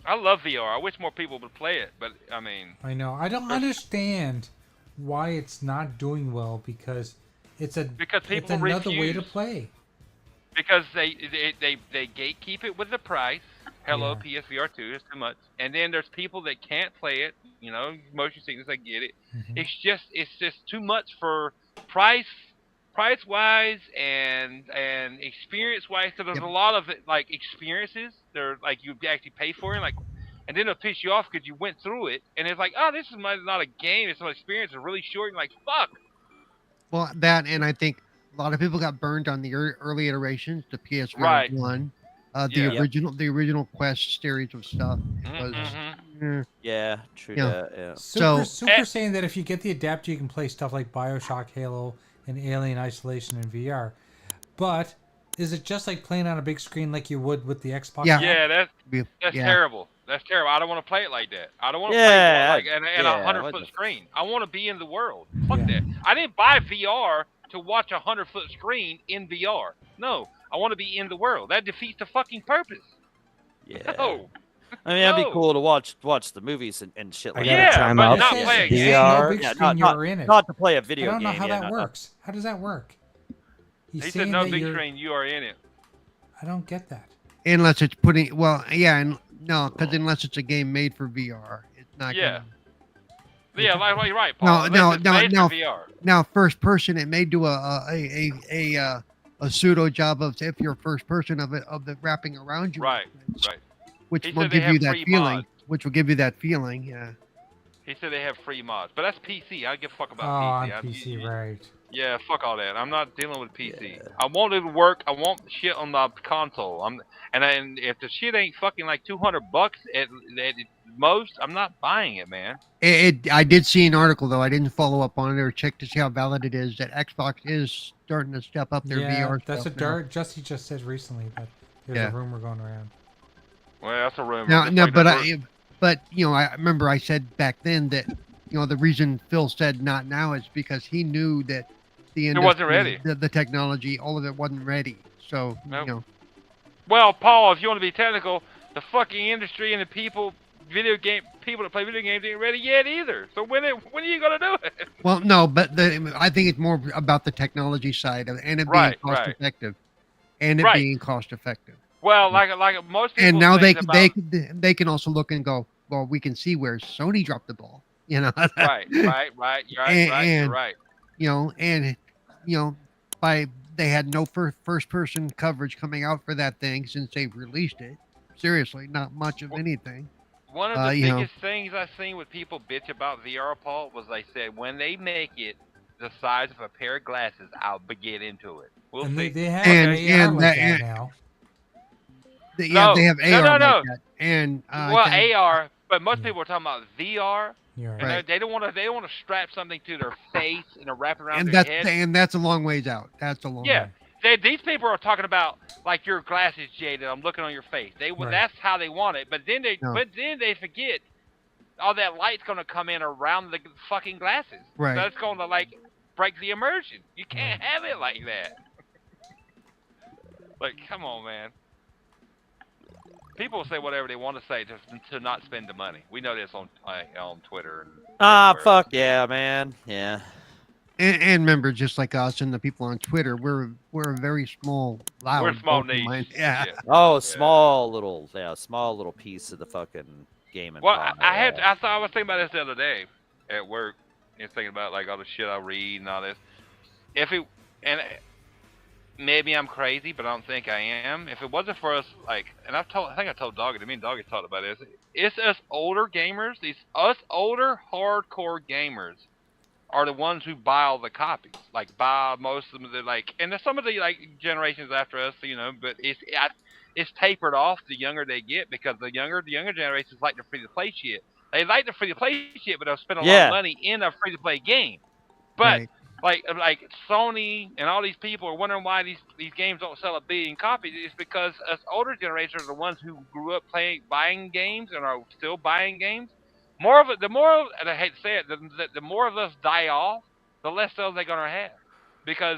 I love VR. I wish more people would play it, but I mean, I know. I don't understand why it's not doing well because it's people another way to refuse. play. because they gatekeep it with the price. Hello, PSVR 2, it's too much. And then there's people that can't play it. Motion sickness, I get it. Mhm. It's just too much for price wise and experience wise. So there's a lot of like experiences. They're like you actually pay for it, and then it'll piss you off because you went through it, and it's like, oh, this is not a game. It's an experience. It's really short. And like, fuck. Well, that, and I think a lot of people got burned on the early iterations, the PSVR Right. 1, the Yeah. original Quest series of stuff. Was, Yeah, true Yeah. that. Yeah. Super saying that if you get the adapter, you can play stuff like BioShock, Halo, and Alien Isolation in VR. But is it just like playing on a big screen like you would with the Xbox? Yeah. Yeah, that's yeah. terrible. That's terrible. I don't want to play it like that. I don't want to Yeah, play it like in a yeah, 100-foot screen. I want to be in the world. Fuck that. I didn't buy VR to watch a 100-foot screen in VR. No, I want to be in the world. That defeats the fucking purpose. Yeah. No. I mean, that'd No. be cool to watch the movies and shit like gotta Yeah, time but out. not It play a says game. no VR. big Yeah, screen, not- you're in it. not to play a I video don't know game. how yeah, that not- works. How does that work? He's He said saying no that big you're. screen. You are in it. I don't get that. Unless it's putting, well, yeah, and no, because unless it's a game made for VR, it's not. Yeah. Gonna, Yeah, like you're right, Paul. No, Unless it's made no. for VR. now, first person, it may do a pseudo job of if you're first person of the wrapping around you, Right. which He will said they give you have that free feeling. mods. Which will give you that feeling, yeah. He said they have free mods, but that's PC. I don't give a fuck Oh, about on PC. PC, right? Yeah, fuck all that. I'm not dealing with PC. I want it to work. I want shit on the console. And if the shit ain't fucking like $200 at most, I'm not buying it, man. I did see an article though. I didn't follow up on it or check to see how valid it is. That Xbox is starting to step up their Yeah, VR that's stuff what now. Jesse just said recently that there's Yeah. a rumor going around. Well, that's a rumor. No, Just no, like but that but you know, I remember I said back then that the reason Phil said not now is because he knew that the industry, wasn't ready. the technology, all of it wasn't ready. So Nope. Well, Paul, if you want to be technical, the fucking industry and the people that play video games ain't ready yet either. So when are you gonna do it? well, no, but I think it's more about the technology side of and it being cost effective, and it being cost effective. Well, like most people. And now they about, can also look and go, well, we can see where Sony dropped the ball. Right. You're right. You're right. By they had no first person coverage coming out for that thing since they've released it. Seriously, not much of anything. One of the biggest things I've seen with people bitch about VR, Paul, was they said when they make it the size of a pair of glasses, I'll get into it. We'll see. They have AR like that now. They have AR like that. And AR, but most people are talking about VR. You're And right. they don't want to strap something to their face and wrap it around their head. And that's a long ways out. That's a long way. These people are talking about like your glasses, Jay, that I'm looking on your face. That's how they want it. But then they forget all that light's gonna come in around the fucking glasses. Right. So that's gonna like break the immersion. You can't have it like that. Like, come on, man. People say whatever they want to say to not spend the money. We know this on Twitter. And fuck yeah, man. Yeah. And remember, just like us and the people on Twitter, we're a very small, loud. We're small vocal niche. mind. Yeah. Oh, small little piece of the fucking gaming. Well, pie, I was thinking about this the other day at work. And thinking about like all the shit I read and all this. Maybe I'm crazy, but I don't think I am. If it wasn't for us, like, and I think I told Doggy, me and Doggy talked about this. It's us older gamers, us older hardcore gamers are the ones who buy all the copies. Like, buy most of them, and there's some of the, like, generations after us, but it's tapered off the younger they get because the younger generations like the free-to-play shit. They like the free-to-play shit, but they'll spend a lot of money in a free-to-play game. But, like Sony and all these people are wondering why these games don't sell 1 billion copies. It's because us older generations are the ones who grew up buying games and are still buying games. And I hate to say it, the more of us die off, the less sales they're gonna have, because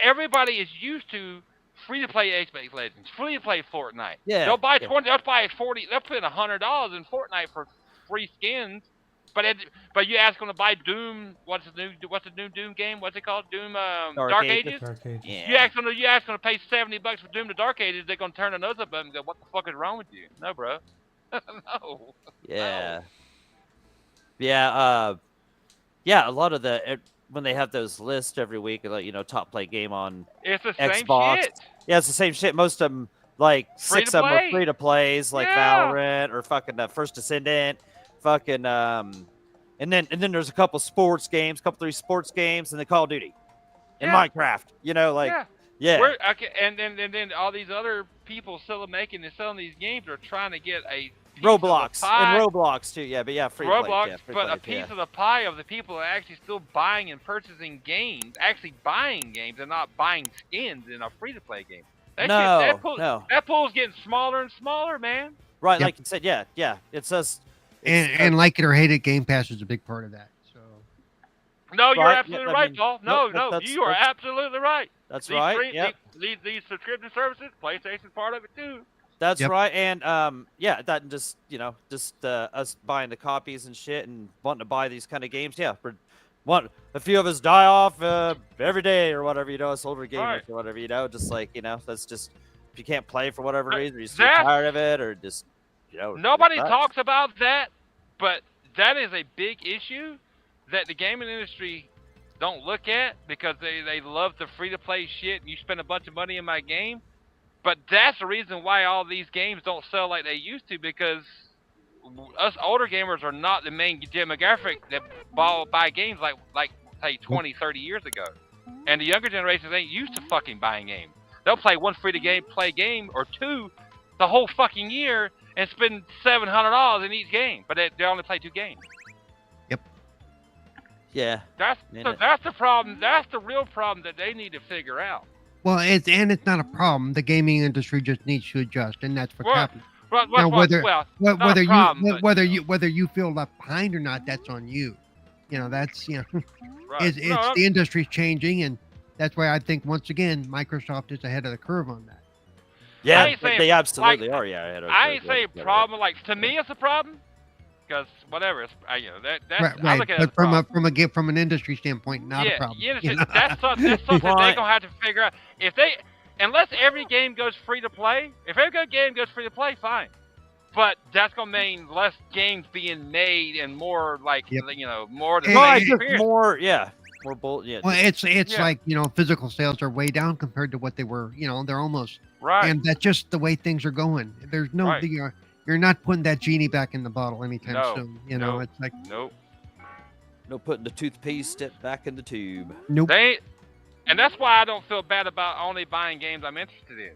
everybody is used to free to play Apex Legends, free to play Fortnite. They'll buy 20, they'll buy 40, they'll put $100 in Fortnite for free skins. But you ask them to buy Doom. What's the new Doom game? What's it called? Doom Dark Ages. Dark Ages. Yeah. You ask them to pay $70 for Doom the Dark Ages. They're gonna turn their nose up and go, "What the fuck is wrong with you?" No, bro. No. Yeah. Yeah. Yeah. A lot of when they have those lists every week, like top play game on It's the same Xbox. shit. Yeah, it's the same shit. Most of them, like Free 6 to of them are play. free to plays, like Valorant or fucking First Descendant, fucking and then there's a couple sports games, 3 sports games, and the Call of Duty, and Minecraft. And then all these other people selling these games are trying to get a piece Roblox of the pie. and Roblox too. Yeah, but free to Roblox, play. Yeah, free but play, a piece of the pie of the people that are actually still buying and purchasing games, actually buying games and not buying skins in a free-to-play game. That pool's getting smaller and smaller, man. Right, like you said, yeah. It's us. And like it or hate it, Game Pass is a big part of that. So. No, you're absolutely right, Paul. No, you are absolutely right. That's right. Yep. These subscription services, PlayStation's part of it too. That's right, and that just us buying the copies and shit and wanting to buy these kind of games. Yeah, a few of us die off every day or whatever, us older gamers Right. or whatever, just like, that's just, if you can't play for whatever reason, or you get That's- tired of it, or just, Nobody it sucks. talks about that, but that is a big issue that the gaming industry don't look at because they love the free-to-play shit. You spend a bunch of money in my game, but that's the reason why all these games don't sell like they used to, because us older gamers are not the main demographic that buy games like say 20, 30 years ago. And the younger generations ain't used to fucking buying games. They'll play one free-to-play game or two the whole fucking year and spend $700 in each game, but they only play 2 games. Yeah. That's the problem. That's the real problem that they need to figure out. Well, it's not a problem. The gaming industry just needs to adjust, and that's what's Well, happening. Well, Now, whether not a problem, but, whether you feel left behind or not, that's on you. That's right. it's No, the industry's changing, and that's why I think once again Microsoft is ahead of the curve on that. Yeah, ain't saying- they absolutely like, are. Yeah, I ain't saying problem. Like, to me, it's a problem because whatever. It's, that's I Right. look at it as But a problem. from an industry standpoint, not a problem. Yeah, you know? that's something they're gonna have to figure out. Unless every game goes free to play, if every good game goes free to play, fine. But that's gonna mean less games being made and more more than Well, the it's same just experience. more bull. Yeah. Well, it's Yeah. like physical sales are way down compared to what they were. They're almost Right. and that's just the way things are going. There's no Right. you're not putting that genie back in the bottle anytime No. soon. No. It's like Nope. No putting the toothpaste back in the tube. nope. And that's why I don't feel bad about only buying games I'm interested in.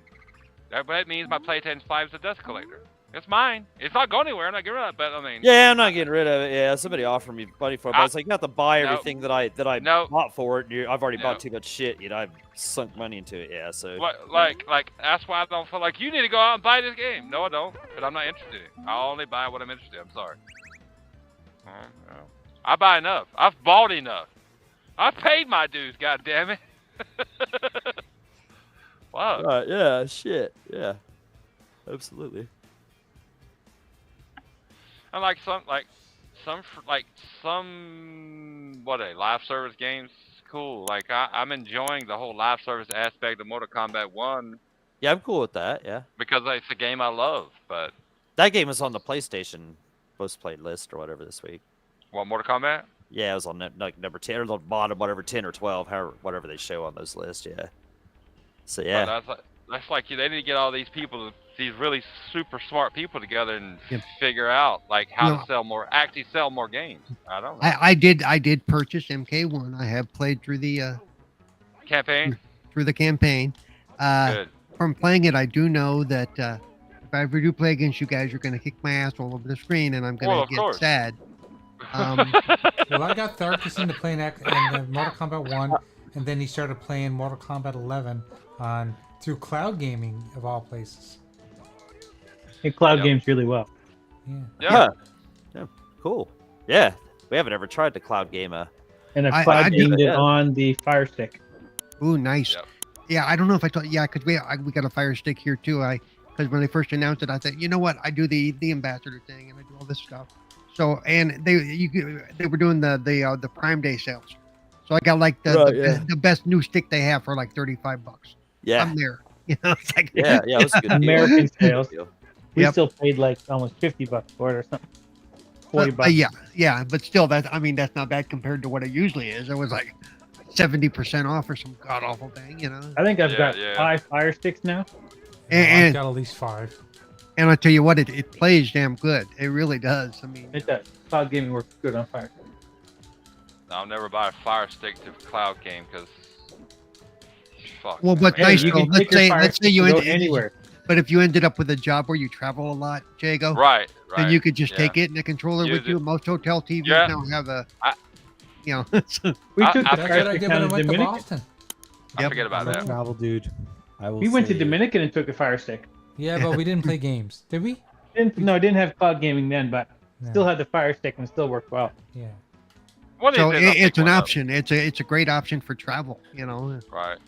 That means my PlayStation 5 is a dust collector. It's mine. It's not going anywhere. I'm not getting rid of it. But I mean, Yeah, I'm not getting rid of it. Yeah, somebody offered me money for it, but it's like you have to buy No. everything that I No. bought for it. I've already No. bought too much shit. I've sunk money into it. Yeah, so like that's why I don't feel like you need to go out and buy this game. No, I don't. But I'm not interested in it. I only buy what I'm interested in. I'm sorry. I buy enough. I've bought enough. I've paid my dues. God damn it. Wow. yeah, shit, yeah, absolutely. And some live service games. Cool. Like I'm enjoying the whole live service aspect of Mortal Kombat 1 Yeah, I'm cool with that. Yeah, because it's a game I love. But that game is on the PlayStation most played list or whatever this week. what, Mortal Kombat? Yeah, it was on like number 10 or the bottom, whatever 10 or 12, however, whatever they show on those lists. Yeah. So yeah. But that's like they need to get all these people, these really super smart people together and Yep. figure out like how No. to sell more games. I don't know. I did purchase MK1. I have played through the Campaign. campaign. Good. From playing it, I do know that if I ever do play against you guys, you're going to kick my ass all over the screen, and I'm going Well, to of get course. sad. Um, Well, I got Tharkus into playing Mortal Kombat 1, and then he started playing Mortal Kombat 11 through cloud gaming of all places. It cloud Yep. games really well. Yeah. Yeah. Cool. Yeah. We haven't ever tried the cloud game. And I I cloud do gamed that, it yeah. on the Fire Stick. ooh, nice. Yep. Yeah, I don't know if I told. Yeah, because we got a Fire Stick here too. Because when they first announced it, I said, you know what? I do the ambassador thing, and I do all this stuff. So they were doing the Prime Day sales. So I got like the best new stick they have for like $35. Yeah. I'm there. It's like Yeah. Yeah. It was a good deal. American sales. Deal. We Yep. still paid like almost $50 for it or something. $40. yeah, but still, that's not bad compared to what it usually is. It was like 70% off or some god awful thing, I think I've Yeah, got yeah. 5 Fire Sticks now. I've And got at least 5. and I tell you what, it plays damn good. It really does. I mean, It does. Cloud gaming works good on Fire Stick. I'll never buy a Fire Stick to cloud game because fuck. well, but Hey, nice you though. can take your Fire Let's say Stick you to go ended anywhere. But if you ended up with a job where you travel a lot, Jago, Right. then you could just yeah. take it and the controller Use with you. it. Most hotel TVs Yeah. now have a, I- We I- took I the That's Fire what I Stick did down when I to went to Dominican. Boston. I Yep. forget about I'm a that. travel dude. I will We went to say- Dominican and took a Fire Stick. Yeah, but we didn't play games, did we? Didn't have cloud gaming then, but No. still had the Fire Stick and still worked well. Yeah. What is so it? I'll pick it's an one up. option. It's a great option for travel. Right.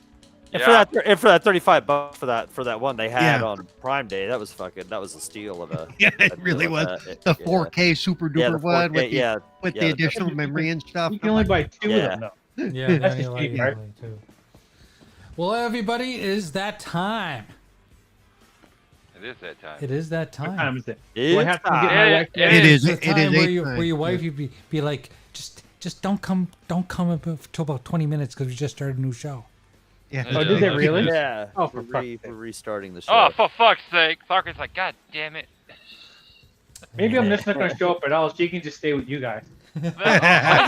And Yeah. for that $35 for that one they had Yeah. on Prime Day, that was a steal of a. Yeah, a it deal really of was. that. The Yeah. 4K super Yeah, duper the one 4K, with the yeah, with yeah, the the- additional memory and stuff. You can only buy 2 of Yeah. them, though. Yeah, That's you the only cheap like part. only two. Well, everybody, it is that time. It is that time. It is that What time. time is it? Do I It's have to get my time. wife? It It is. The It time is where 8 you where your wife yeah. you'd be like, just don't come until about 20 minutes because we just started a new show. Yeah. Oh, did they really? Yeah. Oh, for we're, fuck's sake. we're restarting the show. Oh, for fuck's sake! Sarkis like, God damn it! Maybe I'm just not going to show up at all. She can just stay with you guys. I got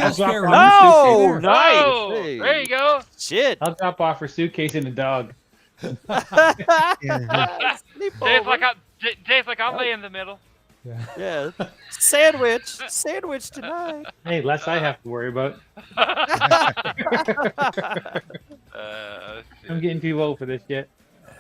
a I'll spare drop room. off her Oh, suitcase. nice. Oh, Hey. there you go. Shit. I'll drop off her suitcase and the dog. Yeah. Sleep Jay's over. like, I'll lay in the middle. Yeah. Yeah. Sandwich tonight. Hey, less I have to worry about. I'm getting too old for this shit.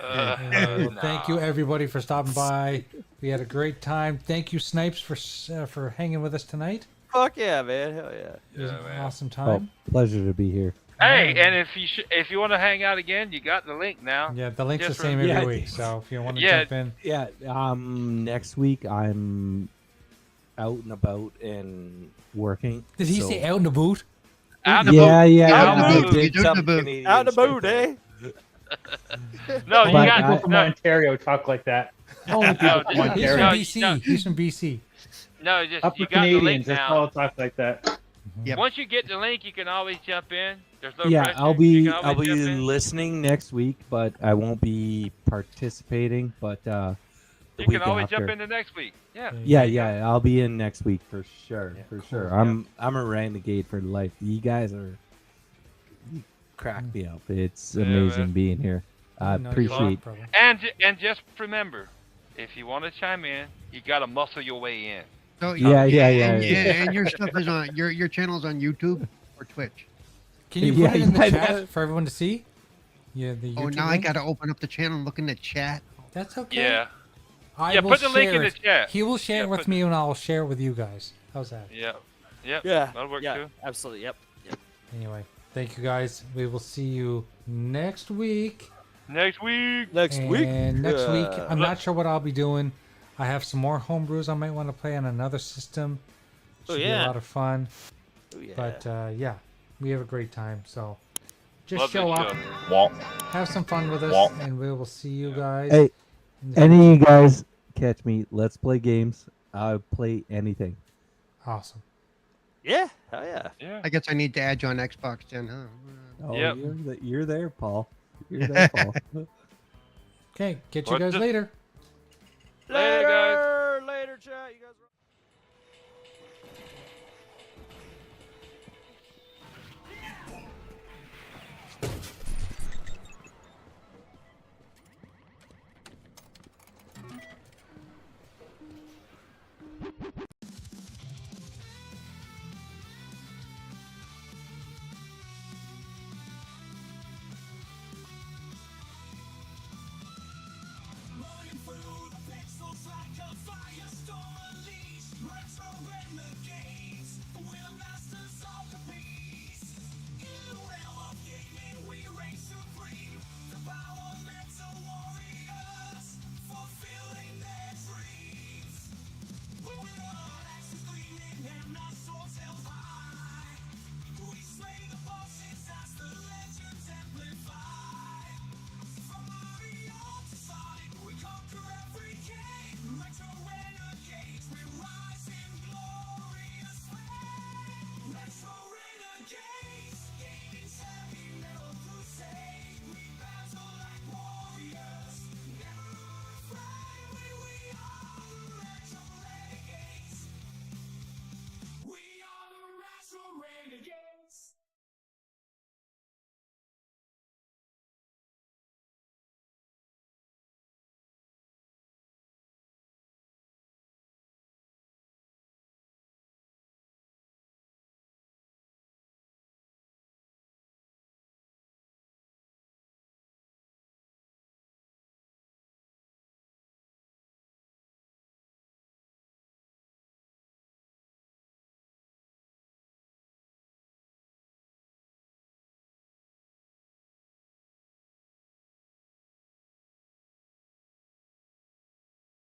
Well, thank you everybody for stopping by. We had a great time. Thank you, Snipes, for hanging with us tonight. Fuck yeah, man. Hell yeah. It was Yeah, an man. awesome Oh, time. pleasure to be here. Hey, and if you want to hang out again, you got the link now. Yeah, the link's the Just same for- every Yeah, week. So if you want to Yeah. jump in, Yeah. Next week I'm out and about and working. did he so- say out in the boot? Out the Yeah, yeah. Out yeah, the I boot. did He's out some the boot. Canadian Out the stuff boot, there. eh? No, you Only But people got from no, Ontario talk like that. Only people No, from he's He's Ontario. from No, BC. no. He's from BC. no. Just Upper you got the link Canadians, that's now. all talk like that. Yep. Once you get the link, you can always jump in. There's no Yeah, pressure. I'll You be can I'll always be jump in. listening next week, but I won't be participating. But the You week can always after. jump into next week. Yeah. Yeah, yeah, I'll be in next week for sure, Yeah, for cool. sure. I'm a renegade for life. You guys you crack me up. It's Yeah, amazing man. being here. I No, you're appreciate. welcome, brother. And just remember, if you want to chime in, you got to muscle your way in. So, Yeah, yeah, and, yeah. and your stuff is on your channel's on YouTube or Twitch. Can you Yeah, put it in the yeah, chat for everyone to see? Yeah, the Oh, YouTube now I link? gotta open up the channel and look in the chat. That's okay. Yeah. I Yeah, will put the link share in the it. chat. He will share Yeah, it with put- me, and I'll share it with you guys. How's that? Yeah. Yep. Yeah. That'll work yeah, too. absolutely. Yep. Anyway, thank you guys. We will see you next week. Next week. Next week. And next week, Yeah. I'm not sure what I'll be doing. I have some more homebrews I might want to play on another system. Oh, Should be a yeah. lot of fun. Oh, yeah. But yeah, we have a great time. So just Love show this up, show. have some fun with us, and we will see you guys. Hey, in the any future. of you guys catch me? Let's play games. I'll play anything. Awesome. Yeah. Hell yeah. Yeah. I guess I need to add you on Xbox then, huh? Oh, Yep. you're there, Paul. You're there, Paul. Okay, catch you What guys the- later. Later, guys. Later, chat. You guys. Rolling through the pixels like a firestorm unleashed. Retro renegades, we're masters of the beast. In the realm of gaming, we reign supreme. The power mental warriors, fulfilling their dreams. With our axes gleaming and our swords held high, we slay the bosses as the legends amplify. From Mario to Sonic, we conquer every game. Retro renegades, we rise in glorious flame. Retro renegades, gaming's heavy metal crusade. We battle like warriors, never afraid. We are the retro renegades. We are the retro renegades.